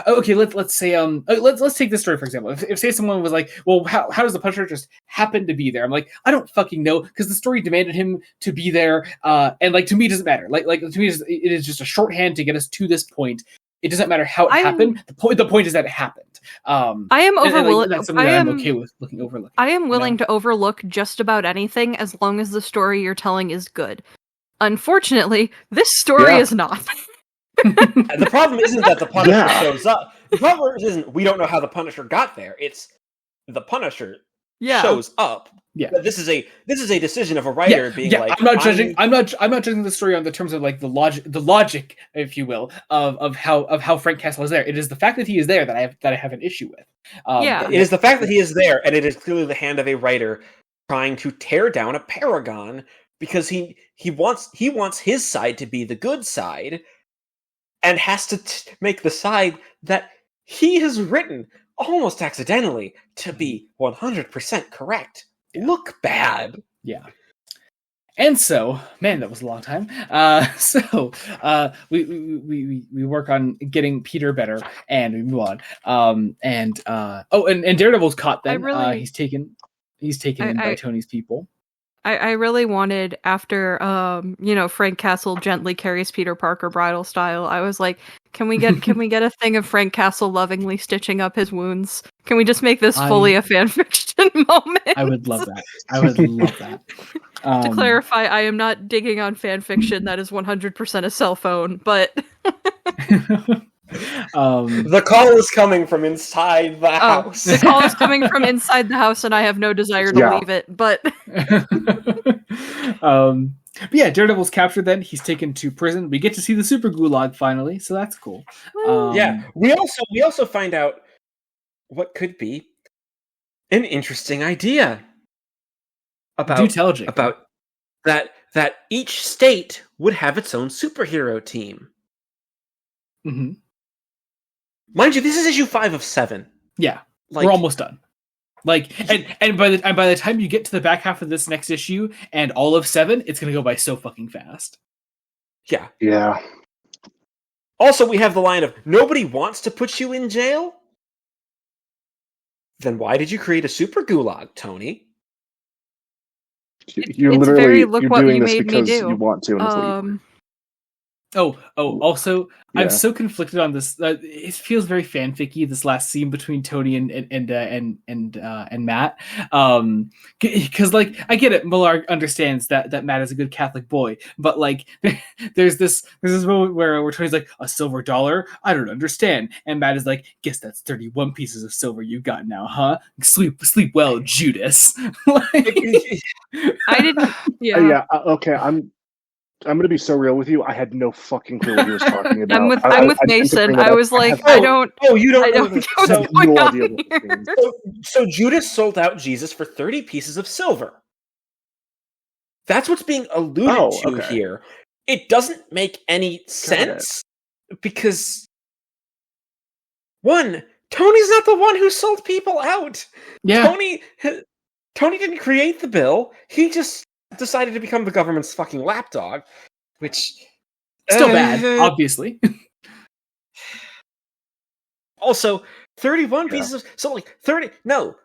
okay, let's say let's take this story for example. If say someone was like, well, how does the Punisher just happen to be there? I'm like, I don't fucking know, because the story demanded him to be there, and like to me it doesn't matter. Like to me it is just a shorthand to get us to this point. It doesn't matter how it happened. The point is that it happened.
I am overwhelmed.
That's something that I'm okay with overlooking.
I am willing to overlook just about anything as long as the story you're telling is good. Unfortunately, this story is not.
And the problem isn't that the Punisher shows up. The problem isn't we don't know how the Punisher got there. It's the Punisher shows up.
Yeah,
but this is a decision of a writer being like.
I'm not judging. I'm not judging the story on the terms of like the logic, if you will, of how Frank Castle is there. It is the fact that he is there that I have an issue with.
It is the fact that he is there, and it is clearly the hand of a writer trying to tear down a paragon because he wants his side to be the good side, and has to make the side that he has written almost accidentally to be 100% correct look bad.
Yeah. And so, man, that was a long time. We work on getting Peter better, and we move on. And Daredevil's caught. Then he's taken in by Tony's people.
I really wanted, after Frank Castle gently carries Peter Parker bridal style, I was like, can we get a thing of Frank Castle lovingly stitching up his wounds? Can we just make this fully a fanfiction moment?
I would love that. I would love that.
To clarify, I am not digging on fanfiction. That is 100% a cell phone, but
the call is coming from inside the house.
The call is coming from inside the house, and I have no desire to leave it. But
but yeah, Daredevil's captured. Then he's taken to prison. We get to see the super gulag finally, so that's cool.
We also find out what could be an interesting idea about that each state would have its own superhero team.
Mm-hmm.
Mind you, this is issue 5 of 7.
Yeah, we're almost done. Like, and by the time you get to the back half of this next issue and all of 7, it's gonna go by so fucking fast.
Yeah.
Yeah.
Also, we have the line of, nobody wants to put you in jail? Then why did you create a super gulag, Tony?
You're doing this because you want to, and it's legal.
Also, I'm so conflicted on this. It feels very fanficky. This last scene between Tony and Matt, because like I get it. Millar understands that Matt is a good Catholic boy, but like there's this moment where Tony's like, a silver dollar? I don't understand, and Matt is like, guess that's 31 pieces of silver you got now, huh? Sleep well, Judas.
I didn't. Yeah.
Okay. I'm going to be so real with you. I had no fucking clue what he was talking about.
I'm with Mason. I was like, I don't.
Oh, you don't know
this.
So,
no idea what this means.
So Judas sold out Jesus for 30 pieces of silver. That's what's being alluded to here. It doesn't make any sense because, one, Tony's not the one who sold people out.
Yeah.
Tony didn't create the bill. He just decided to become the government's fucking lapdog, which
still bad, obviously.
Also, 31 pieces of 30. No,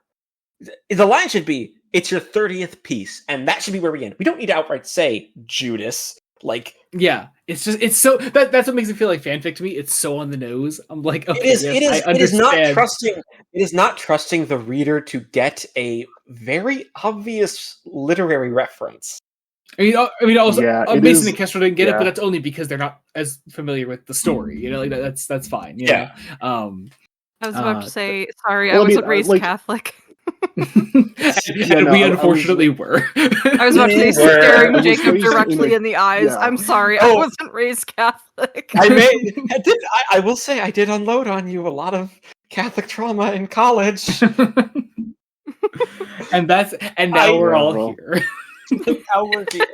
the line should be, it's your 30th piece, and that should be where we end. We don't need to outright say Judas. Like,
yeah, it's so that's what makes it feel like fanfic to me. It's so on the nose. I'm like, okay,
it is not trusting the reader to get a very obvious literary reference.
I mean, also Mason and Kestrel didn't get it, but that's only because they're not as familiar with the story. You know, like that's fine. You know?
I was about to say, sorry,
well,
I
I mean,
wasn't raised
like-
Catholic.
And we unfortunately were.
I was about to say,
Were.
staring
I was
Jacob
raised in
directly
a-
in the eyes.
yeah.
I'm sorry, I
Oh.
wasn't raised Catholic.
I will say I did unload on you a lot of Catholic trauma in college.
and now we're all here.
Now we're here.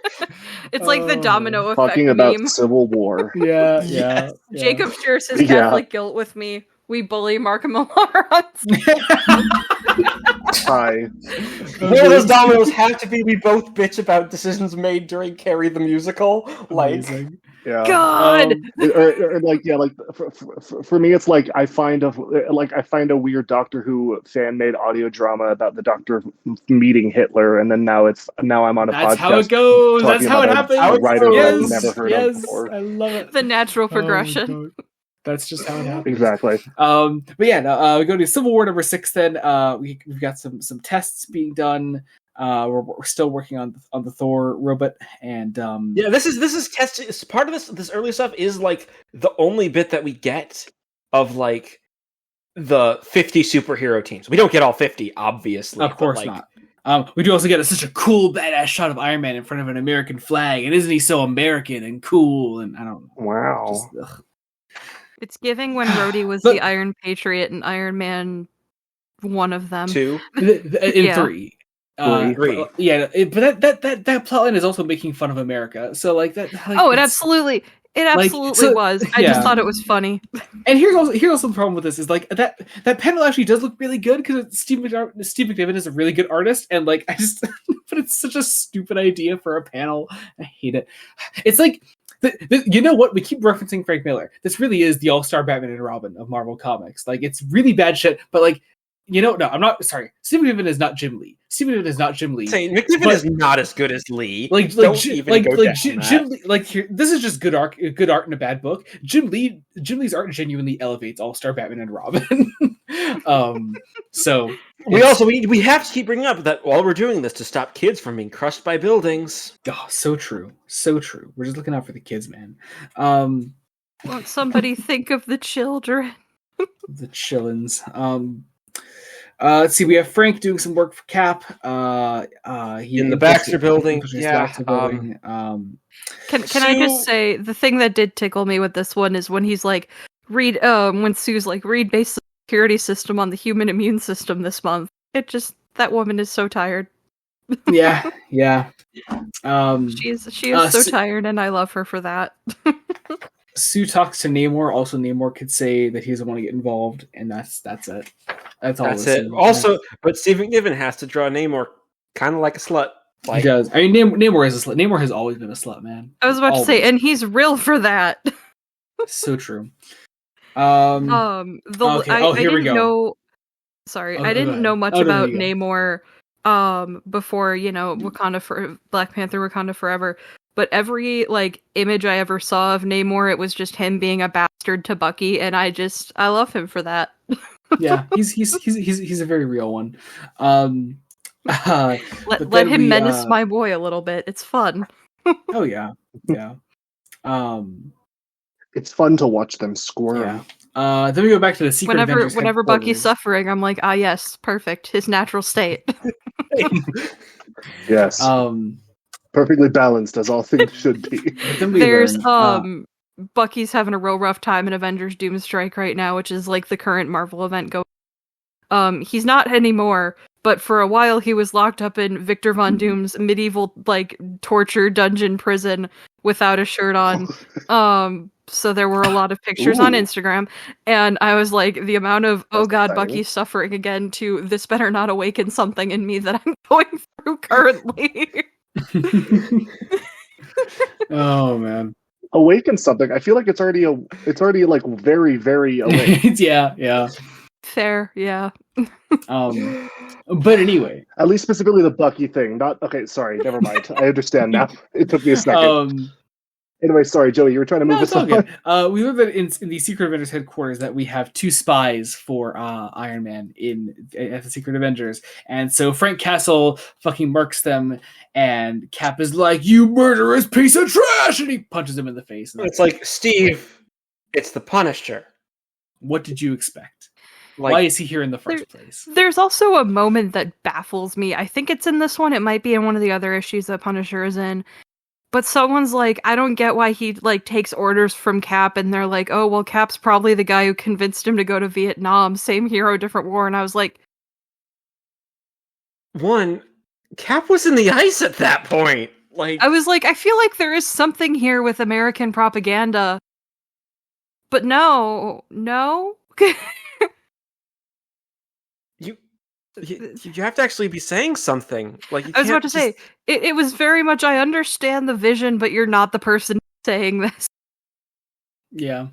It's like the
Oh,
domino effect
Talking about
meme.
Civil War.
Yeah,
Yes.
Jacob shares his
Yeah.
Catholic guilt with me. We bully Mark and Millar on
Hi.
One of those dominoes have to be we both bitch about decisions made during Carrie the Musical. Like,
Amazing.
Yeah.
God!
Or like yeah, like for me, it's like I find a weird Doctor Who fan made audio drama about the Doctor meeting Hitler, and then now I'm on a
That's
podcast.
how it goes.
talking
That's how it
about
happens.
a writer that I've
yes,
never heard of before.
I love it.
The natural progression.
Oh, God. That's just how it happens.
Exactly.
But yeah, no, we go to Civil War number 6. Then we've got some tests being done. We're still working on the Thor robot, and
yeah, this is testing. Part of this early stuff is like the only bit that we get of like the 50 superhero teams. We don't get all 50, obviously.
of course
like,
not. We do also get such a cool, badass shot of Iron Man in front of an American flag, and isn't he so American and cool? And I don't know.
Wow.
Just, ugh.
It's giving when Rhodey was
But-
the Iron Patriot and Iron Man, one of them.
2.
In
Yeah.
3.
Three.
Yeah, but that plotline is also making fun of America. So like that. Like,
Oh, it
it's-
absolutely
so-
was. I
yeah.
just thought it was funny.
And here's also the problem with this is like that panel actually does look really good because Steve McNiven is a really good artist, and like I just but it's such a stupid idea for a panel. I hate it. It's like you know what, we keep referencing Frank Miller. This really is the all-star Batman and Robin of Marvel Comics. Like it's really bad shit, but like no, I'm not sorry. Steve McNiven is not Jim Lee. Steve McNiven is not Jim Lee.
Saying McNiven is not as good as Lee.
Jim Lee, like here, this is just good art in a bad book. Jim Lee's art genuinely elevates All-Star Batman and Robin. So
we have to keep bringing up that while we're doing this to stop kids from being crushed by buildings.
oh, so true. We're just looking out for the kids, man.
Won't somebody think of the children?
The chillins. Let's see. We have Frank doing some work for Cap.
In the Baxter building. Yeah.
Can I just say the thing that did tickle me with this one is when he's like, read when Sue's like, read basic security system on the human immune system this month. It just, that woman is so tired.
yeah.
She is so tired, and I love her for that.
Sue talks to Namor. Also, Namor could say that he doesn't want to get involved, and that's it. That's all.
That's it. Also, but Steve McNiven has to draw Namor kind of like a slut.
He does. I mean, Namor is a slut. Namor has always been a slut, man.
I was about to say,
Always.
and he's real for that.
So true.
Here we
go.
Sorry,
Oh,
I didn't
go
know
ahead.
much
Oh, no,
about
you go.
Namor before, Wakanda for Black Panther Wakanda Forever. But every like image I ever saw of Namor, it was just him being a bastard to Bucky, and I love him for that.
Yeah, he's a very real one.
Let
then
him
we,
menace my boy a little bit. It's fun.
Oh yeah.
It's fun to watch them squirm.
Yeah. Then we go back to the Secret Avengers
Whenever Bucky's
headquarters.
suffering, I'm like, yes, perfect. His natural state.
Yes. Perfectly balanced as all things should be.
But then we
There's
learn,
Bucky's having a real rough time in Avengers Doomstrike right now, which is like the current Marvel event going. He's not anymore, but for a while he was locked up in Victor Von Doom's medieval like torture dungeon prison without a shirt on. So there were a lot of pictures on
Ooh.
Instagram, and I was like, the amount of oh
That's
god,
exciting.
Bucky's suffering again to this better not awaken something in me that I'm going through currently.
oh man.
Awaken something. I feel like it's already like very, very awake.
yeah.
Fair, yeah.
But anyway.
At least specifically the Bucky thing. Not okay. Sorry, never mind. I understand now. It took me a second. Anyway, sorry, Joey. You were trying to move
No, it's
this
all
on.
good. We learned that in the Secret Avengers headquarters that we have 2 spies for Iron Man at the Secret Avengers, and so Frank Castle fucking murks them, and Cap is like, "You murderous piece of trash!" and he punches him in the face. And
It's like, Steve, it's the Punisher.
what did you expect? Why is he here in the first place?
There's also a moment that baffles me. I think it's in this one. It might be in one of the other issues that Punisher is in. But someone's like, I don't get why he like takes orders from Cap, and they're like, oh, well, Cap's probably the guy who convinced him to go to Vietnam. Same hero, different war. And I was like,
one, Cap was in the ice at that point. Like,
I feel like there is something here with American propaganda. But no.
You have to actually be saying something. Like,
I was about to say, it was very much, I understand the vision, but you're not the person saying this.
Yeah.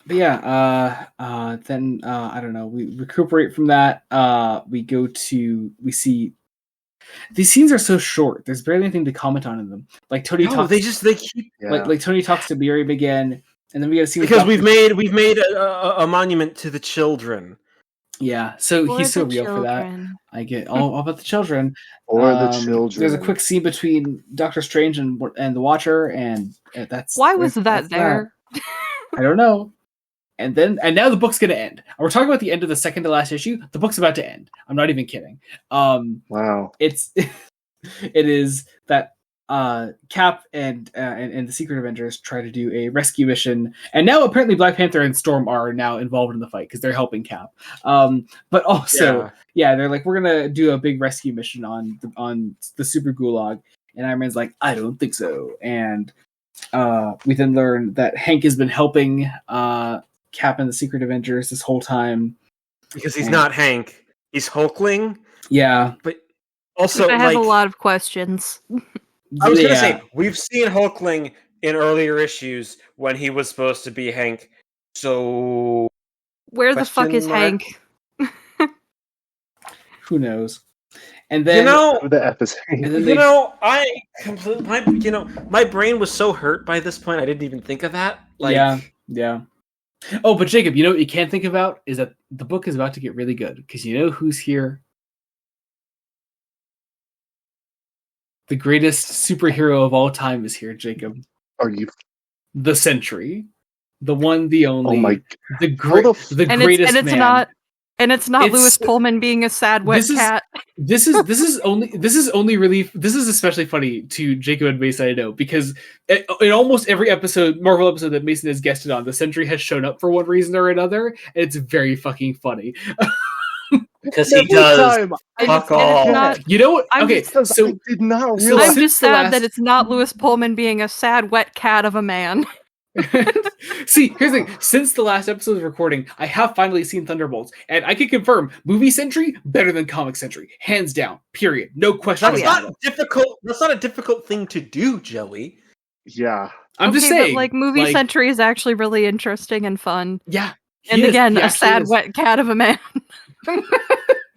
But yeah, then I don't know. We recuperate from that. We see these scenes are so short. There's barely anything to comment on in them. Like Tony talks.
They keep
like Tony talks to Miriam again, and then we get a scene
because we've made a monument to the children.
Yeah, so
Or
he's so
the
real for that.
children.
I get all about the children.
Or the children.
There's a quick scene between Doctor Strange and the Watcher, and that's
Why was that
that's
there?
I don't know. And now the book's gonna end. We're talking about the end of the second to last issue. The book's about to end. I'm not even kidding.
Wow.
It is that Cap and the Secret Avengers try to do a rescue mission, and now apparently Black Panther and Storm are now involved in the fight because they're helping Cap. But also, they're like, we're gonna do a big rescue mission on the Super Gulag, and Iron Man's like, I don't think so. And we then learn that Hank has been helping Cap and the Secret Avengers this whole time
because he's not Hank, he's Hulkling.
Yeah,
but also
I have a lot of questions.
I was gonna say, we've seen Hulkling in earlier issues when he was supposed to be Hank. So
where the fuck is Hank?
Who knows? And then
who the F is Hank?
My brain was so hurt by this point. I didn't even think of that.
Yeah. Oh, but Jacob, you know what you can't think about is that the book is about to get really good because you know who's here. The greatest superhero of all time is here, Jacob.
Are you
the Sentry? The one, the only.
Oh my!
The greatest man.
It's not Lewis Pullman being a sad wet cat.
This is especially funny to Jacob and Mason, I know, because in almost every Marvel episode that Mason has guested on, the Sentry has shown up for one reason or another, and it's very fucking funny.
Because he does.
Fuck off.
You know what?
I did not realize.
I'm just sad that it's not Lewis Pullman being a sad wet cat of a man.
See, here's the thing. Since the last episode of recording, I have finally seen Thunderbolts, and I can confirm, movie Sentry better than comic Sentry, hands down. Period. No question.
That's not difficult. That's not a difficult thing to do, Joey.
Yeah,
I'm just saying.
But, movie Sentry is actually really interesting and fun.
Yeah,
and again, a sad wet cat of a man.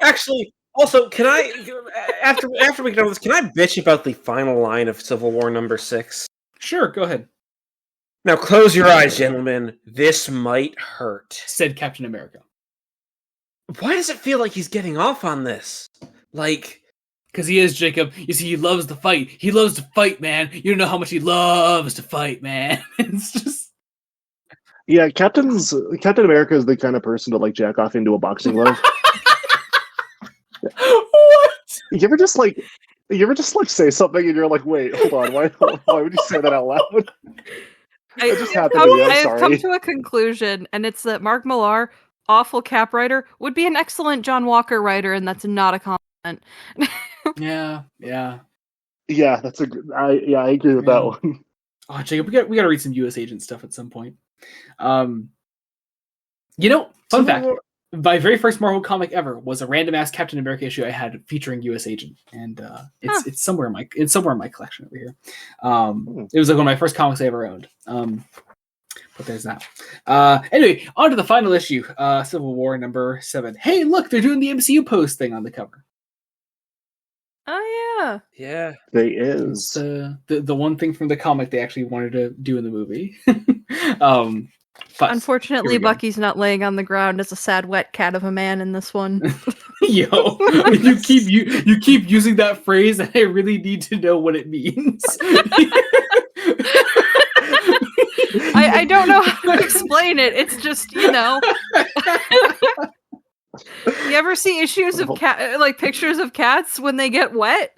Actually, also, can I after we get over this, can I bitch about the final line of Civil War #6?
Sure, go ahead.
Now close your eyes, gentlemen. This might hurt,
said Captain America.
Why does it feel like he's getting off on this?
Because he is, Jacob. You see, he loves to fight. He loves to fight, man. You don't know how much he loves to fight, man. It's just...
Yeah, Captain America is the kind of person to, jack off into a boxing glove.
What?
You ever just say something and you're like, wait, hold on, why would you say that out loud?
I have come to a conclusion, and it's that Mark Millar, awful Cap writer, would be an excellent John Walker writer, and that's not a compliment.
Yeah.
Yeah, that's I agree with that one.
Oh, Jacob, we gotta read some US Agent stuff at some point. Fun fact. My very first Marvel comic ever was a random ass Captain America issue I had featuring US Agent, and it's somewhere in my collection over here. It was one of my first comics I ever owned. But there's that. Anyway, on to the final issue, Civil War #7. Hey, look, they're doing the MCU post thing on the cover.
Oh
yeah,
they is
it's, the one thing from the comic they actually wanted to do in the movie.
Unfortunately, Bucky's not laying on the ground as a sad wet cat of a man in this one.
Yo, you keep using that phrase, and I really need to know what it means.
I don't know how to explain it. It's just, you know. You ever see issues of cat, like pictures of cats when they get wet?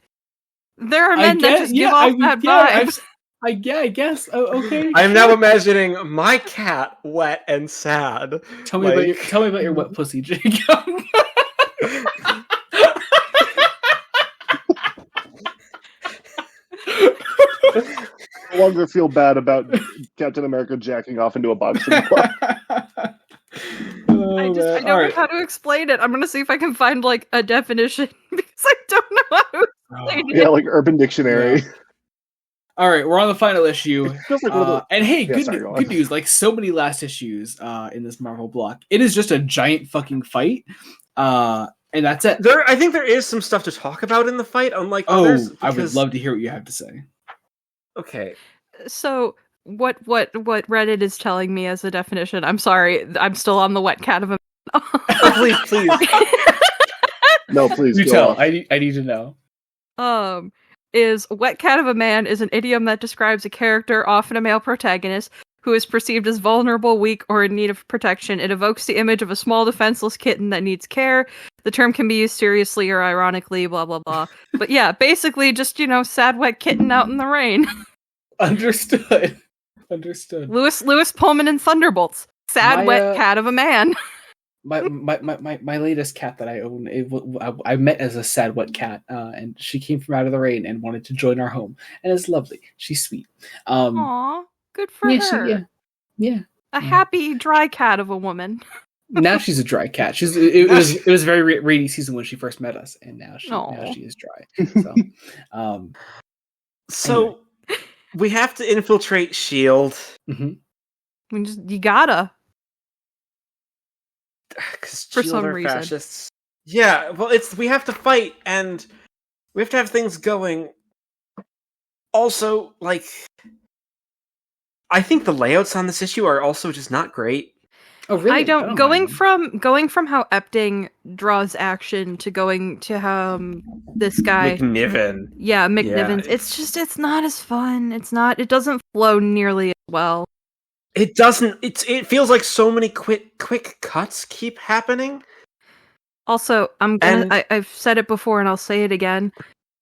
There are men that just give off that vibe.
I guess. Oh, okay.
I'm now imagining my cat wet and sad.
Tell me about your wet pussy, Jacob.
No longer feel bad about Captain America jacking off into a boxing glove.
I don't know how to explain it. I'm gonna see if I can find like a definition because I don't know how to explain it.
Yeah, like Urban Dictionary.
Yeah. All right, we're on the final issue.
Like
and hey, good news! Like so many last issues in this Marvel block, it is just a giant fucking fight, and that's it.
I think there is some stuff to talk about in the fight, unlike others.
I would love to hear what you have to say.
Okay.
So what Reddit is telling me as a definition? I'm sorry, I'm still on the wet cat of a.
Please.
No, please.
You tell. I need to know.
Is wet cat of a man is an idiom that describes a character, often a male protagonist, who is perceived as vulnerable, weak, or in need of protection. It evokes the image of a small, defenseless kitten that needs care. The term can be used seriously or ironically, blah, blah, blah. But yeah, basically just, sad, wet kitten out in the rain.
Understood.
Lewis Pullman and Thunderbolts. Sad, wet cat of a man.
My latest cat that I own, I met as a sad wet cat, and she came from out of the rain and wanted to join our home, and it's lovely. She's sweet.
Aww, good for her.
Yeah.
A happy dry cat of a woman.
Now she's a dry cat. It was a very rainy season when she first met us, and now she is dry.
So we have to infiltrate S.H.I.E.L.D.
Mm-hmm. You gotta.
For some reason. Fascists. Yeah, well, we have to fight, and we have to have things going. Also, like, I think the layouts on this issue are also just not great.
Oh, really?
I don't going from how Epting draws action to going to this guy
McNiven.
Yeah, McNiven's. Yeah. It's not as fun. It doesn't flow nearly as well.
It doesn't. It feels like so many quick cuts keep happening.
Also, I've said it before and I'll say it again.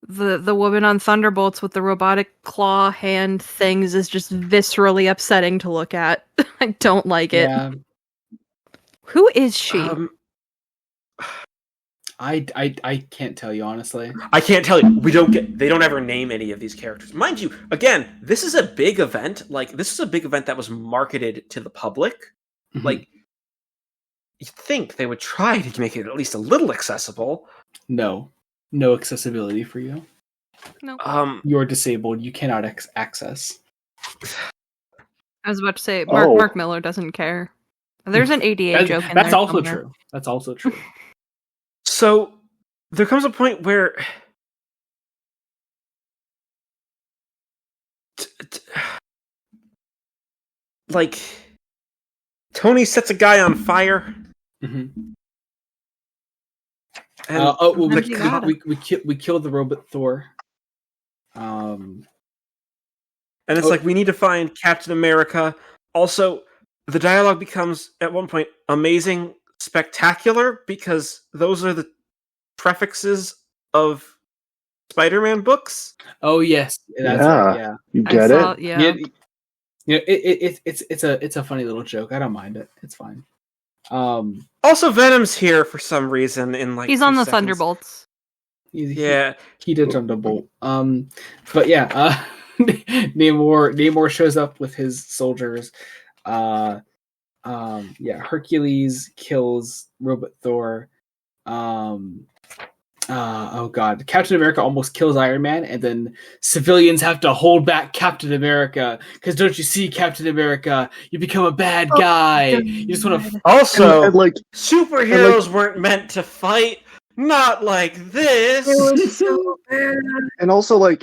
The woman on Thunderbolts with the robotic claw hand things is just viscerally upsetting to look at. I don't like it.
Yeah.
Who is she?
I can't tell you honestly.
I can't tell you. They don't ever name any of these characters. Mind you, again, this is a big event. Like, this is a big event that was marketed to the public. Mm-hmm. Like, you'd think they would try to make it at least a little accessible.
No accessibility for you.
No.
You're disabled. You cannot access.
I was about to say, Mark Miller doesn't care. There's an ADA joke in there.
That's also true. That's also true.
So, there comes a point where like, Tony sets a guy on fire.
Mm-hmm.
And
we killed the robot Thor.
And it's like, we need to find Captain America. Also, the dialogue becomes, at one point, amazing, spectacular, because those are the prefixes of Spider-Man books.
Oh yes, that's right. Yeah,
you get it.
Yeah,
it's a funny little joke. I don't mind it. It's fine.
Also, Venom's here for some reason.
He's on the Thunderbolts.
He did Thunderbolt. But yeah, Namor shows up with his soldiers. Hercules kills Robot Thor. Oh god, Captain America almost kills Iron Man, and then civilians have to hold back Captain America because don't you see, Captain America, you become a bad guy. You just want to.
Also, superheroes weren't meant to fight. Not like this.
So bad.
And also, I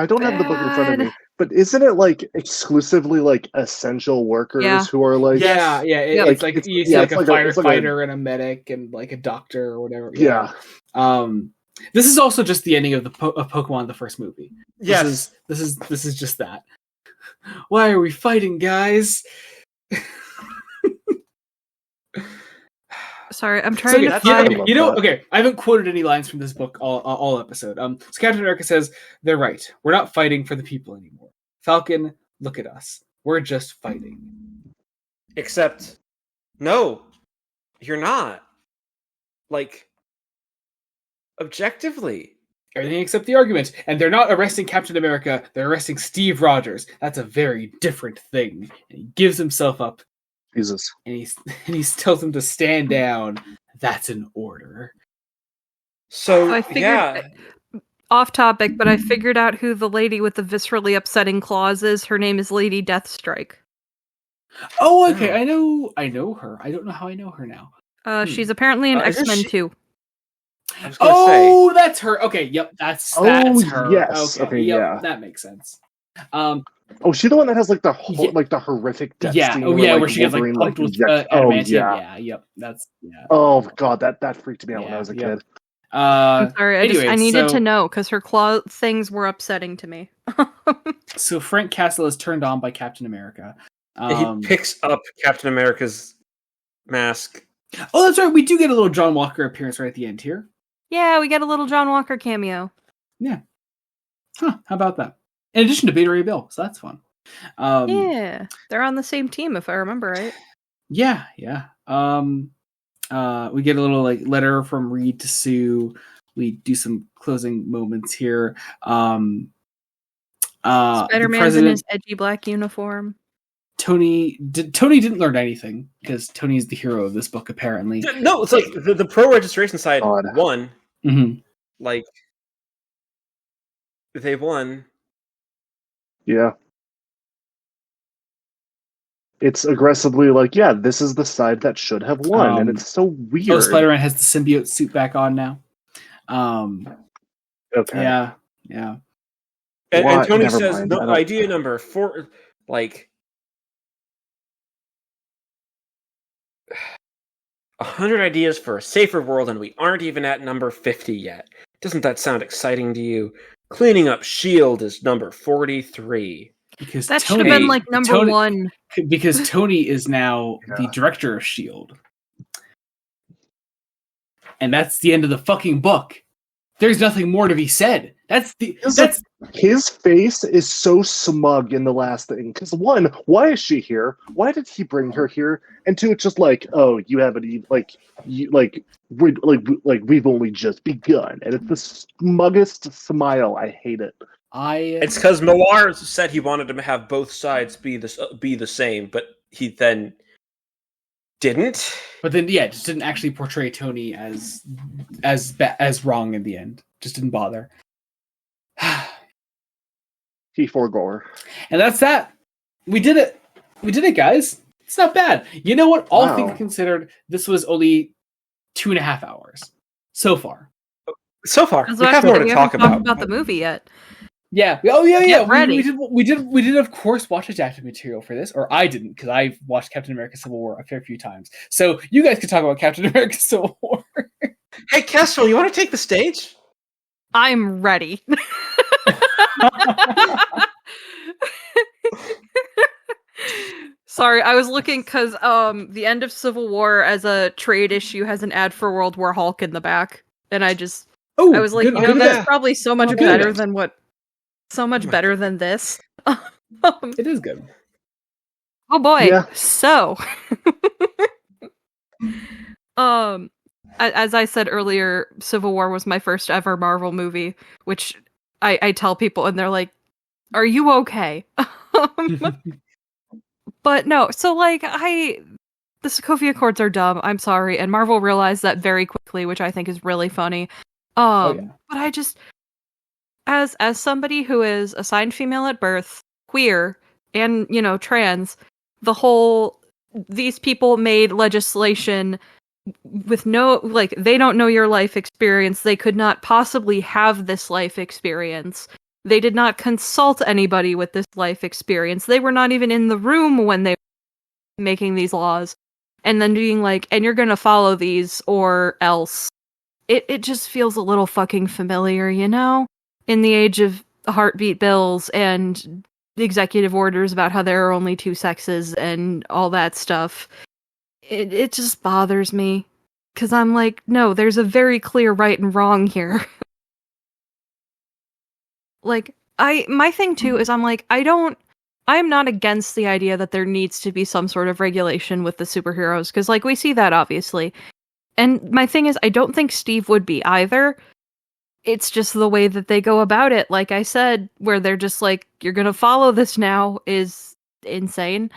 don't have the book in front of me, but isn't it like exclusively like essential workers who are like?
It's like you see like a firefighter and a medic and like a doctor or whatever.
Yeah.
This is also just the ending of of Pokemon, the first movie.
Yes.
This is just that. Why are we fighting, guys?
Sorry, I'm trying to
that's-
find.
I love
You know,
that.
okay, I haven't quoted any lines from this book all episode. So Captain America says, "They're right. We're not fighting for the people anymore. Falcon, look at us. We're just fighting."
Except, no, you're not. Like, objectively.
Everything except the argument. And they're not arresting Captain America, they're arresting Steve Rogers. That's a very different thing. And he gives himself up,
Jesus.
and he tells him to stand down. That's an order.
So,
I figured-
yeah.
Off topic, but I figured out who the lady with the viscerally upsetting claws is. Her name is Lady Deathstrike.
Oh, okay.
Oh.
I know her. I don't know how I know her now.
She's apparently in
Isn't
X-Men
she-
2.
I was gonna say.
Oh, that's her. Okay, yep, that's her.
yes. Okay,
yep,
yeah.
that makes sense.
Oh, she the one that has like the
Yeah.
like the horrific death
Yeah.
scene.
Oh, yeah,
like,
where she gets like
Wolverine,
pumped with
injects-
adamantium.
yeah.
Yep. That's yeah.
Oh god, that freaked me out when
Yeah,
I was a
yeah.
kid.
I'm sorry,
anyway,
I needed
so-
to know because her claw things were upsetting to me.
So Frank Castle is turned on by Captain America.
He picks up Captain America's mask.
Oh, that's right. We do get a little John Walker appearance right at the end here.
Yeah, we get a little John Walker cameo.
Huh? How about that? In addition to Beta Ray Bill, so that's fun.
Yeah, they're on the same team if I remember right.
Yeah. We get a little like letter from Reed to Sue. We do some closing moments here. The
Spider-Man's in his edgy black uniform.
Tony didn't learn anything because Tony is the hero of this book apparently.
No, it's like the pro registration side
God.
won.
Mm-hmm.
Like, they won.
Yeah. It's aggressively like, yeah, this is the side that should have won, and it's so weird.
Oh, Spider-Man has the symbiote suit back on now.
Okay.
Yeah.
And
What?
Tony
Never
says,
mind.
no,
I don't-
idea number 4, like, 100 ideas for a safer world, and we aren't even at number 50 yet. Doesn't that sound exciting to you? Cleaning up S.H.I.E.L.D. is number 43.
Because
That should have been like number 1.
Because Tony is now the
Yeah.
director of S.H.I.E.L.D. And that's the end of the fucking book. There's nothing more to be said.
His face is so smug in the last thing. Because one, why is she here? Why did he bring her here? And two, it's just like, oh, you haven't even we've only just begun, and it's the smuggest smile. I hate it.
It's because Moir said he wanted to have both sides be the same, but he then didn't.
But then, yeah, just didn't actually portray Tony as wrong in the end. Just didn't bother.
He forgore.
And that's that. We did it. We did it, guys. It's not bad. You know what? All
Wow.
things considered, this was only 2.5 hours so far.
So far,
That's
we
what
have
I
more
said,
to
we
talk
haven't talked
about.
about the movie yet.
Yeah. Oh, yeah.
Get ready.
We did, of course, watch adapted material for this, or I didn't, because I've watched Captain America: Civil War a fair few times. So you guys can talk about Captain America: Civil War.
Hey, Kestrel, you want to take the stage?
I'm ready. Sorry, I was looking because the end of Civil War as a trade issue has an ad for World War Hulk in the back, and I was like, that's probably so much
good.
better than better than this.
It is good.
Oh boy.
Yeah.
So, as I said earlier, Civil War was my first ever Marvel movie, which I tell people and they're like, "Are you okay?" But no, so like the Sokovia Accords are dumb. I'm sorry, and Marvel realized that very quickly, which I think is really funny. But I just, as somebody who is assigned female at birth, queer, and trans, these people made legislation with no, like, they don't know your life experience. They could not possibly have this life experience. They did not consult anybody with this life experience. They were not even in the room when they were making these laws. And then being like, and you're gonna follow these or else. It just feels a little fucking familiar, in the age of heartbeat bills and executive orders about how there are only two sexes and all that stuff. It just bothers me. Because I'm like, no, there's a very clear right and wrong here. Like, my thing too is I'm like, I'm not against the idea that there needs to be some sort of regulation with the superheroes, because, like, we see that, obviously. And my thing is, I don't think Steve would be either. It's just the way that they go about it, like I said, where they're just like, you're gonna follow this now, is insane.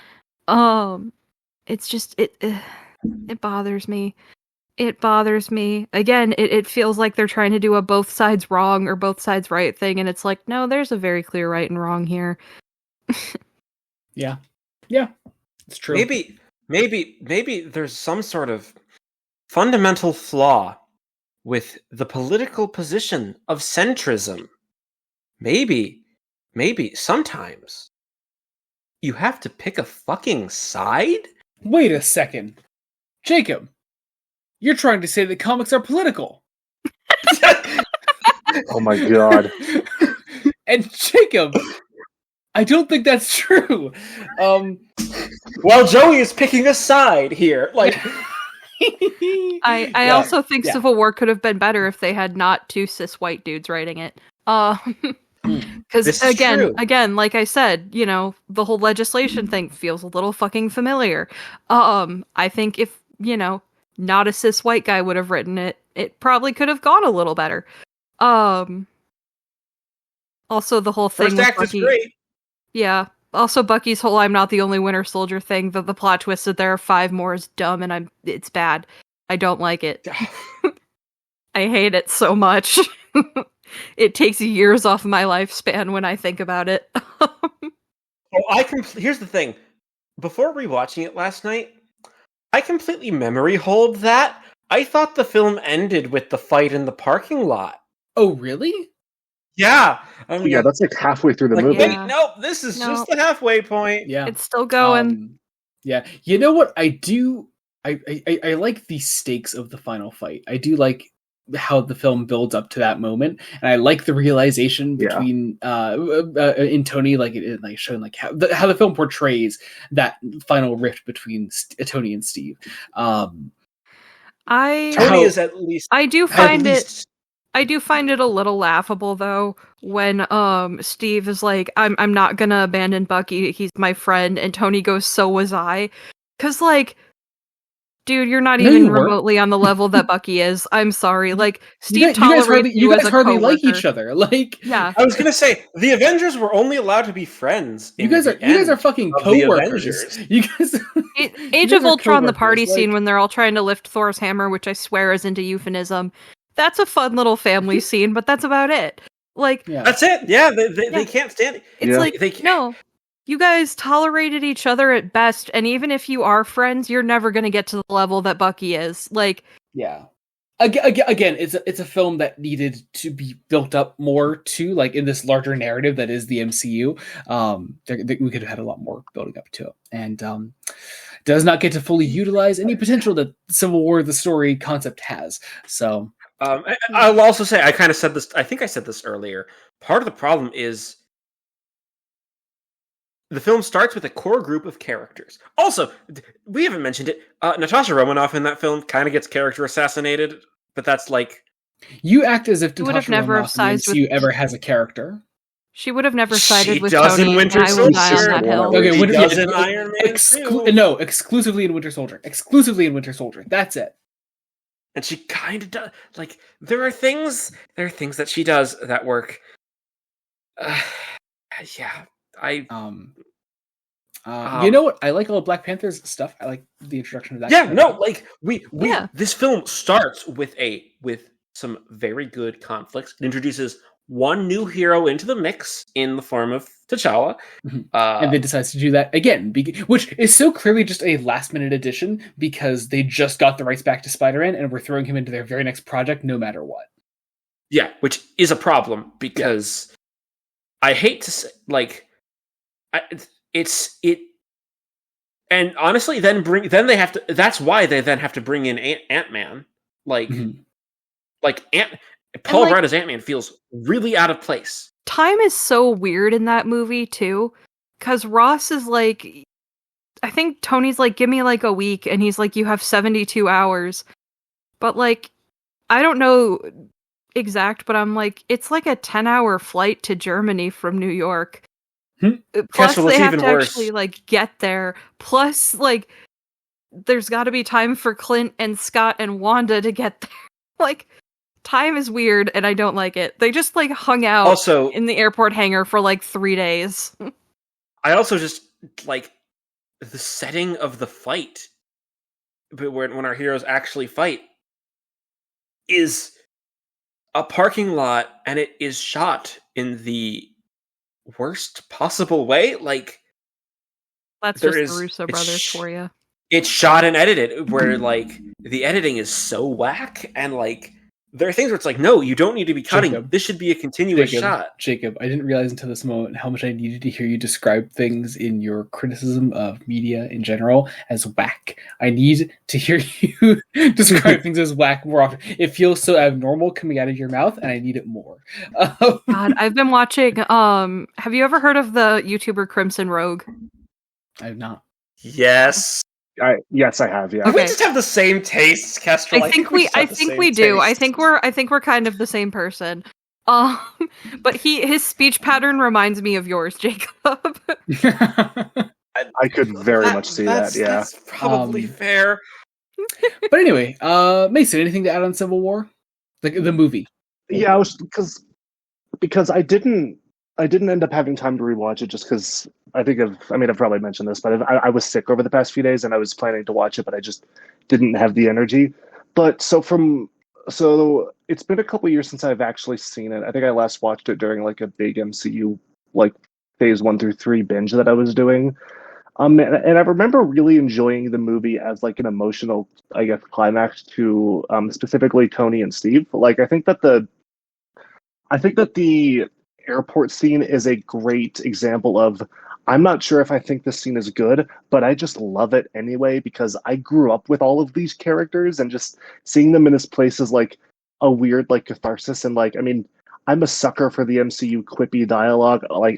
It's just, it bothers me. It bothers me. Again, it feels like they're trying to do a both sides wrong or both sides right thing, and it's like, no, there's a very clear right and wrong here.
Yeah, it's true.
Maybe there's some sort of fundamental flaw with the political position of centrism. Maybe sometimes you have to pick a fucking side?
Wait a second, Jacob. You're trying to say that comics are political.
Oh my god.
And Jacob, I don't think that's true.
Well, Joey is picking a side here. Like,
I
Yeah,
also think
yeah.
Civil War could have been better if they had not two cis white dudes writing it. Because
This is true.
again, like I said, you know, the whole legislation thing feels a little fucking familiar. I think if, you know, not a cis white guy would have written it, it probably could have gone a little better. Also, the whole thing
first
with
act is
Bucky,
great.
yeah. Also, Bucky's whole "I'm not the only Winter Soldier" thing, the plot twist that there are 5 more is dumb, and it's bad. I don't like it. I hate it so much. It takes years off my lifespan when I think about it.
Here's the thing. Before rewatching it last night, I completely memory holed that. I thought the film ended with the fight in the parking lot.
Oh, really?
Yeah.
Yeah, that's like halfway through the
Like,
movie.
wait,
Yeah.
no, this is
No.
just the halfway point.
Yeah.
It's still going.
Yeah. You know what? I do. I like the stakes of the final fight. I do like how the film builds up to that moment, and I like the realization between in Tony, like showing like how the film portrays that final rift between Tony and Steve.
Tony
I
is at least.
do find it a little laughable though when Steve is like, I'm not gonna abandon Bucky, he's my friend, and Tony goes, so was I. 'Cause like, dude, you're not
No,
even
you weren't.
remotely on the level that Bucky is. I'm sorry. Like, Steve
you guys
tolerates you as a
hardly like
coworker.
each other. Like,
Yeah.
I was gonna say the Avengers were only allowed to be friends.
you guys are fucking
of the
coworkers.
Avengers.
You guys.
Age
guys
of
are
Ultron, the
coworkers,
party scene
like-
when they're all trying to lift Thor's hammer, which I swear is into euphemism. That's a fun little family scene, but that's about it. Like,
Yeah.
That's it. Yeah, they can't stand it.
it's
Yeah.
like,
They can't.
no. You guys tolerated each other at best, and even if you are friends, you're never gonna get to the level that Bucky is. Like,
Yeah. Again, it's a film that needed to be built up more to, like, in this larger narrative that is the MCU. We could have had a lot more building up to it, and does not get to fully utilize any potential that Civil War the story concept has. So
I'll also say, I kind of said this. I think I said this earlier. Part of the problem is the film starts with a core group of characters. Also, we haven't mentioned it. Natasha Romanoff in that film kind of gets character assassinated, but that's like,
you act as if
You would have
Natasha
never
Romanoff in the
sided with-
MCU ever has a character.
she would have never
She
sided with
does in
Tony,
Winter
and I will die on
Soldier.
that hill.
Okay,
She
Winter-
does
yeah,
in Iron Man 2.
No, exclusively in Winter Soldier. Exclusively in Winter Soldier. That's it.
And she kind of does. Like, there are things that she does that work. Yeah,
you know what? I like all of Black Panther's stuff. I like the introduction of that.
yeah,
character.
no, like we
Yeah.
this film starts with some very good conflicts. It introduces one new hero into the mix in the form of T'Challa.
Mhm. And they decides to do that again, which is so clearly just a last-minute addition because they just got the rights back to Spider-Man and we're throwing him into their very next project, no matter what.
Yeah, which is a problem because I hate to say, like, and honestly, then they have to. That's why they then have to bring in Ant-Man. Like,
Mhm.
Paul
like-
Rudd as Ant-Man feels really out of place.
Time is so weird in that movie too, because Ross is like, I think Tony's like, give me like a week, and he's like, you have 72 hours. But like, I don't know exact, but I'm like, it's like a 10-hour flight to Germany from New York. Plus,
Kestrel,
they
it's
have
even
to
worse.
actually like get there. Plus, like, there's got to be time for Clint and Scott and Wanda to get there. Like, time is weird, and I don't like it. They just like hung out
Also,
in the airport hangar for like 3 days.
I also just like the setting of the fight, but when our heroes actually fight, is a parking lot, and it is shot in the worst possible way. Like,
That's
there
just the
is
Russo brothers for you.
it's shot and edited where like the editing is so whack, and like there are things where it's like, no, you don't need to be cutting.
Jacob.
This should be a continuous shot.
Jacob, I didn't realize until this moment how much I needed to hear you describe things in your criticism of media in general as whack. I need to hear you describe things as whack more often. It feels so abnormal coming out of your mouth, and I need it more.
God, I've been watching. Have you ever heard of the YouTuber Crimson Rogue?
I have not.
Yes.
Yes, I have. Yeah.
Do we
Okay.
just have the same tastes, Kestrel?
I think we do. I think we're kind of the same person. But his speech pattern reminds me of yours, Jacob.
I could very much see that. Yeah.
That's probably fair.
But anyway, Mason, anything to add on Civil War? The movie.
Yeah, I was because I didn't end up having time to rewatch it just because I've probably mentioned this, but I was sick over the past few days and I was planning to watch it, but I just didn't have the energy. But so it's been a couple years since I've actually seen it. I think I last watched it during like a big MCU like phase 1 through 3 binge that I was doing. And I remember really enjoying the movie as like an emotional, I guess, climax to specifically Tony and Steve. Like I think that the airport scene is a great example of, I'm not sure if I think this scene is good, but I just love it anyway because I grew up with all of these characters, and just seeing them in this place is like a weird like catharsis. And like, I mean, I'm a sucker for the MCU quippy dialogue. Like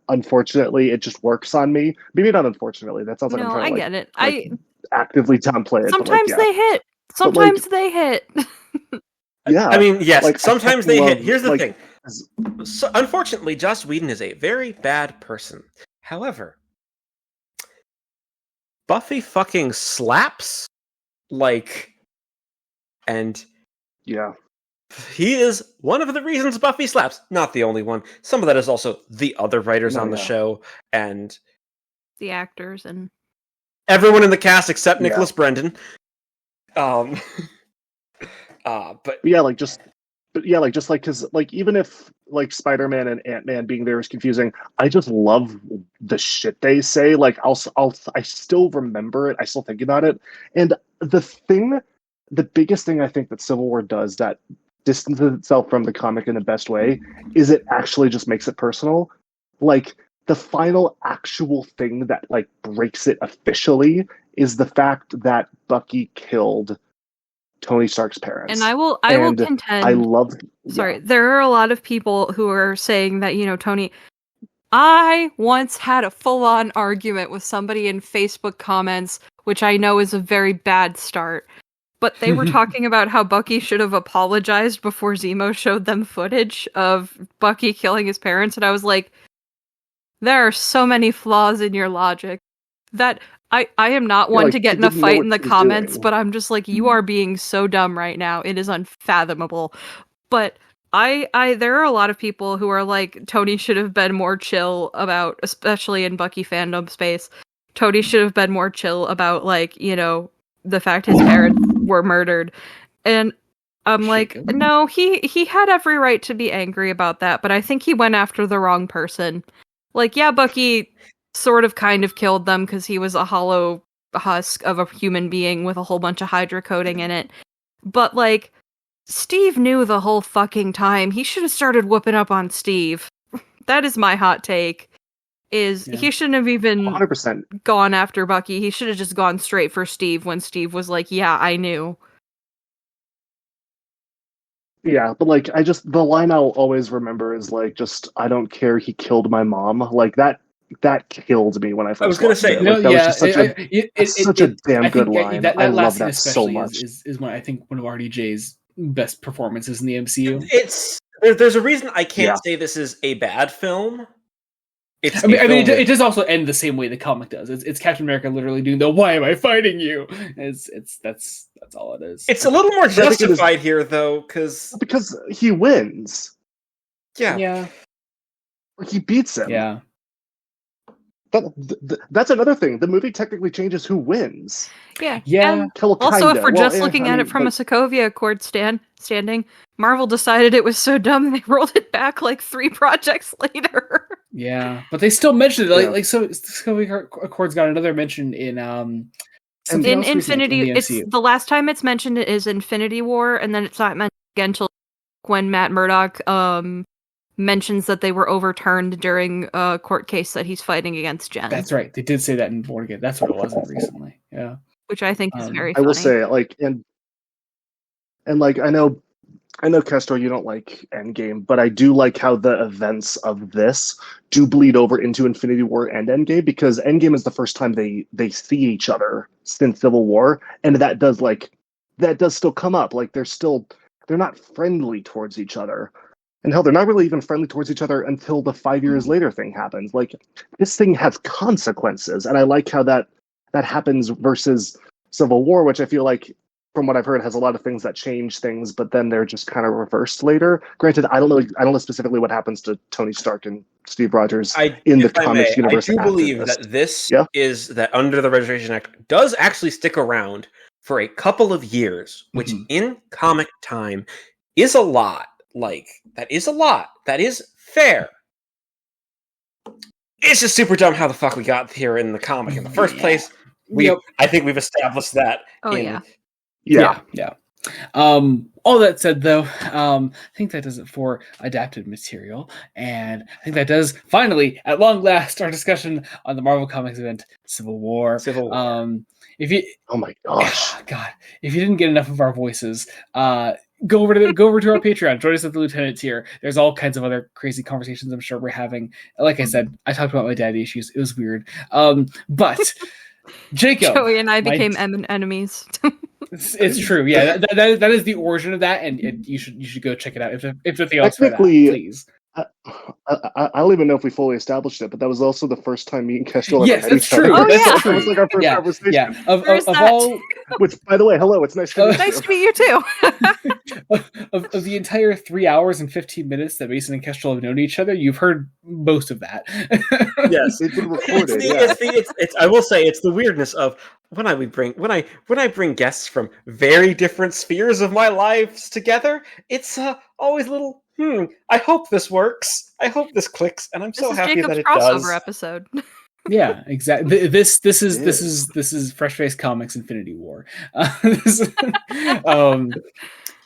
unfortunately, it just works on me. Maybe not unfortunately. That sounds like I'm
No,
trying to
I get it.
like, actively downplay it.
Sometimes
but, like,
they hit.
But, like-
Sometimes they hit.
yeah.
I mean, yes,
Like, I
sometimes they hit.
love,
Here's the
like,
thing. So, unfortunately, Joss Whedon is a very bad person. However, Buffy fucking slaps, like, and
yeah.
he is one of the reasons Buffy slaps. Not the only one. Some of that is also the other writers on the show and
The actors and
everyone in the cast except
Yeah.
Nicholas Brendan. But
Just because like even if like Spider-Man and Ant-Man being there is confusing, I just love the shit they say. Like I still remember it. I still think about it. And the biggest thing I think that Civil War does that distances itself from the comic in the best way is it actually just makes it personal. Like the final actual thing that like breaks it officially is the fact that Bucky killed Tony Stark's parents.
and I will contend.
I love.
Sorry, there are a lot of people who are saying that, Tony. I once had a full-on argument with somebody in Facebook comments, which I know is a very bad start. But they were talking about how Bucky should have apologized before Zemo showed them footage of Bucky killing his parents, and I was like, there are so many flaws in your logic that I am not one to get in a fight in the comments, but I'm just like, you are being so dumb right now. It is unfathomable. But there are a lot of people who are like, Tony should have been more chill about, especially in Bucky fandom space, Tony should have been more chill about, like, the fact his parents were murdered. And I'm like, no, he had every right to be angry about that, but I think he went after the wrong person. Like, yeah, Bucky sort of kind of killed them because he was a hollow husk of a human being with a whole bunch of Hydra coding in it. But, like, Steve knew the whole fucking time. He should have started whooping up on Steve. That is my hot take. He shouldn't have even
100%.
gone after Bucky. He should have just gone straight for Steve when Steve was like, yeah, I knew.
Yeah, but like the line I'll always remember is like, just, I don't care, he killed my mom. Like that that killed me when I first.
I was going to say,
that was just such a damn good line.
That
I
last
love
scene
that so much.
is one I think one of RDJ's best performances in the MCU.
There's a reason I can't say this is a bad film.
It does also end the same way the comic does. It's Captain America literally doing the "Why am I fighting you?" That's all it is.
It's a little more justified here though, because
he wins.
Yeah.
He beats him.
Yeah.
That's another thing. The movie technically changes who wins.
Yeah.
Yeah.
Also, if we're just looking at it from a Sokovia Accord standing, Marvel decided it was so dumb they rolled it back like 3 projects later.
Yeah, but they still mentioned it. So Sokovia Accord's got another mention in
Infinity.
in
it's the last time it's mentioned is Infinity War, and then it's not mentioned again until when Matt Murdock mentions that they were overturned during a court case that he's fighting against Jen.
That's right. They did say that in Born Again. That's what it was recently. Yeah.
Which I think is very funny.
I will say, I know Kestrel, you don't like Endgame, but I do like how the events of this do bleed over into Infinity War and Endgame, because Endgame is the first time they see each other since Civil War, and that does still come up. Like they're not friendly towards each other. And hell, they're not really even friendly towards each other until the 5 years later thing happens. Like, this thing has consequences, and I like how that happens versus Civil War, which I feel like, from what I've heard, has a lot of things that change things, but then they're just kind of reversed later. Granted, I don't know specifically what happens to Tony Stark and Steve Rogers in the comics universe.
I do believe that this is that Under the Registration Act does actually stick around for a couple of years, which in comic time is a lot. Like, that is a lot. That is fair. It's just super dumb how the fuck we got here in the comic in the first place. I think we've established that.
Yeah. All that said, though, I think that does it for adapted material, and I think that does finally, at long last, our discussion on the Marvel Comics event, Civil War. If you,
oh my gosh,
God, if you didn't get enough of our voices, go over to our Patreon, join us at the Lieutenant tier. There's all kinds of other crazy conversations I'm sure we're having. Like I said, I talked about my daddy issues. It was weird. But Jacob,
Joey and I became enemies.
It's true. Yeah, that is the origin of that, and you should go check it out. If nothing else, for that, please.
I don't even know if we fully established it, but that was also the first time me and Kestrel ever met each
true.
other.
Oh, yeah.
That was like our first conversation.
Yeah. Of all,
which, by the way, hello, it's nice to meet you.
Nice to meet you too.
of the entire 3 hours and 15 minutes that Mason and Kestrel have known each other, you've heard most of that.
Yes, it's been recorded.
I will say it's the weirdness of when I bring guests from very different spheres of my lives together. It's always a little. I hope this works. I hope this clicks, and I'm so happy that it does.
Crossover episode.
Yeah, exactly. This is Fresh Face Comics Infinity War.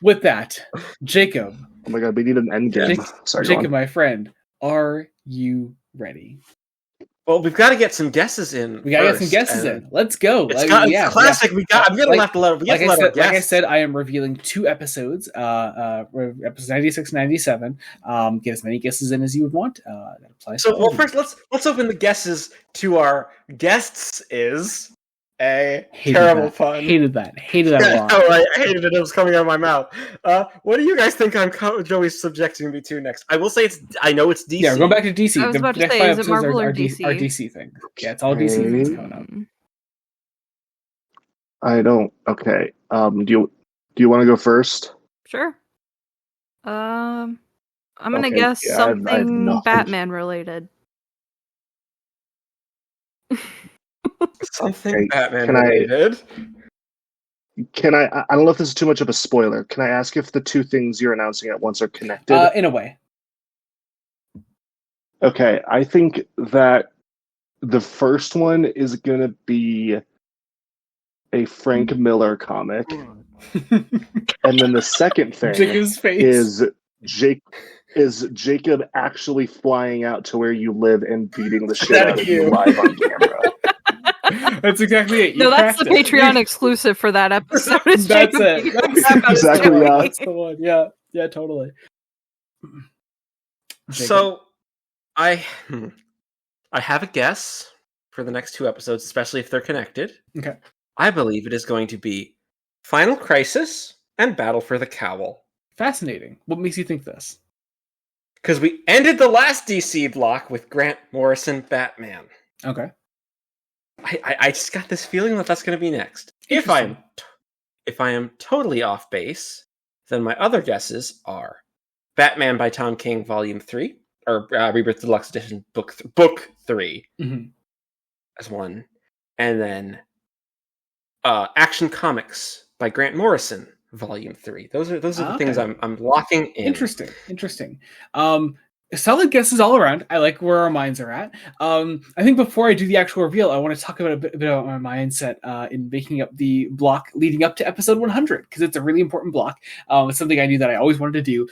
With that, Jacob.
Oh my God, we need an end game. Sorry,
Jacob, my friend, are you ready?
Well, we've got to get some guesses in.
We got to get some guesses in. Let's go.
It's classic. Yeah. I'm gonna have to let. Like
I said, I am revealing 2 episodes. Episodes 96, 97. Get as many guesses in as you would want. That applies.
So, first, let's open the guesses to our guests. Is a terrible pun.
Hated that a lot.
Oh, I hated it. It was coming out of my mouth. What do you guys think Joey's subjecting me to next? I will say I know it's DC.
Yeah, we're going back to DC.
I was about to say, is it Marvel or DC?
Our DC thing. Yeah, it's all DC things coming up.
I don't. Okay. Do you want to go first?
Sure. I'm gonna guess something Batman related.
Something Batman related.
Can I don't know if this is too much of a spoiler. Can I ask if the 2 things you're announcing at once are connected?
In a way.
Okay, I think that the first one is going to be a Frank Miller comic. And then the second thing is Jacob actually flying out to where you live and beating the shit out of you live on camera.
That's exactly it.
That's the Patreon exclusive for that episode.
That's it.
Exactly. Yeah.
That's the one. Yeah, totally.
So, I have a guess for the next 2 episodes, especially if they're connected.
Okay.
I believe it is going to be Final Crisis and Battle for the Cowl.
Fascinating. What makes you think this?
Because we ended the last DC block with Grant Morrison Batman.
Okay.
I just got this feeling that that's going to be next. If I am totally off base, then my other guesses are Batman by Tom King, Volume 3, or Rebirth Deluxe Edition, Book 3, as one, and then Action Comics by Grant Morrison, Volume 3. Those are the things I'm locking in.
Interesting. Solid guesses all around. I like where our minds are at. I think before I do the actual reveal, I want to talk about a bit about my mindset in making up the block leading up to episode 100, because it's a really important block. It's something I knew that I always wanted to do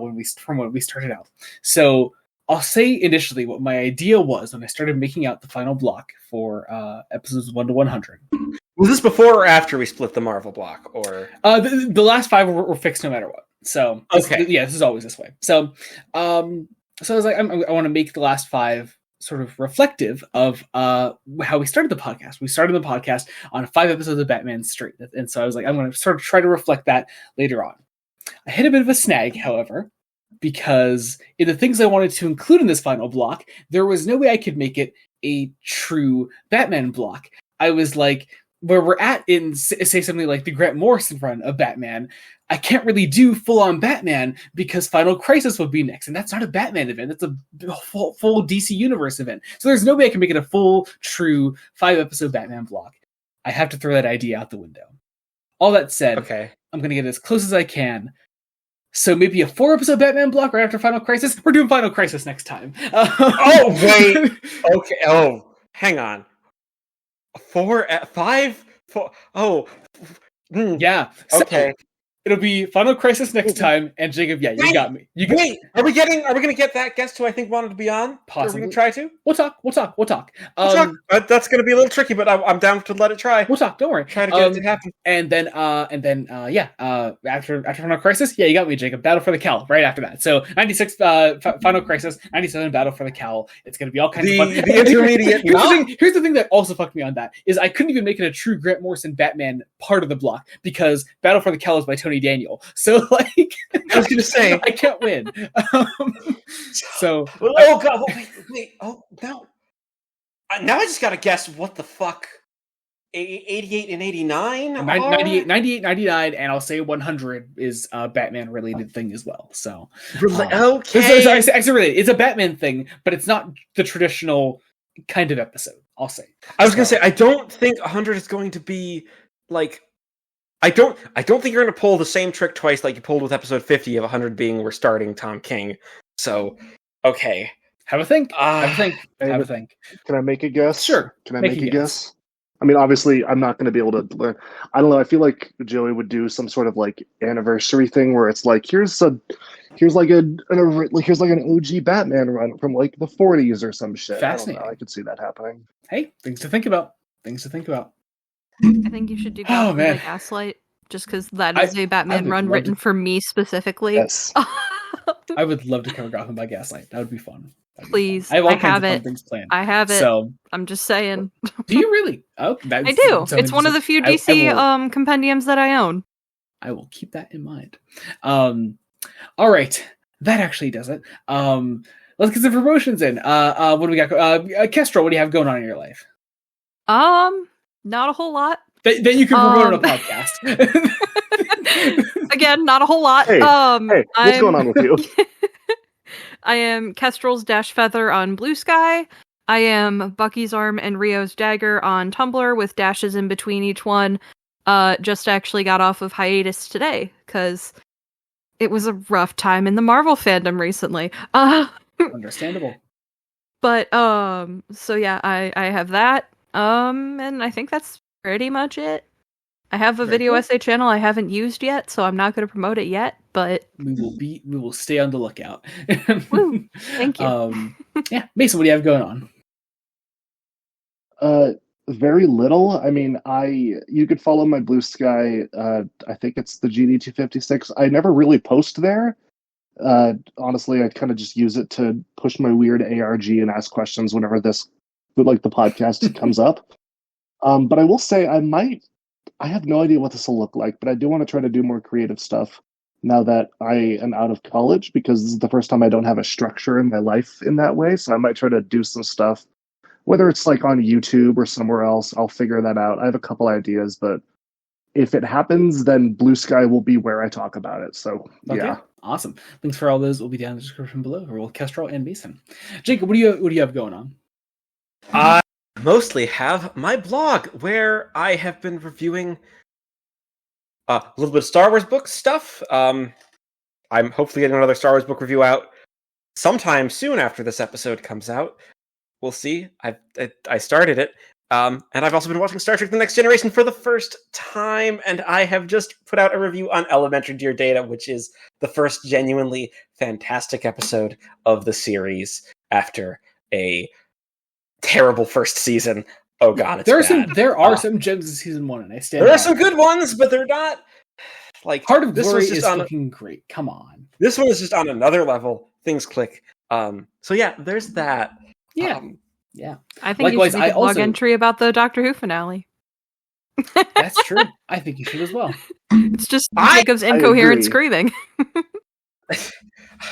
when we started out. So I'll say initially what my idea was when I started making out the final block for episodes 1 to 100.
Was this before or after we split the Marvel block, or
the last 5 were fixed no matter what? So
okay,
this is always this way. So so I was like, I want to make the last 5 sort of reflective of how we started the podcast. We started the podcast on 5 episodes of Batman straight, and so I was like, I'm going to sort of try to reflect that later on. I hit a bit of a snag, however, because in the things I wanted to include in this final block, there was no way I could make it a true Batman block. I was like, where we're at in, say, something like the Grant Morrison run of Batman, I can't really do full-on Batman because Final Crisis would be next, and that's not a Batman event. That's a full DC Universe event. So there's no way I can make it a full, true 5-episode Batman block. I have to throw that idea out the window. All that said,
okay,
I'm going to get as close as I can. So maybe a 4-episode Batman block right after Final Crisis. We're doing Final Crisis next time.
Oh, wait. Okay. Oh, hang on. 4, 5, 4. Oh,
yeah.
Okay.
So it'll be Final Crisis next time, and Jacob, yeah, you got me.
Wait, are we gonna get that guest who I think wanted to be on?
Possibly.
Are we gonna try to?
We'll talk.
That's gonna be a little tricky, but I'm down to let it try.
We'll talk. Don't worry.
Try to get it to happen.
And then after Final Crisis, yeah, you got me, Jacob. Battle for the Cowl right after that. So 96 Final Crisis, 97 Battle for the Cowl. It's gonna be all kinds of fun.
The intermediate.
Here's the thing that also fucked me on that is I couldn't even make it a true Grant Morrison Batman part of the block because Battle for the Cowl is by Tony Daniel. So like,
I was gonna say
I can't win. So
oh god, wait, oh no. Now I just gotta guess what the fuck 88 and 89
98, 99, and I'll say 100 is a Batman related thing as well. So
okay,
I said related. It's a Batman thing, but it's not the traditional kind of episode. I'll say.
I was gonna say I don't think 100 is going to be like. I don't think you're going to pull the same trick twice like you pulled with episode 50 of 100 being we're starting Tom King. So, okay.
Have a think. Have a think.
Can I make a guess?
Sure.
Can I make a guess? I mean, obviously, I'm not going to be able to learn. I don't know. I feel like Joey would do some sort of like anniversary thing where it's like, here's like an OG Batman run from like the 40s or some shit.
Fascinating.
I could see that happening.
Hey, things to think about.
I think you should do Gotham by Gaslight, just because that is a Batman run written for me specifically.
Yes.
I would love to cover Gotham by Gaslight. That would be fun.
Please,
I have all kinds
have
of
it.
fun things planned.
I have it.
So
I'm just saying.
Do you really? Oh,
I do. It's one of the few DC compendiums that I own.
I will keep that in mind. All right, that actually does it. Let's get some promotions in. What do we got? Kestrel, what do you have going on in your life?
Not a whole lot.
That you can promote on a podcast.
Again, not a whole lot.
Hey, what's going on with you?
I am Kestrel's Dash Feather on Blue Sky. I am Bucky's Arm and Rio's Dagger on Tumblr with dashes in between each one. Just actually got off of hiatus today because it was a rough time in the Marvel fandom recently.
Understandable.
But so yeah, I have that. And I think that's pretty much it. I have a video essay channel I haven't used yet, so I'm not going to promote it yet, but
we will stay on the lookout.
Woo, thank you.
Yeah, Mason, what do you have going
on? Very little. I mean, you could follow my Blue Sky. I think it's the GD256. I never really post there. Honestly, I kind of just use it to push my weird ARG and ask questions whenever the podcast comes up. But I will say I have no idea what this will look like, but I do want to try to do more creative stuff now that I am out of college, because this is the first time I don't have a structure in my life in that way. So I might try to do some stuff, whether it's like on YouTube or somewhere else. I'll figure that out. I have a couple ideas, but if it happens, then Blue Sky will be where I talk about it. So yeah.
Awesome. Links for all those will be down in the description below for both Kestrel and Mason. Jacob, what do you have going on?
I mostly have my blog where I have been reviewing a little bit of Star Wars book stuff. I'm hopefully getting another Star Wars book review out sometime soon after this episode comes out. We'll see. I started it. And I've also been watching Star Trek The Next Generation for the first time, and I have just put out a review on Elementary Dear Data, which is the first genuinely fantastic episode of the series after a terrible first season. Oh god,
there are some gems in season 1, and I stand.
There are some good ones, but they're not like
Heart of Glory is looking great. Come on,
this one is just on another level. Things click. So yeah, there's that.
Yeah.
I think likewise, you should make a blog entry about the Doctor Who finale.
That's true. I think you should as well.
It's just Jacob's incoherent screaming.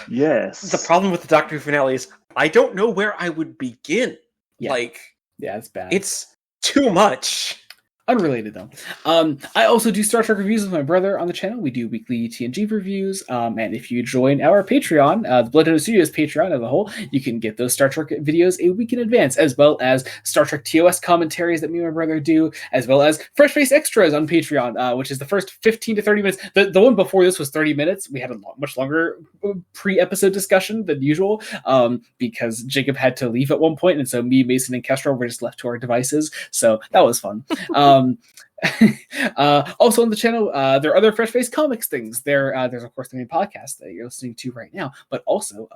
Yes.
The problem with the Doctor Who finale is I don't know where I would begin.
Yeah, it's bad.
It's too much.
Unrelated though. I also do Star Trek reviews with my brother on the channel. We do weekly TNG reviews. And if you join our Patreon, the Blood Donut Studios Patreon as a whole, you can get those Star Trek videos a week in advance, as well as Star Trek TOS commentaries that me and my brother do, as well as Fresh Face Extras on Patreon, which is the first 15 to 30 minutes. The one before this was 30 minutes. We had a much longer pre-episode discussion than usual, because Jacob had to leave at one point, and so me, Mason, and Kestrel were just left to our devices. So that was fun. Also on the channel, there are other Fresh Face Comics things. There's of course the main podcast that you're listening to right now, but also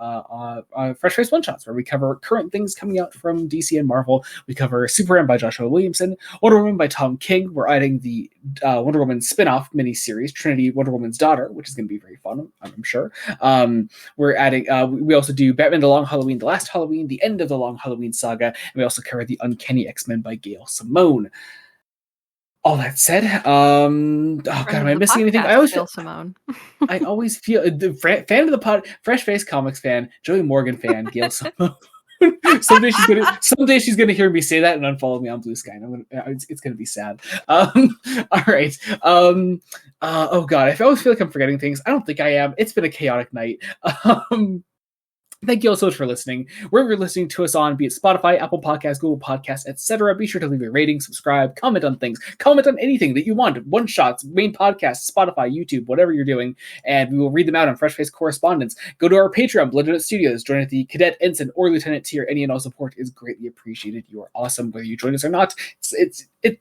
Fresh Face One Shots, where we cover current things coming out from DC and Marvel. We cover Superman by Joshua Williamson, Wonder Woman by Tom King. We're adding the Wonder Woman spin-off miniseries, Trinity, Wonder Woman's daughter, which is going to be very fun, I'm sure. We're adding. We also do Batman: The Long Halloween, The Last Halloween, The End of the Long Halloween Saga, and we also cover the Uncanny X-Men by Gail Simone. All that said, oh god, am I missing anything? I always feel
Simone.
I always feel fan of the pod, Fresh Face Comics fan, Joey Morgan fan, Gail Simone. Someday she's gonna hear me say that and unfollow me on Blue Sky. And it's gonna be sad. All right. Oh god, I always feel like I'm forgetting things. I don't think I am. It's been a chaotic night. Thank you all so much for listening. Wherever you're listening to us on, be it Spotify, Apple Podcasts, Google Podcasts, etc., be sure to leave a rating, subscribe, comment on things, comment on anything that you want. One-shots, main podcasts, Spotify, YouTube, whatever you're doing, and we will read them out on Fresh Face Correspondence. Go to our Patreon, Blood Donut Studios. Join at the Cadet, Ensign, or Lieutenant tier. Any and all support is greatly appreciated. You are awesome, whether you join us or not.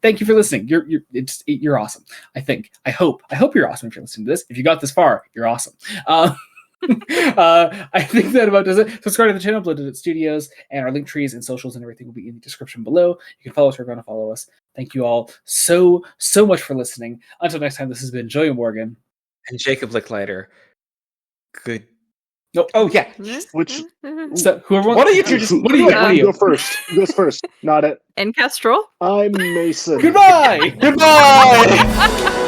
Thank you for listening. You're awesome. I hope you're awesome if you're listening to this. If you got this far, you're awesome. I think that about does it. Subscribe to the channel, Blood Donut Studios, and our link trees and socials and everything will be in the description below. You can follow us wherever you want to follow us. Thank you all so much for listening. Until next time, this has been Joey Morgan
and Jacob Licklider. Good.
No. Oh yeah.
Which?
So whoever.
What are you two?
What are you? What are you?
Go first. Who goes first? Not it.
And Kestrel.
I'm Mason.
Goodbye.
Goodbye.